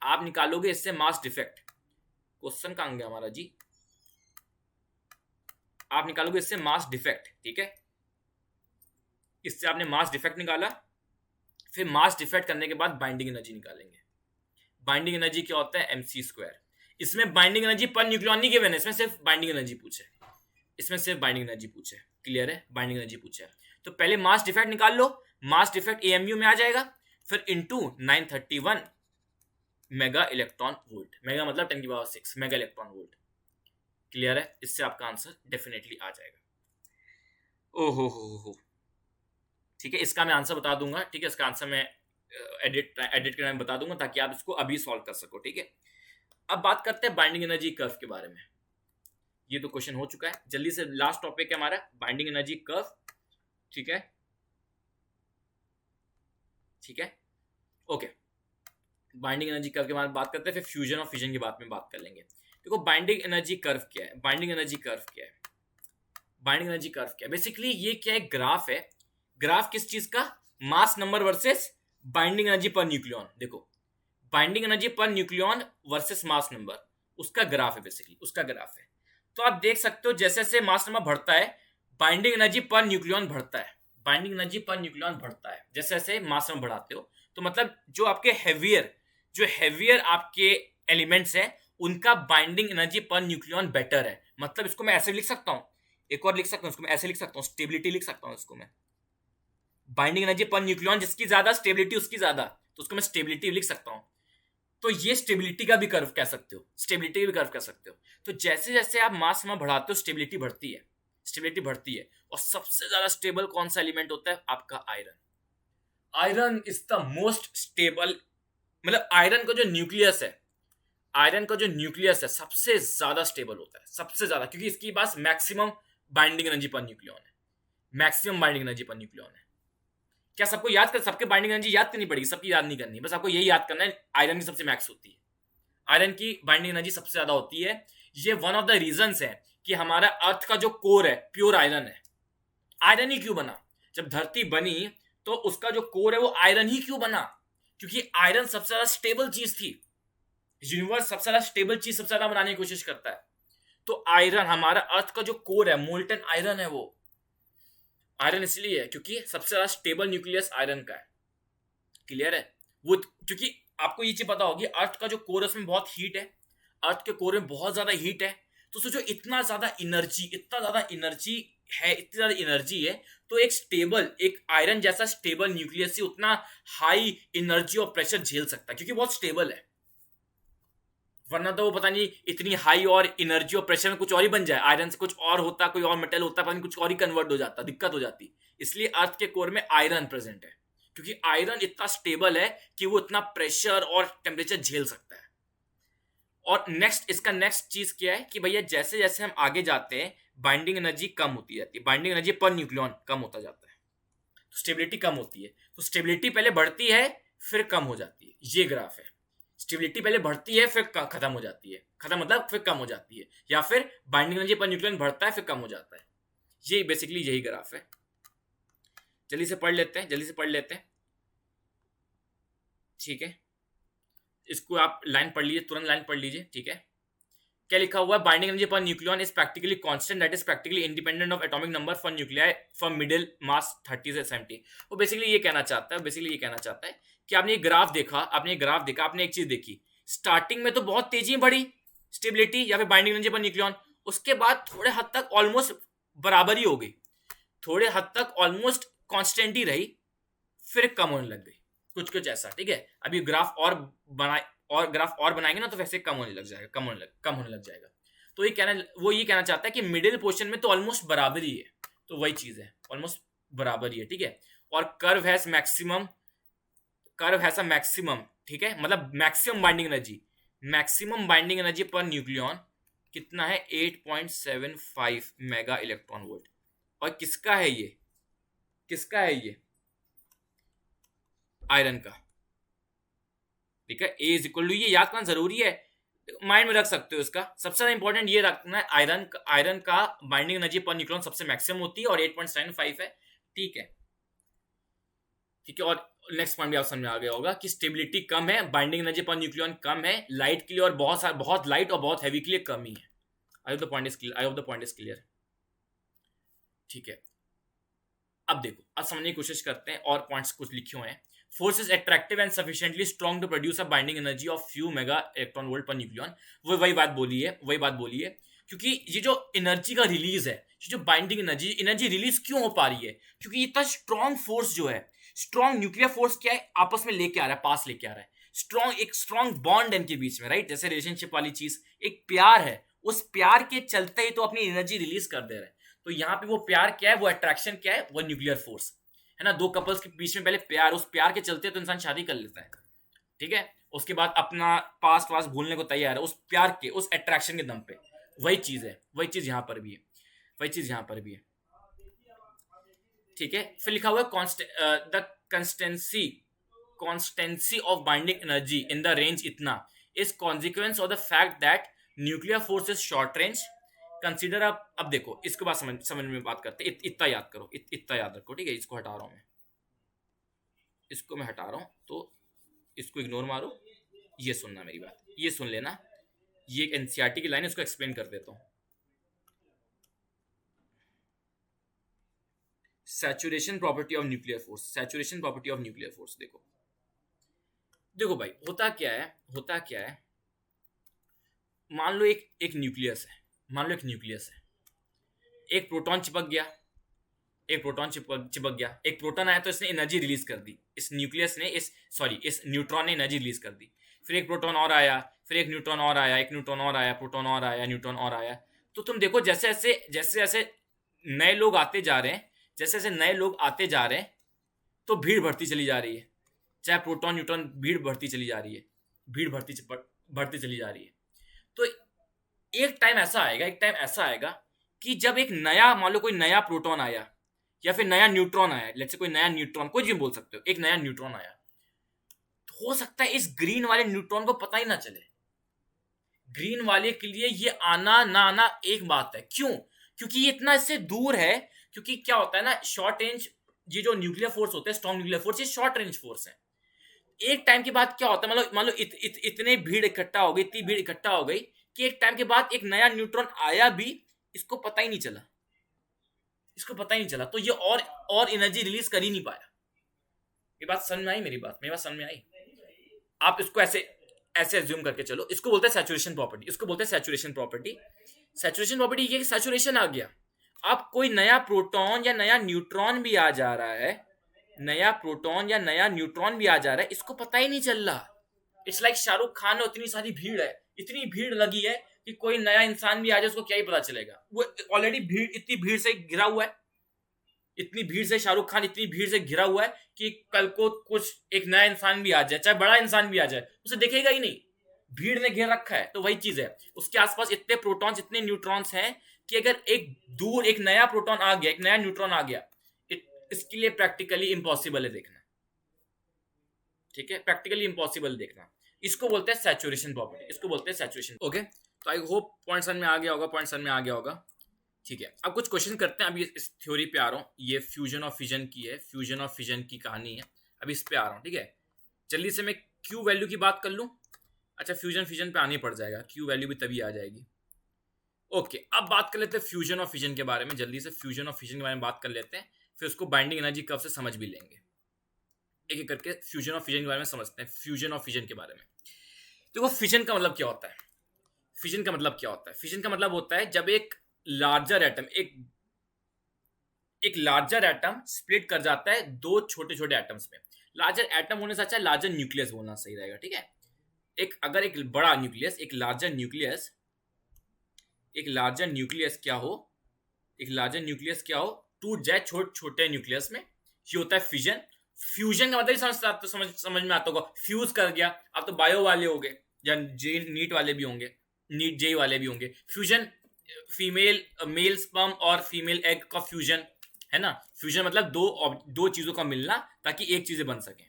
आप निकालोगे इससे मास डिफेक्ट। क्वेश्चन कहां गया हमारा जी? आप निकालोगे इससे मास डिफेक्ट, ठीक है। इससे आपने मास डिफेक्ट निकाला, फिर मास डिफेक्ट करने के बाद बाइंडिंग एनर्जी निकालेंगे। बाइंडिंग एनर्जी क्या होता है? mc²। इसमें बाइंडिंग एनर्जी पर न्यूक्लियॉन नहीं गिवन है, इसमें सिर्फ बाइंडिंग एनर्जी पूछे, इसमें सिर्फ बाइंडिंग एनर्जी पूछे, क्लियर है? बाइंडिंग एनर्जी पूछे। तो पहले मास डिफेक्ट निकाल लो, मास डिफेक्ट AMU में आ जाएगा, फिर into 931 mega electron volt, mega मतलब 10⁶ मेगा इलेक्ट्रॉन वोल्ट, क्लियर है? इससे आपका आंसर डेफिनेटली आ जाएगा। ओहो हो, ठीक है, इसका मैं आंसर बता दूंगा, ठीक है, इसका आंसर मैं एडिट करने में बता दूंगा, ताकि आप इसको अभी सॉल्व कर सको, ठीक है। अब बात करते हैं बाइंडिंग एनर्जी कर्व के बारे में। ये तो क्वेश्चन हो चुका है, जल्दी से लास्ट टॉपिक है हमारा बाइंडिंग एनर्जी कर्व, ठीक है, ठीक है, ओके। बाइंडिंग एनर्जी कर्व के बारे में बात करते हैं, फिर फ्यूजन और फिजन की बात में बात कर लेंगे। देखो बाइंडिंग एनर्जी कर्व क्या है, बाइंडिंग एनर्जी कर्व क्या है, बाइंडिंग एनर्जी कर्व क्या है? बेसिकली ये क्या है, ग्राफ है। ग्राफ किस चीज का? Mass number versus binding energy पर न्यूक्लियॉन। देखो बाइंडिंग एनर्जी पर न्यूक्लियॉन वर्सेस मास नंबर, उसका ग्राफ है, बेसिकली उसका ग्राफ है। तो आप देख सकते हो जैसे जैसे मास नंबर बढ़ता है, बाइंडिंग एनर्जी पर न्यूक्लियॉन बढ़ता है, बाइंडिंग एनर्जी पर न्यूक्लियॉन बढ़ता है जैसे जैसे मास नंबर बढ़ाते हो। तो मतलब जो आपके हैवियर आपके एलिमेंट्स है, उनका बाइंडिंग एनर्जी पर न्यूक्लियॉन बेटर है। मतलब इसको मैं ऐसे लिख सकता हूं, एक और लिख सकता हूं, इसको मैं ऐसे लिख सकता हूं, स्टेबिलिटी लिख सकता हूं इसको मैं, बाइंडिंग एनर्जी पर न्यूक्लियन जिसकी ज्यादा स्टेबिलिटी उसकी ज्यादा, तो उसको मैं स्टेबिलिटी लिख सकता हूं। तो ये स्टेबिलिटी का भी कर्व कह सकते हो, स्टेबिलिटी का भी कर्व कह सकते हो। तो जैसे जैसे आप मास में बढ़ाते हो स्टेबिलिटी बढ़ती है, स्टेबिलिटी बढ़ती है। और सबसे ज्यादा स्टेबल कौन सा एलिमेंट होता है? आपका iron. Iron is the most stable, मतलब आयरन का जो न्यूक्लियस है, आयरन का जो न्यूक्लियस है सबसे ज्यादा स्टेबल होता है, सबसे ज्यादा, क्योंकि इसके पास maximum binding energy per nucleon है, maximum binding energy per nucleon है। क्या सबको याद कर, सबके बाइंडिंग एनर्जी याद करनी पड़ेगी? सबकी याद नहीं करनी, बस आपको यही याद करना है आयरन की सबसे मैक्स होती है, आयरन की बाइंडिंग एनर्जी सबसे ज्यादा होती है। ये वन ऑफ द रीजंस है कि हमारा अर्थ का जो कोर है प्योर आयरन है। आयरन ही क्यों बना? जब धरती बनी तो उसका जो कोर है वो आयरन ही क्यों बना? क्योंकि आयरन सबसे ज्यादा स्टेबल चीज थी। यूनिवर्स सबसे ज्यादा स्टेबल चीज सबसे ज्यादा बनाने की कोशिश करता है। तो आयरन, हमारा अर्थ का जो कोर है, मोल्टन आयरन है वो। आयरन इसलिए है क्योंकि सबसे ज्यादा स्टेबल न्यूक्लियस आयरन का है। क्लियर है? वो क्योंकि आपको ये चीज पता होगी, अर्थ का जो कोर है उसमें बहुत हीट है, अर्थ के कोर में बहुत ज्यादा हीट है। तो सोचो इतना ज्यादा एनर्जी, इतना ज्यादा एनर्जी है, इतनी ज्यादा एनर्जी है, तो एक स्टेबल, एक आयरन जैसा स्टेबल न्यूक्लियस ही उतना हाई एनर्जी और प्रेशर झेल सकता है, क्योंकि बहुत स्टेबल है। वरना तो वो पता नहीं इतनी हाई और एनर्जी और प्रेशर में कुछ और ही बन जाए, आयरन से कुछ और होता, कोई और मेटल होता, पता नहीं कुछ और ही कन्वर्ट हो जाता, दिक्कत हो जाती। इसलिए अर्थ के कोर में आयरन प्रेजेंट है, क्योंकि आयरन इतना स्टेबल है कि वो इतना प्रेशर और टेम्परेचर झेल सकता है। और नेक्स्ट, इसका नेक्स्ट चीज क्या है कि भैया जैसे जैसे हम आगे जाते हैं बाइंडिंग एनर्जी कम होती जाती है, बाइंडिंग एनर्जी पर न्यूक्लियन कम होता जाता है, तो स्टेबिलिटी कम होती है। तो स्टेबिलिटी पहले बढ़ती है फिर कम हो जाती है, ये ग्राफ है। स्टेबिलिटी पहले बढ़ती है फिर खत्म हो जाती है, खत्म मतलब फिर कम हो जाती है, या फिर बाइंडिंग एनर्जी पर न्यूक्लियन बढ़ता है फिर कम हो जाता है। ये बेसिकली यही ग्राफ है। जल्दी से पढ़ लेते हैं, जल्दी से पढ़ लेते हैं, ठीक है। इसको आप लाइन पढ़ लीजिए, तुरंत लाइन पढ़ लीजिए, ठीक है। क्या लिखा हुआ है? Binding energy per nucleon is practically constant, that is practically independent of atomic number for nuclei from middle mass 30 से 70। वो बेसिकली ये कहना चाहता है, बेसिकली ये कहना चाहता है कि आपने ये ग्राफ देखा, आपने ये ग्राफ देखा, आपने एक चीज देखी, स्टार्टिंग में तो बहुत तेजी में बढ़ी स्टेबिलिटी या फिर बाइंडिंग एनर्जी पर न्यूक्लियन, उसके बाद थोड़े हद तक ऑलमोस्ट बराबर ही हो गई, थोड़े हद तक ऑलमोस्ट कांस्टेंट ही रही, फिर कम होने लग गई, कुछ कुछ ऐसा, ठीक है। अभी ग्राफ और बनाए, और ग्राफ और बनाएंगे ना तो वैसे कम होने लग जाएगा, कम होने लग जाएगा। तो ये कहना चाहता है कि मिडिल पोर्शन में तो ऑलमोस्ट बराबर ही है, तो वही चीज है, ऑलमोस्ट बराबर ही है, ठीक है। और curve has maximum, curve has a maximum, ठीक है, मतलब maximum binding energy per nucleon कितना है? 8.75 मेगा इलेक्ट्रॉन वोल्ट। और किसका है ये? किसका है ये? आयरन का, ठीक है। ए इज इक्वल टू, ये याद करना जरूरी है, माइंड में रख सकते हो इसका। सबसे ज्यादा इंपॉर्टेंट ये रखना है, आयरन का बाइंडिंग एनर्जी पर न्यूक्लियन सबसे मैक्सिमम होती है और 8.75 है, ठीक है, ठीक है। और नेक्स्ट पॉइंट भी आप समझ में आ गया होगा कि स्टेबिलिटी कम है, बाइंडिंग एनर्जी पर न्यूक्लियन कम है लाइट के लिए, और बहुत लाइट और बहुत हैवी के लिए कम ही है। I hope the point is clear, I hope the point is clear, ठीक है। अब देखो, अब समझने की कोशिश करते हैं, और पॉइंट्स कुछ लिखे हुए हैं। Force is attractive and sufficiently strong to produce a binding energy of few mega electron volt per nucleon। वो वही बात बोली है, क्योंकि ये जो एनर्जी का रिलीज है, ये जो बाइंडिंग एनर्जी रिलीज क्यों हो पा रही है? क्योंकि इतना स्ट्रॉन्ग फोर्स जो है, स्ट्रॉन्ग न्यूक्लियर फोर्स क्या है, आपस में लेके आ रहा है, पास लेके आ रहा है, एक स्ट्रॉन्ग बॉन्ड इनके बीच में, राइट? जैसे रिलेशनशिप वाली चीज, एक प्यार है, उस प्यार के चलते ही तो अपनी एनर्जी रिलीज कर दे रहा है। तो यहाँ पे वो प्यार क्या है, वो अट्रैक्शन क्या है? वो न्यूक्लियर फोर्स है ना। दो कपल्स के बीच में पहले प्यार, उस प्यार के चलते तो इंसान शादी कर लेता है, ठीक है। उसके बाद अपना पास्ट वास्ट भूलने को तैयार है उस प्यार के, उस अट्रैक्शन के दम पे। वही चीज है, वही चीज यहाँ पर भी है, वही चीज यहाँ पर भी है, ठीक है। फिर लिखा हुआ है the constancy of binding energy in the range इतना is consequence of the fact that nuclear force is short range. Consider, अब देखो इसके बाद समझ में बात करते हैं। इतना याद करो, इतना याद रखो, ठीक है। इसको हटा रहा हूं मैं, इसको मैं हटा रहा हूं, तो इसको इग्नोर मारो, ये सुनना मेरी बात, ये सुन लेना, ये एक एनसीईआरटी की लाइन है, इसको एक्सप्लेन कर देता हूं। Saturation property of nuclear force, saturation property of nuclear force. देखो भाई, होता क्या है, मान लो एक न्यूक्लियस है, मान लो एक न्यूक्लियस है, एक प्रोटॉन चिपक गया, एक प्रोटॉन चिपक गया, एक प्रोटॉन आया तो इसने एनर्जी रिलीज कर दी, इस न्यूक्लियस ने इस न्यूट्रॉन ने एनर्जी रिलीज कर दी। फिर एक प्रोटॉन और आया, फिर एक न्यूट्रॉन और आया, एक न्यूट्रॉन और आया, प्रोटॉन और आया, न्यूट्रॉन और आया। तो तुम देखो जैसे जैसे नए लोग आते जा रहे हैं, जैसे जैसे नए लोग आते जा रहे हैं तो भीड़ बढ़ती चली जा रही है, चाहे प्रोटॉन न्यूट्रॉन, भीड़ बढ़ती चली जा रही है, भीड़ बढ़ती चली जा रही है। तो एक टाइम ऐसा आएगा कि जब एक नया, मान लो कोई नया प्रोटॉन आया या फिर नया न्यूट्रॉन आया, लेट्स से कोई नया न्यूट्रॉन, कोई भी बोल सकते हो, एक नया न्यूट्रॉन आया, तो हो सकता है इस ग्रीन वाले न्यूट्रॉन को पता ही ना चले। ग्रीन वाले के लिए ये आना ना आना एक बात है। क्यों? क्योंकि ये इतना इससे दूर है। क्योंकि क्या होता है ना, शॉर्ट रेंज, ये जो न्यूक्लियर फोर्स होते हैं, स्ट्रॉन्ग न्यूक्लियर फोर्स, ये शॉर्ट रेंज फोर्स है। एक टाइम के बाद क्या होता है, मान लो इतने भीड़ इकट्ठा हो गई, इतनी भीड़ इकट्ठा हो गई कि एक टाइम के बाद एक नया न्यूट्रॉन आया भी, इसको पता ही नहीं चला, इसको पता ही नहीं चला, तो ये और एनर्जी रिलीज कर ही नहीं पाया। ये बात समझ में आई? मेरी बात समझ में आई? आप इसको ऐसे ऐसे एज्यूम करके चलो, इसको बोलते हैं सैचुरेशन प्रॉपर्टी, इसको बोलते हैं सैचुरेशन प्रॉपर्टी। सैचुरेशन प्रॉपर्टी ये कि सैचुरेशन आ गया, अब कोई नया प्रोटॉन या नया न्यूट्रॉन भी आ जा रहा है, नया प्रोटॉन या नया न्यूट्रॉन भी आ जा रहा है, इसको पता ही नहीं चल रहा। इट्स लाइक शाहरुख खान और इतनी सारी भीड़ है, इतनी भीड़ लगी है कि कोई नया इंसान भी आ जाए उसको क्या ही पता चलेगा, वो ऑलरेडी भीड़, इतनी भीड़ से घिरा हुआ है, इतनी भीड़ से शाहरुख खान इतनी भीड़ से घिरा हुआ है कि कल को कुछ एक नया इंसान भी आ जाए, चाहे बड़ा इंसान भी आ जाए, उसे देखेगा ही नहीं, भीड़ ने घेर रखा है। तो वही चीज है, उसके आसपास इतने प्रोटॉन्स, इतने न्यूट्रॉन्स हैं कि अगर एक नया प्रोटॉन आ गया, एक नया न्यूट्रॉन आ गया, इसके लिए प्रैक्टिकली इम्पॉसिबल है देखना। ठीक है, प्रैक्टिकली इम्पॉसिबल देखना, इसको बोलते हैं सैचुरेशन प्रॉपर्टी, इसको बोलते हैं सैचुरेशन। ओके, तो आई होप पॉइंट समझ में आ गया होगा, ठीक है। अब कुछ क्वेश्चन करते हैं, अभी इस थ्योरी पे आ रहा हूँ, ये फ्यूजन और फिजन की है, फ्यूजन और फिजन की कहानी है, अभी इस पे आ रहा हूँ, ठीक है। जल्दी से मैं क्यू वैल्यू की बात कर लूँ। अच्छा, फ्यूजन फिजन पे आनी पड़ जाएगा, क्यू वैल्यू भी तभी आ जाएगी। ओके, अब बात कर लेते हैं फ्यूजन और फिजन के बारे में, जल्दी से फ्यूजन और फिजन के बारे में बात कर लेते हैं, फिर उसको बाइंडिंग एनर्जी कर्व से समझ भी लेंगे, एक एक करके फ्यूजन और फिजन के बारे में समझते हैं। फ्यूजन और फिजन के बारे में देखो, फिजन का मतलब क्या होता है, फिजन का मतलब क्या होता है, फिजन का मतलब होता है जब एक लार्जर एटम, एक लार्जर एटम स्प्लिट कर जाता है दो छोटे छोटे एटम्स में। लार्जर एटम होने से अच्छा लार्जर न्यूक्लियस बोलना सही रहेगा, ठीक है। अगर एक बड़ा न्यूक्लियस, एक लार्जर न्यूक्लियस क्या हो, एक लार्जर न्यूक्लियस क्या हो, टूट जाए छोटे छोटे न्यूक्लियस में, ये होता है फिजन। फ्यूजन का मतलब ही समझ में आता होगा, फ्यूज कर गया। आप तो बायो वाले हो गए या नीट वाले भी होंगे, नीट जेई वाले भी होंगे। फ्यूजन मेल स्पर्म और फीमेल एग का फ्यूजन है ना। फ्यूजन मतलब दो चीजों का मिलना ताकि एक चीजें बन सके,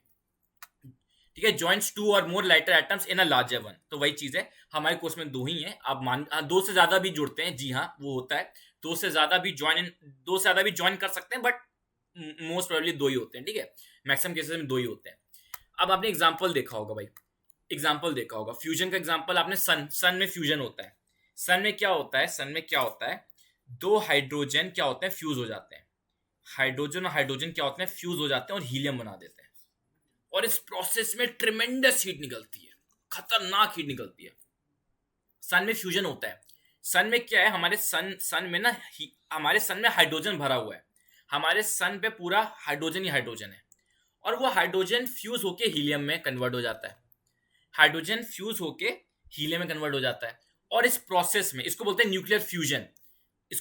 ठीक है। Joins two or more lighter atoms in a larger one, तो वही चीज है, हमारे कोर्स में दो ही हैं, आप दो से ज्यादा भी जुड़ते हैं, जी हाँ वो होता है, दो से ज्यादा भी ज्वाइन कर सकते हैं, बट मोस्ट प्रोबेबली दो ही होते हैं, ठीक है। मैक्सिमम केसेस में दो ही होते हैं। अब आपने एग्जांपल देखा होगा भाई, फ्यूजन का एग्जांपल आपने सन में फ्यूजन होता है। सन में क्या होता है, दो हाइड्रोजन क्या होते हैं, फ्यूज हो जाते हैं। हाइड्रोजन और हाइड्रोजन क्या होते हैं, फ्यूज हो जाते हैं और हीलियम बना देते हैं, और इस प्रोसेस में ट्रिमेंडस हीट निकलती है, खतरनाक हीट निकलती है। सन में फ्यूजन होता है। सन में क्या है, हमारे सन में हाइड्रोजन भरा हुआ है, हमारे सन पे पूरा हाइड्रोजन ही हाइड्रोजन है, और वो हाइड्रोजन फ्यूज होके हीलियम में कन्वर्ट हो जाता है, और इस प्रोसेस में इसको बोलते हैं न्यूक्लियर फ्यूजन, इस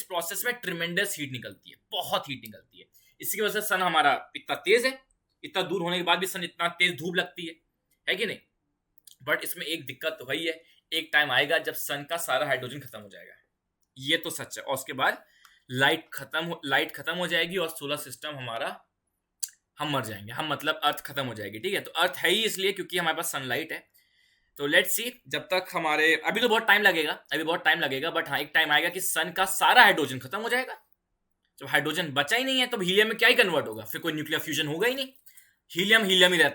प्रोसेस में ट्रिमेंडस हीट निकलती है, बहुत हीट निकलती है। इसकी वजह से सन हमारा इतना तेज है, इतना दूर होने के बाद भी सन इतना तेज धूप लगती है कि नहीं। बट इसमें एक दिक्कत तो वही है, एक टाइम आएगा जब सन का सारा हाइड्रोजन खत्म हो जाएगा, ये तो सच है, और उसके बाद लाइट खत्म हो जाएगी और सोलर सिस्टम हमारा, हम मर जाएंगे, हम मतलब अर्थ खत्म हो जाएगी, ठीक है। तो अर्थ है ही इसलिए क्योंकि हमारे पास सनलाइट है। तो लेट्स सी, जब तक हमारे, अभी तो बहुत टाइम लगेगा, बट हाँ एक टाइम आएगा कि सन का सारा हाइड्रोजन खत्म हो जाएगा। जब हाइड्रोजन बचा ही नहीं है तो हीलियम में क्या ही कन्वर्ट होगा, फिर कोई न्यूक्लियर फ्यूजन होगा ही नहीं, हीलियम ही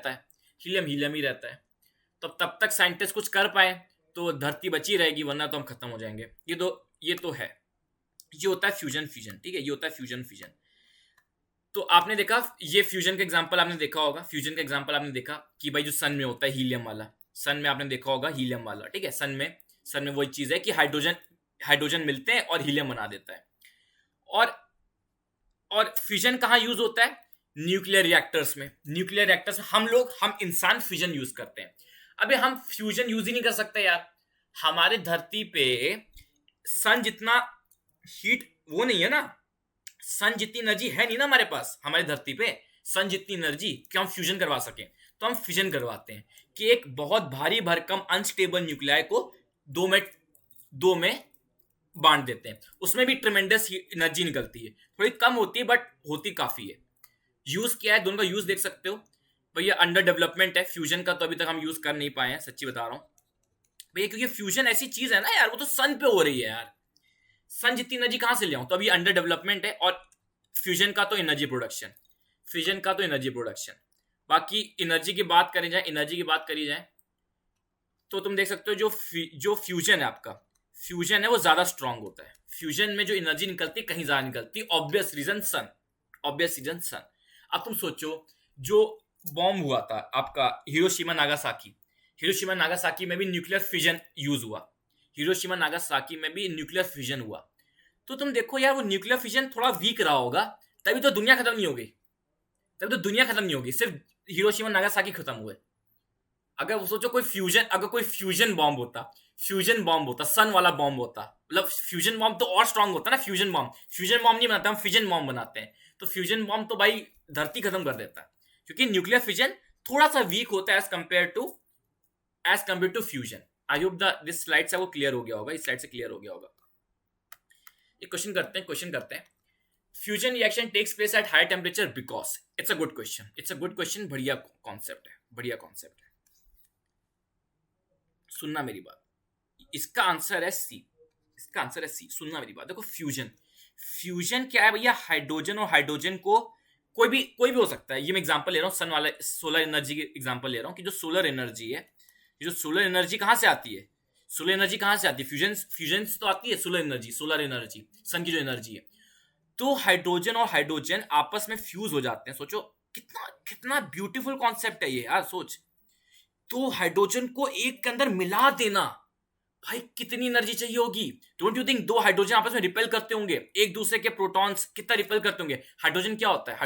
रहता है। तो तब तक साइंटिस्ट कुछ कर पाए तो धरती बची रहेगी, वरना तो हम खत्म हो जाएंगे। ये तो है, ये होता है फ्यूजन, ठीक है, ये होता है फ्यूजन। तो आपने देखा, ये फ्यूजन का एग्जांपल आपने देखा कि भाई जो सन में होता है हीलियम वाला, सन में आपने देखा होगा हीलियम वाला, ठीक है। सन में वही चीज है कि हाइड्रोजन मिलते हैं और हीलियम बना देता है। और और फ्यूजन कहाँ यूज होता है? न्यूक्लियर रिएक्टर्स में। न्यूक्लियर रिएक्टर्स में हम इंसान फ्यूजन यूज करते हैं। अबे हम फ्यूजन यूज ही नहीं कर सकते यार। हमारे धरती पे सन जितना हीट वो नहीं है ना, सन जितनी एनर्जी है नहीं ना हमारे पास, हमारी धरती पे सन जितनी एनर्जी कि हम फ्यूजन करवा सकें। तो हम फ्यूजन करवाते हैं कि एक बहुत भारी भरकम अनस्टेबल न्यूक्लियाई को दो में बांट देते हैं। उसमें भी ट्रेमेंडस एनर्जी निकलती है, थोड़ी कम होती है बट होती काफी है। यूज क्या है, दोनों का यूज देख सकते हो भैया। अंडर डेवलपमेंट है फ्यूजन का, तो अभी तक हम यूज कर नहीं पाए हैं, सच्ची बता रहा हूं भैया, क्योंकि फ्यूजन ऐसी चीज है ना यार, वो तो सन पे हो रही है यार। सन जितनी एनर्जी कहां से ले आऊं? तो अभी अंडर डेवलपमेंट है। और फ्यूजन का तो एनर्जी प्रोडक्शन, फ्यूजन का तो एनर्जी प्रोडक्शन। बाकी एनर्जी की बात करी जाए, एनर्जी की बात करी जाए तो तुम देख सकते हो जो फ्यूजन है आपका, फ्यूजन है वो ज्यादा स्ट्रांग होता है। फ्यूजन में जो एनर्जी निकलती है कहीं ज्यादा निकलती है। ऑब्वियस रीजन सन, ऑब्वियस रीजन सन। अब तुम सोचो, जो बॉम्ब हुआ था आपका हिरोशिमा नागासाकी, हिरोशिमा नागासाकी में भी न्यूक्लियर फ्यूजन यूज हुआ। हिरोशिमा नागासाकी में भी न्यूक्लियर फ्यूजन हुआ। तो तुम देखो यार, वो न्यूक्लियर फ्यूजन थोड़ा वीक रहा होगा, तभी तो दुनिया खत्म नहीं होगी। तभी तो दुनिया खत्म नहीं होगी, सिर्फ हिरोशिमा नागासाकी खत्म हुए। अगर वो सोचो अगर कोई फ्यूजन बॉम्ब होता, फ्यूजन बॉम्ब होता, सन वाला बॉम्ब होता, मतलब फ्यूजन बॉम्ब तो और स्ट्रांग होता ना। फ्यूजन बॉम्ब नहीं बनाते हम, फ्यूजन बॉम्ब बनाते हैं। तो फ्यूजन बॉम्ब तो भाई धरती खत्म कर देता है, क्योंकि न्यूक्लियर फ्यूजन थोड़ा सा वीक होता है as compare to fusion. I hope this slide से वो क्लियर हो गया होगा, इस स्लाइड से क्लियर हो गया होगा। एक क्वेश्चन करते हैं। Fusion reaction takes place at high temperature because. It's a good question, बढ़िया कॉन्सेप्ट है। सुनना मेरी बात, इसका आंसर है सी। सुनना मेरी बात, देखो फ्यूजन क्या है भैया? हाइड्रोजन और हाइड्रोजन को कोई भी हो सकता है। ये मैं एग्जांपल ले रहा हूँ सन वाला, सोलर एनर्जी की एग्जांपल ले रहा हूँ कि जो सोलर एनर्जी है, जो सोलर एनर्जी कहाँ से आती है? फ्यूजन तो आती है सोलर एनर्जी, सन की जो एनर्जी है। तो हाइड्रोजन और हाइड्रोजन आपस में फ्यूज हो जाते हैं। सोचो कितना कितना ब्यूटीफुल कॉन्सेप्ट है ये यार, सोच। तो हाइड्रोजन को एक के अंदर मिला देना, भाई कितनी एनर्जी चाहिए होगी। डोंट यू थिंक दो हाइड्रोजन आपस में रिपेल करते होंगे, एक दूसरे के प्रोटॉन्स कितना रिपेल करते होंगे। हाइड्रोजन क्या होता है?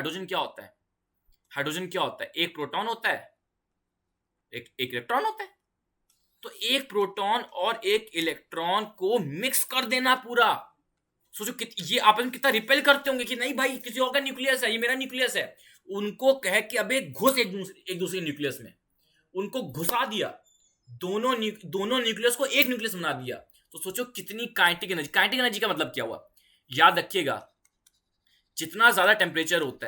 एक प्रोटॉन होता है, एक इलेक्ट्रॉन होता है। तो एक प्रोटॉन और एक इलेक्ट्रॉन को मिक्स कर देना पूरा। सोचो ये आपस में कितना रिपेल करते होंगे कि नहीं भाई किसी और का न्यूक्लियस है, ये मेरा न्यूक्लियस है। उनको कह के अबे घुस एक दूसरे न्यूक्लियस में, उनको घुसा दिया। दोनों न्यूक्लियस को एक न्यूक्लियस बना दिया। तो सोचो कितनी काइनेटिक एनर्जी का मतलब क्या हुआ? याद रखिएगा, जितना ज्यादा टेम्परेचर होता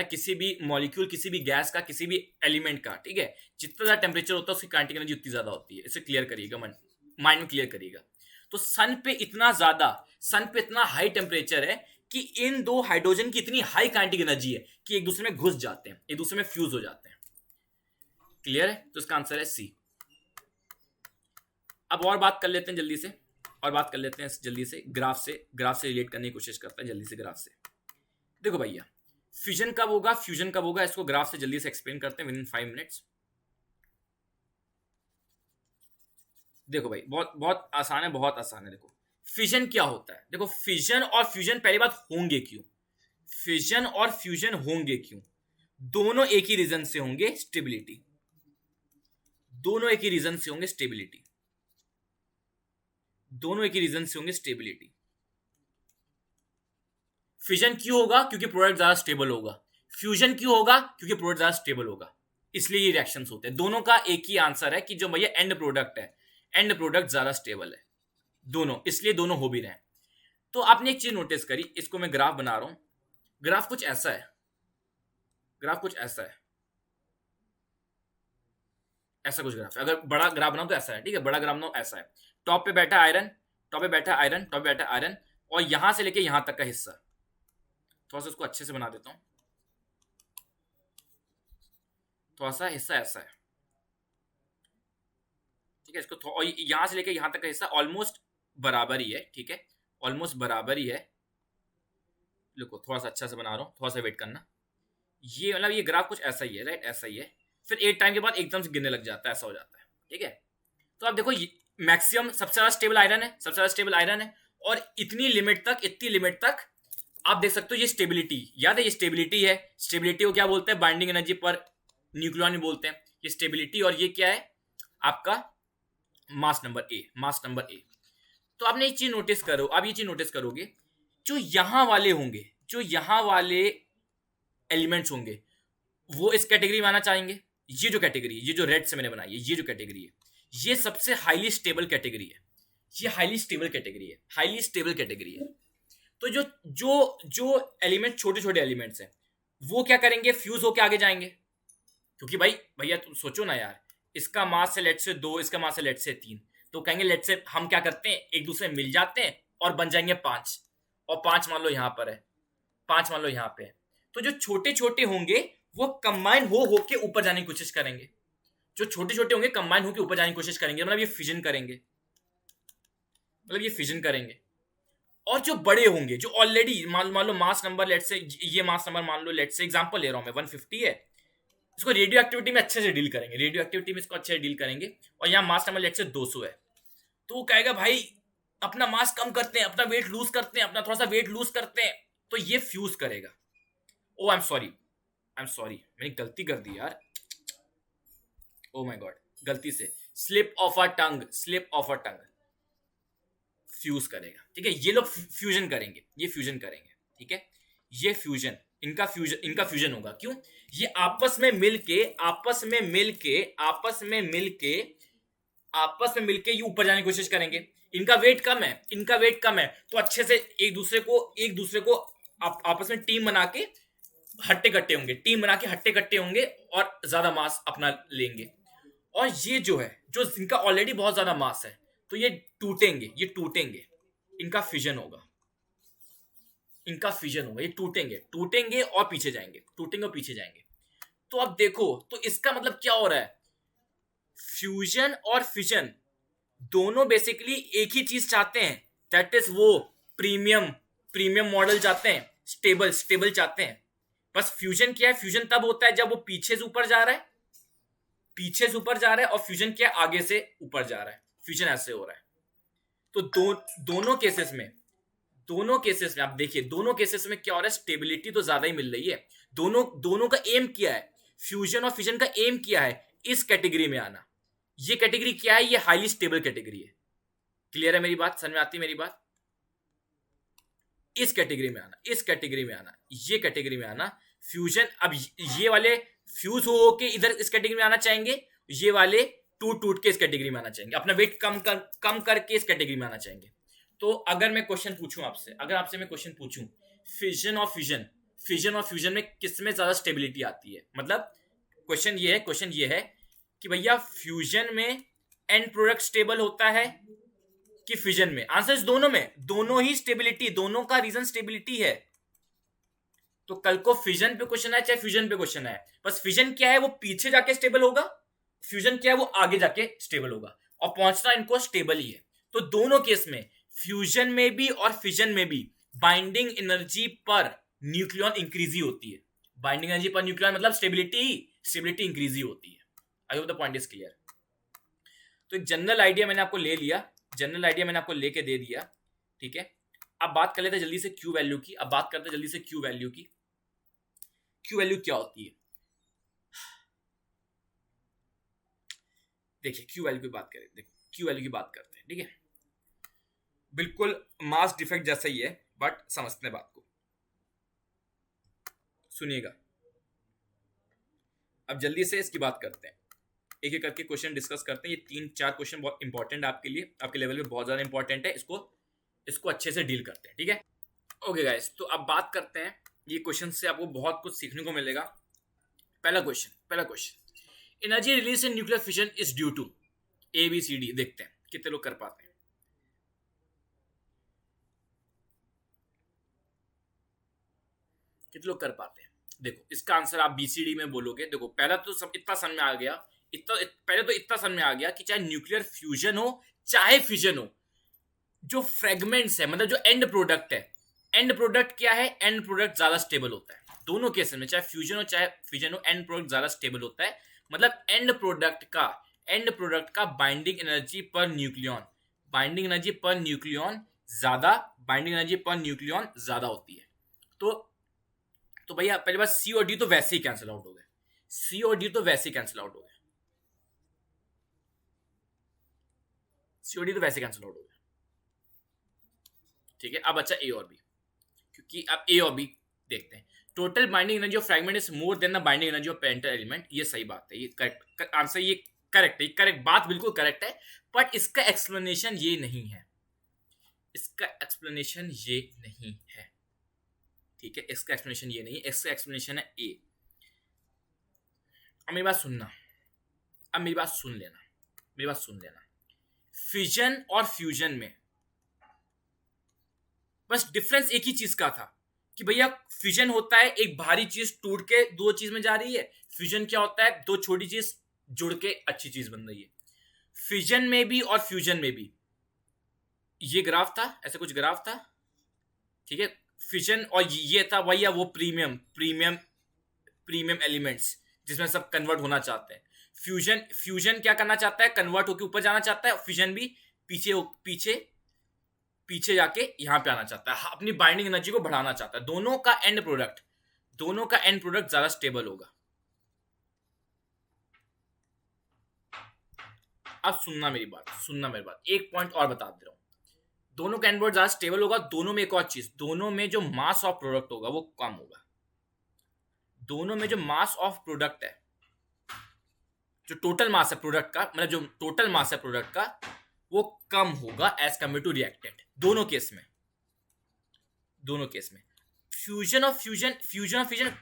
है किसी भी मॉलिक्यूल, किसी भी गैस का, किसी भी एलिमेंट का, ठीक है, जितना ज्यादा टेम्परेचर होता है उसकी काइनेटिक एनर्जी उतनी ज्यादा होती है। इसे क्लियर करिएगा, माइंड में क्लियर करिएगा। तो सन पे इतना हाई टेम्परेचर है कि इन दो हाइड्रोजन की इतनी हाई काइनेटिक एनर्जी है कि एक दूसरे में घुस जाते हैं, एक दूसरे में फ्यूज हो जाते हैं। क्लियर है? तो इसका आंसर है सी। अब और बात कर लेते हैं जल्दी से, ग्राफ से रिलेट करने की कोशिश करते हैं जल्दी से ग्राफ से। देखो भैया, फ्यूजन कब होगा, इसको ग्राफ से जल्दी से एक्सप्लेन करते हैं विद इन 5 मिनट्स। देखो भाई, बहुत आसान है। देखो फिजन क्या होता है, देखो फिजन और फ्यूजन, पहली बात होंगे क्यों? दोनों एक ही रीजन से होंगे, स्टेबिलिटी। दोनों एक ही रीजन से होंगे, स्टेबिलिटी। फिजन क्यों होगा? क्योंकि प्रोडक्ट ज्यादा स्टेबल होगा। फ्यूजन क्यों होगा? क्योंकि प्रोडक्ट ज्यादा स्टेबल होगा। इसलिए ये रिएक्शंस होते हैं। दोनों का एक ही आंसर है कि जो भैया एंड प्रोडक्ट ज्यादा स्टेबल है। दोनों, इसलिए दोनों हो भी रहे हैं। तो आपने एक चीज नोटिस करी, इसको मैं ग्राफ बना रहा हूं। ग्राफ कुछ ऐसा है, ऐसा कुछ ग्राफ है। अगर बड़ा ग्राफ बनाओ तो ऐसा है, ठीक है, बड़ा ग्राफ बनाओ ऐसा है। टॉप पे बैठा आयरन, और यहां से लेके यहां तक का हिस्सा, थोड़ा सा इसको अच्छे से बना देता हूं। थोड़ा सा हिस्सा ऐसा है, ठीक है, इसको और यहां से लेके यहां तक का हिस्सा ऑलमोस्ट बराबर ही है, ठीक है, ऑलमोस्ट बराबर ही है। देखो थोड़ा सा अच्छा से बना रहा हूं, थोड़ा सा वेट करना। ये मतलब ये ग्राफ कुछ ऐसा ही है, राइट, ऐसा ही है। फिर एक टाइम के बाद एकदम से गिरने लग जाता है, ऐसा हो जाता है, ठीक है। तो आप देखो मैक्सिमम सबसे ज्यादा स्टेबल आयरन है, और इतनी लिमिट तक आप देख सकते हो ये स्टेबिलिटी, याद है ये स्टेबिलिटी है, स्टेबिलिटी को क्या बोलते हैं, बाइंडिंग एनर्जी पर न्यूक्लियॉन बोलते हैं, ये स्टेबिलिटी, और ये क्या है आपका mass number A, mass number A. तो आपने ये चीज नोटिस करो, आप ये चीज नोटिस करोगे, जो यहां वाले होंगे, जो यहां वाले एलिमेंट्स होंगे वो इस कैटेगरी में आना चाहेंगे। ये जो कैटेगरी, ये जो रेड से मैंने बनाई है, ये जो कैटेगरी है, ये सबसे हाईली स्टेबल कैटेगरी है, ये हाईली स्टेबल कैटेगरी है, हाईली स्टेबल कैटेगरी है। तो जो जो जो एलिमेंट, छोटे छोटे एलिमेंट्स हैं, वो क्या करेंगे, फ्यूज होके आगे जाएंगे। क्योंकि भाई भैया तुम सोचो ना यार, इसका मास है लेट से 2, इसका मास है लेट से 3, तो कहेंगे लेट से हम क्या करते हैं, एक दूसरे में मिल जाते हैं और बन जाएंगे 5, और 5 मान लो यहां पर है, 5 मान लो यहां पे है। तो जो छोटे छोटे होंगे वो कंबाइन हो होके ऊपर जाने की कोशिश करेंगे, जो छोटे छोटे होंगे कंबाइन होके ऊपर जाने की कोशिश करेंगे, मतलब ये फिजन करेंगे, मतलब ये फिजन करेंगे। और जो बड़े होंगे, जो ऑलरेडी मान लो मास नंबर लेट से, ये मास नंबर मान लो लेट से, एग्जांपल ले रहा हूं मैं, 150 है, इसको रेडियो एक्टिविटी में अच्छे से डील करेंगे, रेडियो एक्टिविटी में इसको अच्छे से डील करेंगे, और यहाँ मास नंबर लेट से 200 है, तो वो कहेगा भाई अपना मास कम करते हैं, अपना वेट लूज करते हैं, अपना थोड़ा सा वेट लूज करते हैं, तो ये फ्यूज करेगा। ओ आई एम सॉरी मैंने गलती कर दी यार, ओ माय गॉड, गलती से slip of a tongue, slip of a tongue, fuse करेगा। ठीक है, ये लोग फ्यूजन करेंगे, ये फ्यूजन करेंगे, ठीक है, ये फ्यूजन, इनका फ्यूजन होगा। क्यों, ये आपस में मिलके ये ऊपर जाने की कोशिश करेंगे। इनका वेट कम है, तो अच्छे से एक दूसरे को आपस में टीम बना के हट्टे कट्टे होंगे और ज्यादा मास अपना लेंगे। और ये जो है, जो इनका ऑलरेडी बहुत ज्यादा मास है, तो ये टूटेंगे, इनका फिजन होगा, ये टूटेंगे और पीछे जाएंगे, तो अब देखो, तो इसका मतलब क्या हो रहा है, फ्यूजन और फिजन दोनों बेसिकली एक ही चीज चाहते हैं, दैट इज वो प्रीमियम मॉडल चाहते हैं, स्टेबल चाहते हैं। बस फ्यूजन क्या है, फ्यूजन तब होता है जब वो पीछे से ऊपर जा रहा है, और फ्यूजन क्या है, आगे से ऊपर जा रहा है, फ्यूजन ऐसे हो रहा है। तो दोनों केसेस में आप देखिए, दोनों केसेस में क्या हो रहा है, स्टेबिलिटी तो ज्यादा ही मिल रही है। दोनों का एम क्या है, फ्यूजन और फिजन का एम क्या है, इस कैटेगरी में आना। ये कैटेगरी क्या है, ये हाईली स्टेबल कैटेगरी है। क्लियर है मेरी बात, समझ में आती है मेरी बात? इस कैटेगरी में आना, ये कैटेगरी में आना, फ्यूजन। अब ये वाले फ्यूज हो के इधर इस कैटेगरी में आना चाहेंगे, ये वाले टूट के इस कैटेगरी में आना चाहेंगे, अपना वेट कम करके इस कैटेगरी में आना चाहेंगे। तो अगर मैं क्वेश्चन पूछूं आपसे, फिजन और फ्यूजन में किसमें ज्यादा स्टेबिलिटी आती है, मतलब क्वेश्चन ये है कि भैया फ्यूजन में एंड प्रोडक्ट स्टेबल होता है कि फिजन में? आंसर दोनों में, दोनों ही स्टेबिलिटी, दोनों का रीजन स्टेबिलिटी है। तो कल को फिजन पे क्वेश्चन आए चाहे फ्यूजन पे क्वेश्चन आए, बस फिजन क्या है वो पीछे जाके स्टेबल होगा, फ्यूजन क्या है वो आगे जाके स्टेबल होगा, और पहुंचना इनको स्टेबल ही है। तो दोनों केस में, फ्यूजन में भी और फिजन में भी, बाइंडिंग एनर्जी पर न्यूक्लियॉन इंक्रीज ही होती है। बाइंडिंग एनर्जी पर न्यूक्लियॉन मतलब स्टेबिलिटी इंक्रीज ही होती है। I hope the point is clear. तो एक जनरल आइडिया मैंने आपको ले लिया, लेके दे दिया, ठीक है। अब बात कर लेते हैं जल्दी से क्यू वैल्यू की। क्यू वैल्यू क्या होती है? देखिए क्यू वैल्यू की बात करते हैं, ठीक है। बिल्कुल मास डिफेक्ट जैसा ही है, बट समझते हैं बात को, सुनिएगा। अब जल्दी से इसकी बात करते हैं, एक एक करके क्वेश्चन डिस्कस करते हैं। ये 3-4 क्वेश्चन बहुत इंपॉर्टेंट है आपके लिए, आपके लेवल पे बहुत ज्यादा इंपॉर्टेंट है। इसको अच्छे से डील करते हैं, ठीक है। ओके गाइस, तो अब बात करते हैं, ये क्वेश्चन से आपको बहुत कुछ सीखने को मिलेगा। पहला question, energy release in nuclear fission is due to ABCD। देखते हैं कितने लोग कर पाते हैं। देखो इसका आंसर आप BCD में बोलोगे। देखो पहला तो सब इतना समझ में आ गया, इतना समझ में आ गया कि चाहे न्यूक्लियर फ्यूजन हो चाहे फिजन हो, जो फ्रेगमेंट्स है, मतलब जो एंड प्रोडक्ट है, एंड प्रोडक्ट क्या है, एंड प्रोडक्ट ज्यादा स्टेबल होता है। दोनों केस में चाहे फ्यूजन हो चाहे फिजन हो, एंड प्रोडक्ट ज्यादा स्टेबल होता है। मतलब एंड प्रोडक्ट का बाइंडिंग एनर्जी पर न्यूक्लियॉन ज्यादा होती है। तो भैया पहली बात, सी और डी तो वैसे ही कैंसिल आउट हो गए, सी और डी तो वैसे ही कैंसिल आउट हो गए, सी और डी तो वैसे कैंसिल आउट हो गए। ठीक है, अब अच्छा ए और बी, क्योंकि अब ए और बी देखते हैं। Total binding energy of fragment is more than the binding energy of parental element. ये सही बात है, ये करेक्ट आंसर, ये करेक्ट है, करेक्ट बात बिल्कुल करेक्ट है, बट इसका एक्सप्लेनेशन ये नहीं है, इसका एक्सप्लेनेशन ये नहीं है। ठीक है, इसका एक्सप्लेनेशन ये नहीं है, इसका एक्सप्लेनेशन है ए। अब मेरी बात सुनना, अब मेरी बात सुन लेना, मेरी बात सुन लेना। फिजन और फ्यूजन में बस डिफरेंस एक ही चीज का था कि भैया फ्यूजन होता है एक भारी चीज टूट के दो चीज में जा रही है, फ्यूजन क्या होता है दो छोटी चीज जुड़ के अच्छी चीज बन रही है। फिजन में भी और फ्यूजन में भी ये ग्राफ था, ऐसे कुछ ग्राफ था। ठीक है, फिजन और ये था भैया वो प्रीमियम प्रीमियम प्रीमियम एलिमेंट्स जिसमें सब कन्वर्ट होना चाहते हैं। फ्यूजन क्या करना चाहता है, कन्वर्ट होकर ऊपर जाना चाहता है। फिजन भी पीछे पीछे जाके यहां पे आना चाहता है, अपनी बाइंडिंग एनर्जी को बढ़ाना चाहता है। दोनों का एंड प्रोडक्ट ज्यादा स्टेबल होगा। अब सुनना मेरी बात, एक पॉइंट और बता दे रहा हूं। दोनों का एंड प्रोडक्ट ज्यादा स्टेबल होगा। दोनों में एक और चीज, दोनों में जो मास ऑफ प्रोडक्ट होगा वो कम होगा। दोनों में जो मास ऑफ प्रोडक्ट है, जो टोटल मास है प्रोडक्ट का, मतलब जो टोटल मास है प्रोडक्ट का, वो कम होगा एज कम्पेयर टू रिएक्टेंट। दोनों केस में फ्यूजन और फ्यूजन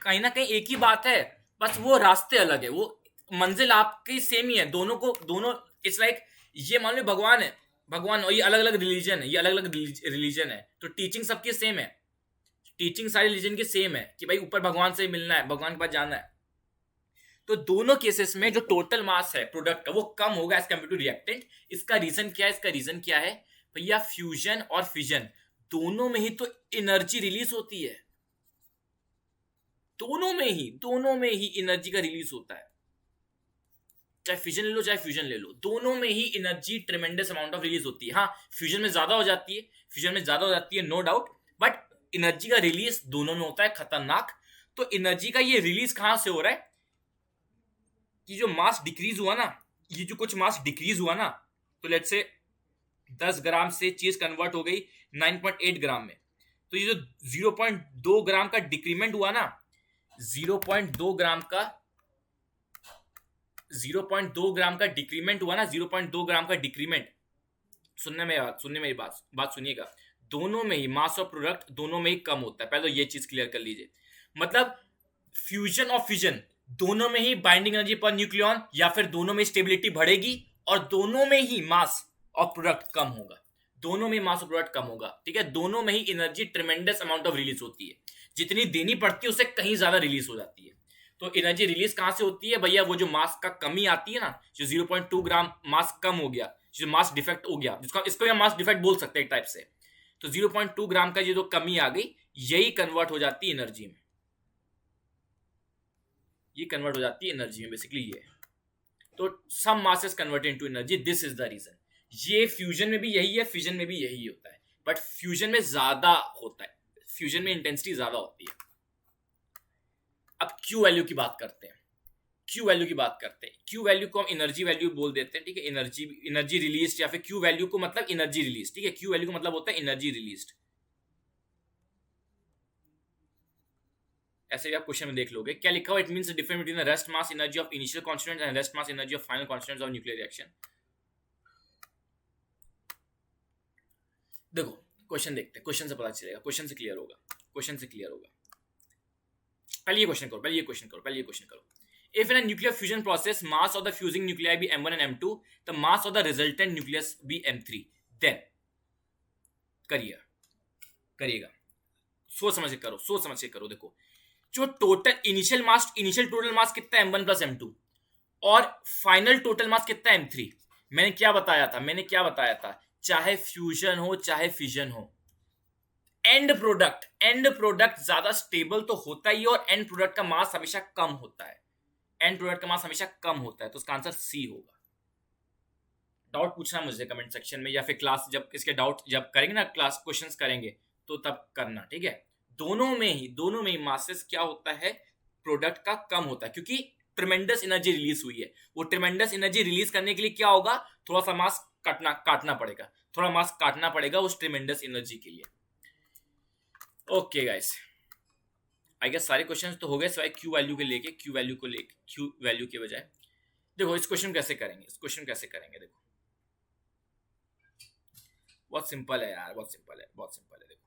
कहीं ना कहीं एक ही बात है, बस वो रास्ते अलग है, वो मंजिल आपकी सेम ही है। दोनों इट्स लाइक ये मान लो भगवान और ये अलग अलग रिलीजन है, ये अलग अलग रिलीजन है, तो टीचिंग सबकी सेम है, टीचिंग सारे रिलीजन की सेम है कि भाई ऊपर भगवान से मिलना है, भगवान के पास जाना है। तो दोनों केसेस में जो टोटल मास है प्रोडक्ट का वो कम होगा एज कम्पेयर टू रिएक्टेंट। इसका रीजन क्या है भैया, फ्यूजन और फिजन दोनों में ही तो एनर्जी रिलीज होती है, दोनों में ही एनर्जी का रिलीज होता है। चाहे फिजन ले लो चाहे फ्यूजन ले लो, दोनों में ही energy tremendous amount of release होती है। हाँ, फ्यूजन में ज्यादा हो जाती है नो डाउट, बट एनर्जी का रिलीज दोनों में होता है खतरनाक। तो एनर्जी का ये रिलीज कहां से हो रहा है कि जो मास डिक्रीज हुआ ना, ये जो कुछ मास डिक्रीज हुआ ना, तो लेट्स से 10 ग्राम से चीज कन्वर्ट हो गई 9.8 ग्राम में, तो ये जो 0.2 ग्राम का डिक्रीमेंट हुआ ना, 0.2 ग्राम का डिक्रीमेंट, सुनने मेरी बात सुनिएगा। दोनों में ही मास ऑफ प्रोडक्ट दोनों में ही कम होता है। पहले तो ये चीज क्लियर कर लीजिए, मतलब फ्यूजन और फिजन दोनों में ही बाइंडिंग एनर्जी पर न्यूक्लियॉन या फिर दोनों में स्टेबिलिटी बढ़ेगी और दोनों में ही मास ऑफ प्रोडक्ट कम होगा, ठीक है। दोनों में ही energy tremendous amount of release होती है, जितनी देनी पड़ती है उससे कहीं ज्यादा रिलीज हो जाती है। तो एनर्जी रिलीज कहां से होती है भैया, वो जो मास का कमी आती है ना, जो 0.2 ग्राम मास कम हो गया, जो मास डिफेक्ट हो गया, जिसको इसको हम मास डिफेक्ट बोल सकते हैं एक टाइप से, तो 0.2 ग्राम का ये जो कमी आ गई, यही कन्वर्ट हो जाती है एनर्जी में, बेसिकली ये। तो some mass is converted into energy, this is the reason. ये फ्यूजन में भी यही है, फिजन में भी यही होता है, बट फ्यूजन में ज्यादा होता है, फ्यूजन में इंटेंसिटी ज्यादा होती है। अब क्यू वैल्यू की बात करते हैं, क्यू वैल्यू को हम एनर्जी वैल्यू बोल देते हैं, ठीक है। एनर्जी रिलीज या फिर क्यू वैल्यू को मतलब एनर्जी रिलीज, ठीक है। क्यू वैल्यू का मतलब होता है एनर्जी रिलीज्ड। ऐसे भी आप क्वेश्चन में देख लोगे क्या लिखा हुआ, it means the difference between the rest mass energy of initial constant and rest mass energy of final constants of nuclear reaction. देखो क्वेश्चन देखते हैं, क्वेश्चन से पता चलेगा, क्वेश्चन से क्लियर होगा। पहले ये क्वेश्चन करो। If in a nuclear fusion process mass of the fusing nuclei be m1 and m2, the mass of the resultant nucleus be m3, then करिएगा, सोच समझ के करो। देखो जो टोटल इनिशियल टोटल मास कितना है m1 प्लस m2 और फाइनल टोटल मास कितना है m3। मैंने क्या बताया था, चाहे फ्यूजन हो चाहे फिजन हो, एंड प्रोडक्ट ज्यादा स्टेबल तो होता ही है और एंड प्रोडक्ट का मास हमेशा कम होता है, तो उसका आंसर सी होगा। डाउट पूछना मुझे कमेंट सेक्शन में या फिर क्लास जब इसके डाउट जब करेंगे ना, क्लास क्वेश्चंस करेंगे तो तब करना, ठीक है। दोनों में ही मासेस क्या होता है, प्रोडक्ट का कम होता है, क्योंकि ट्रिमेंडस एनर्जी रिलीज हुई है। वो ट्रिमेंडस एनर्जी रिलीज करने के लिए क्या होगा, थोड़ा सा मास काटना पड़ेगा, थोड़ा मास काटना पड़ेगा उस ट्रिमेंडस एनर्जी के लिए। ओके गाइस, आई गेस सारे क्वेश्चंस तो हो गए सिवाय क्यू वैल्यू के लेके, क्यू वैल्यू के बजाय। देखो इस क्वेश्चन कैसे करेंगे, देखो बहुत सिंपल है यार, बहुत सिंपल है। देखो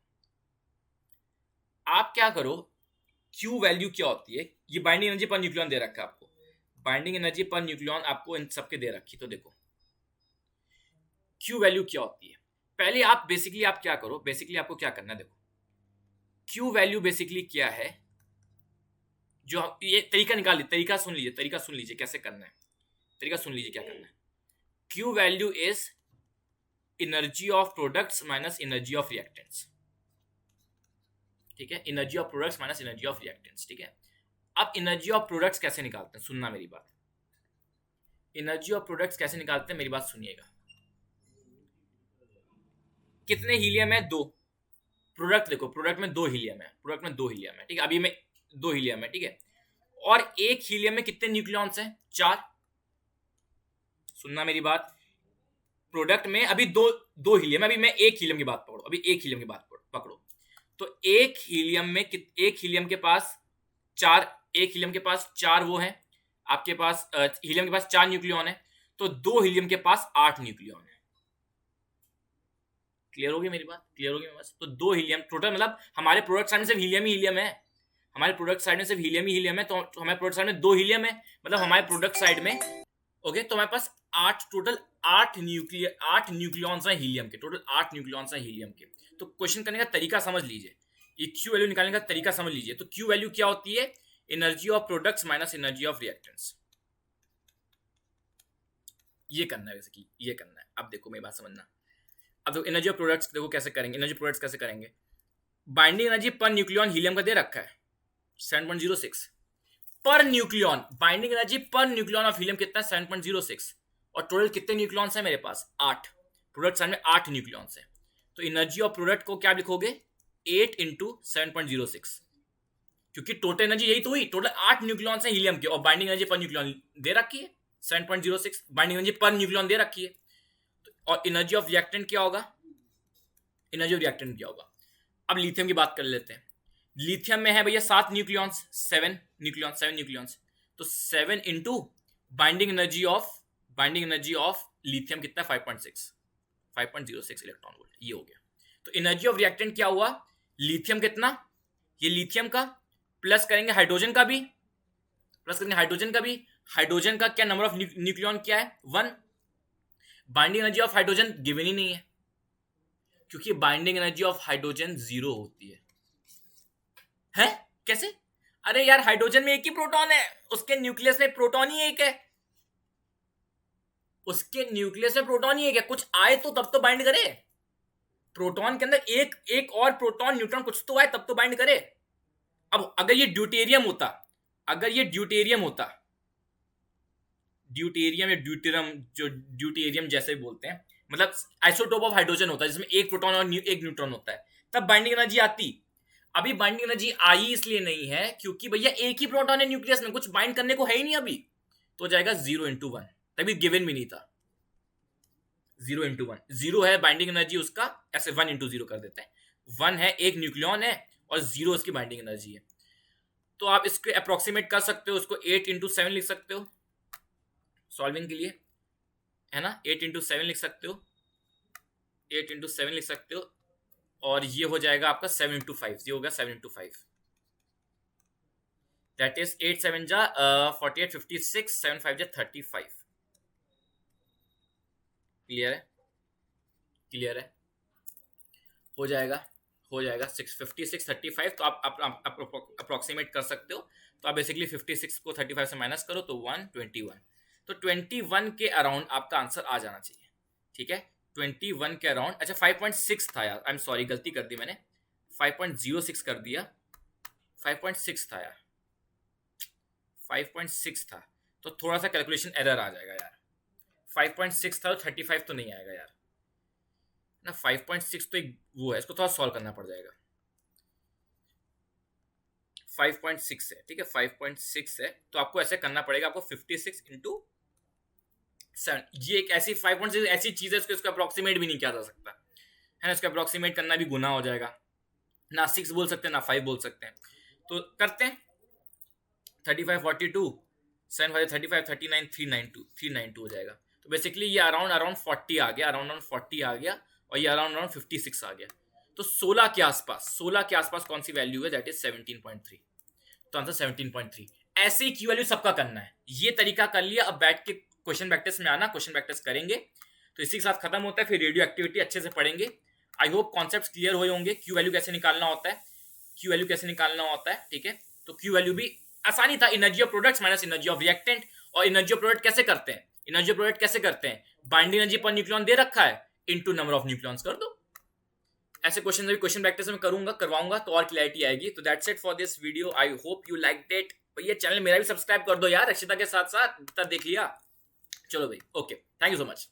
आप क्या करो, क्यू वैल्यू क्या होती है, ये बाइंडिंग एनर्जी पर न्यूक्लियन दे रखा है आपको, बाइंडिंग एनर्जी पर न्यूक्लियन आपको इन सबके दे रखी। तो देखो क्यू वैल्यू क्या होती है, पहले आप बेसिकली आप क्या करो, बेसिकली आपको क्या करना है, देखो क्यू वैल्यू बेसिकली क्या है, जो ये तरीका सुन लीजिए कैसे करना है, तरीका सुन लीजिए क्या करना है। Q value is energy of products minus energy of reactants, ठीक है, energy of products minus energy of reactants, ठीक है। अब एनर्जी ऑफ प्रोडक्ट्स कैसे निकालते हैं, सुनना मेरी बात, एनर्जी ऑफ प्रोडक्ट्स कैसे निकालते हैं मेरी बात सुनिएगा। कितने हीलियम है, 2 प्रोडक्ट, देखो प्रोडक्ट में 2 हीलियम है, ठीक है, अभी में 2 हीलियम है, ठीक है, और एक हीलियम में कितने न्यूक्लियॉन्स हैं, 4। सुनना मेरी बात, प्रोडक्ट में अभी दो हीलियम, अभी मैं एक हीलियम की बात पकड़ो, तो एक हीलियम के पास 4 वो है आपके पास, हीलियम के पास 4 न्यूक्लियॉन है, तो 2 हीलियम के पास 8 न्यूक्लियॉन है। क्लियर होगी मेरी बात, तो 2 हीलियम टोटल, मतलब हमारे प्रोडक्ट साइड में सिर्फ हीलियम ही हीलियम है, तो हमारे प्रोडक्ट साइड में 2 हीलियम है, मतलब हमारे प्रोडक्ट साइड में, ओके, तो हमारे पास 8 न्यूक्लियॉन्स हैं हीलियम के, टोटल 8 न्यूक्लियॉन्स हैं हीलियम के। तो क्वेश्चन करने का तरीका समझ लीजिए, ये क्यू वैल्यू निकालने का तरीका समझ लीजिए। तो क्यू वैल्यू क्या होती है, energy of products minus energy of reactants, ये करना है बेसिकली, ये करना है। अब देखो मेरी बात समझना, अब देखो एनर्जी ऑफ प्रोडक्ट्स देखो कैसे करेंगे, बाइंडिंग एनर्जी पर न्यूक्लियॉन हीलियम का दे रखा है 7.06 पर न्यूक्लियॉन, बाइंडिंग एनर्जी पर न्यूक्लियॉन ऑफ हीलियम कितना है, 7.06, और टोटल कितने न्यूक्लियॉन्स हैं मेरे पास, 8, प्रोडक्ट साइड में 8 न्यूक्लियॉन्स हैं, तो एनर्जी ऑफ प्रोडक्ट को क्या लिखोगे, 8 इंटू 7.06, क्योंकि टोटल एनर्जी यही तो हुई, टोटल 8 न्यूक्लियॉन्स हैं हीलियम के, और बाइंडिंग एनर्जी पर न्यूक्लियॉन दे रखी है 7.06, बाइंडिंग एनर्जी पर न्यूक्लियॉन दे रखी है, और एनर्जी ऑफ रिएक्टेंट क्या होगा, अब लिथियम की बात कर लेते हैं। लिथियम में है भैया 7 न्यूक्लियॉन्स, 7 न्यूक्लियॉन्स, तो 7 into binding energy of lithium कितना, 5.06 इलेक्ट्रॉन वोल्ट, ये हो गया। तो एनर्जी ऑफ रिएक्टेंट क्या हुआ, लिथियम कितना, ये लिथियम का, प्लस करेंगे हाइड्रोजन का भी, हाइड्रोजन का क्या नंबर ऑफ न्यूक्लियॉन क्या है, 1। Binding energy of hydrogen given ही नहीं है, क्योंकि बाइंडिंग एनर्जी ऑफ हाइड्रोजन 0 होती है कैसे, अरे यार हाइड्रोजन में एक ही प्रोटॉन है, उसके न्यूक्लियस में प्रोटॉन ही एक है, कुछ आए तो तब तो बाइंड करे, प्रोटॉन के अंदर एक और प्रोटॉन न्यूट्रॉन कुछ तो आए तब तो बाइंड करे। अब अगर ये ड्यूटेरियम होता, ड्यूटेरियम या ड्यूटेरियम जैसे भी बोलते हैं, मतलब आइसोटोप ऑफ हाइड्रोजन होता है जिसमें एक प्रोटॉन और एक न्यूट्रॉन होता है, तब बाइंडिंग एनर्जी आती। अभी बाइंडिंग एनर्जी आई इसलिए नहीं है क्योंकि भैया एक ही प्रोटॉन है न्यूक्लियस में, कुछ बाइंड करने को है ही नहीं अभी, तो हो जाएगा 0 × 1, तभी गिवन भी नहीं था, 0 × 1, 0 है बाइंडिंग एनर्जी उसका, ऐसे 1 × 0 कर देते हैं, 1 है, एक न्यूक्लियॉन है, और 0 इसकी बाइंडिंग एनर्जी है। तो आप इसको अप्रोक्सीमेट कर सकते हो, उसको 8 × 7 लिख सकते हो सॉल्विंग के लिए, है ना, 8 × 7 लिख सकते हो, और ये हो जाएगा आपका 7 × 5, ये होगा 7 × 5, दैट इज 8 7 जा 48 56 7 5 जा 35। क्लियर है, हो जाएगा 56 35, तो आप अप्रोक्सीमेट कर सकते हो। तो आप बेसिकली 56 को 35 से माइनस करो तो 121, तो 21 के अराउंड आपका आंसर आ जाना चाहिए, ठीक है, 21 के अराउंड। अच्छा 5.6 था यार, आई एम सॉरी, गलती कर दी मैंने, 5.06 कर दिया, 5.6 था यार, 5.6 था, तो थोड़ा सा कैलकुलेशन एरर आ जाएगा यार, 5.6 था तो 35 तो नहीं आएगा यार ना, 5.6 तो एक वो है, इसको थोड़ा सॉल्व करना पड़ जाएगा। 5.6 है, ठीक है, 5.6 है, तो आपको ऐसे करना पड़ेगा, आपको 56 इंटू 7, ये एक ऐसी 5.6 ऐसी चीज है, इसको अप्रोक्सीमेट भी नहीं किया जा सकता है ना, इसका अप्रोक्सीमेट करना भी गुनाह हो जाएगा, ना 6 बोल सकते हैं ना 5 बोल सकते हैं, तो करते हैं 35 42 7 5 35 39 392 हो जाएगा। तो बेसिकली ये अराउंड 40 आ गया, अराउंड 40 आ गया, और ये अराउंड 56 आ गया। तो 16 के आसपास कौन सी वैल्यू है, दैट इज 17.3। तो आंसर 17.3। ऐसे ही क्यू वैल्यू सबका करना है, ये तरीका कर लिया। अब बैठ के क्वेश्चन प्रैक्टिस में आना, क्वेश्चन प्रैक्टिस करेंगे। तो इसी के साथ खत्म होता है, फिर रेडियो एक्टिविटी अच्छे से पढ़ेंगे। आई होप कॉन्सेप्ट क्लियर हुए होंगे, क्यू वैल्यू कैसे निकालना होता है, क्यू वैल्यू कैसे निकालना होता है, ठीक है। तो क्यू वैल्यू भी आसानी था, energy of products minus energy of reactant. और एनर्जी ऑफ प्रोडक्ट कैसे करते हैं, एनर्जी ऑफ प्रोडक्ट कैसे करते हैं, बाइंडिंग एनर्जी पर न्यूक्लियन दे रखा है इनटू नंबर ऑफ न्यूक्लियंस कर दो। ऐसे क्वेश्चन भी क्वेश्चन प्रैक्टिस में करवाऊंगा तो और क्लैरिटी आएगी। तो that's it for this video, I hope you liked it. ये चैनल मेरा भी सब्सक्राइब कर दो यार, अक्षिता के साथ साथ देख लिया। चलो भाई, okay, thank you so much.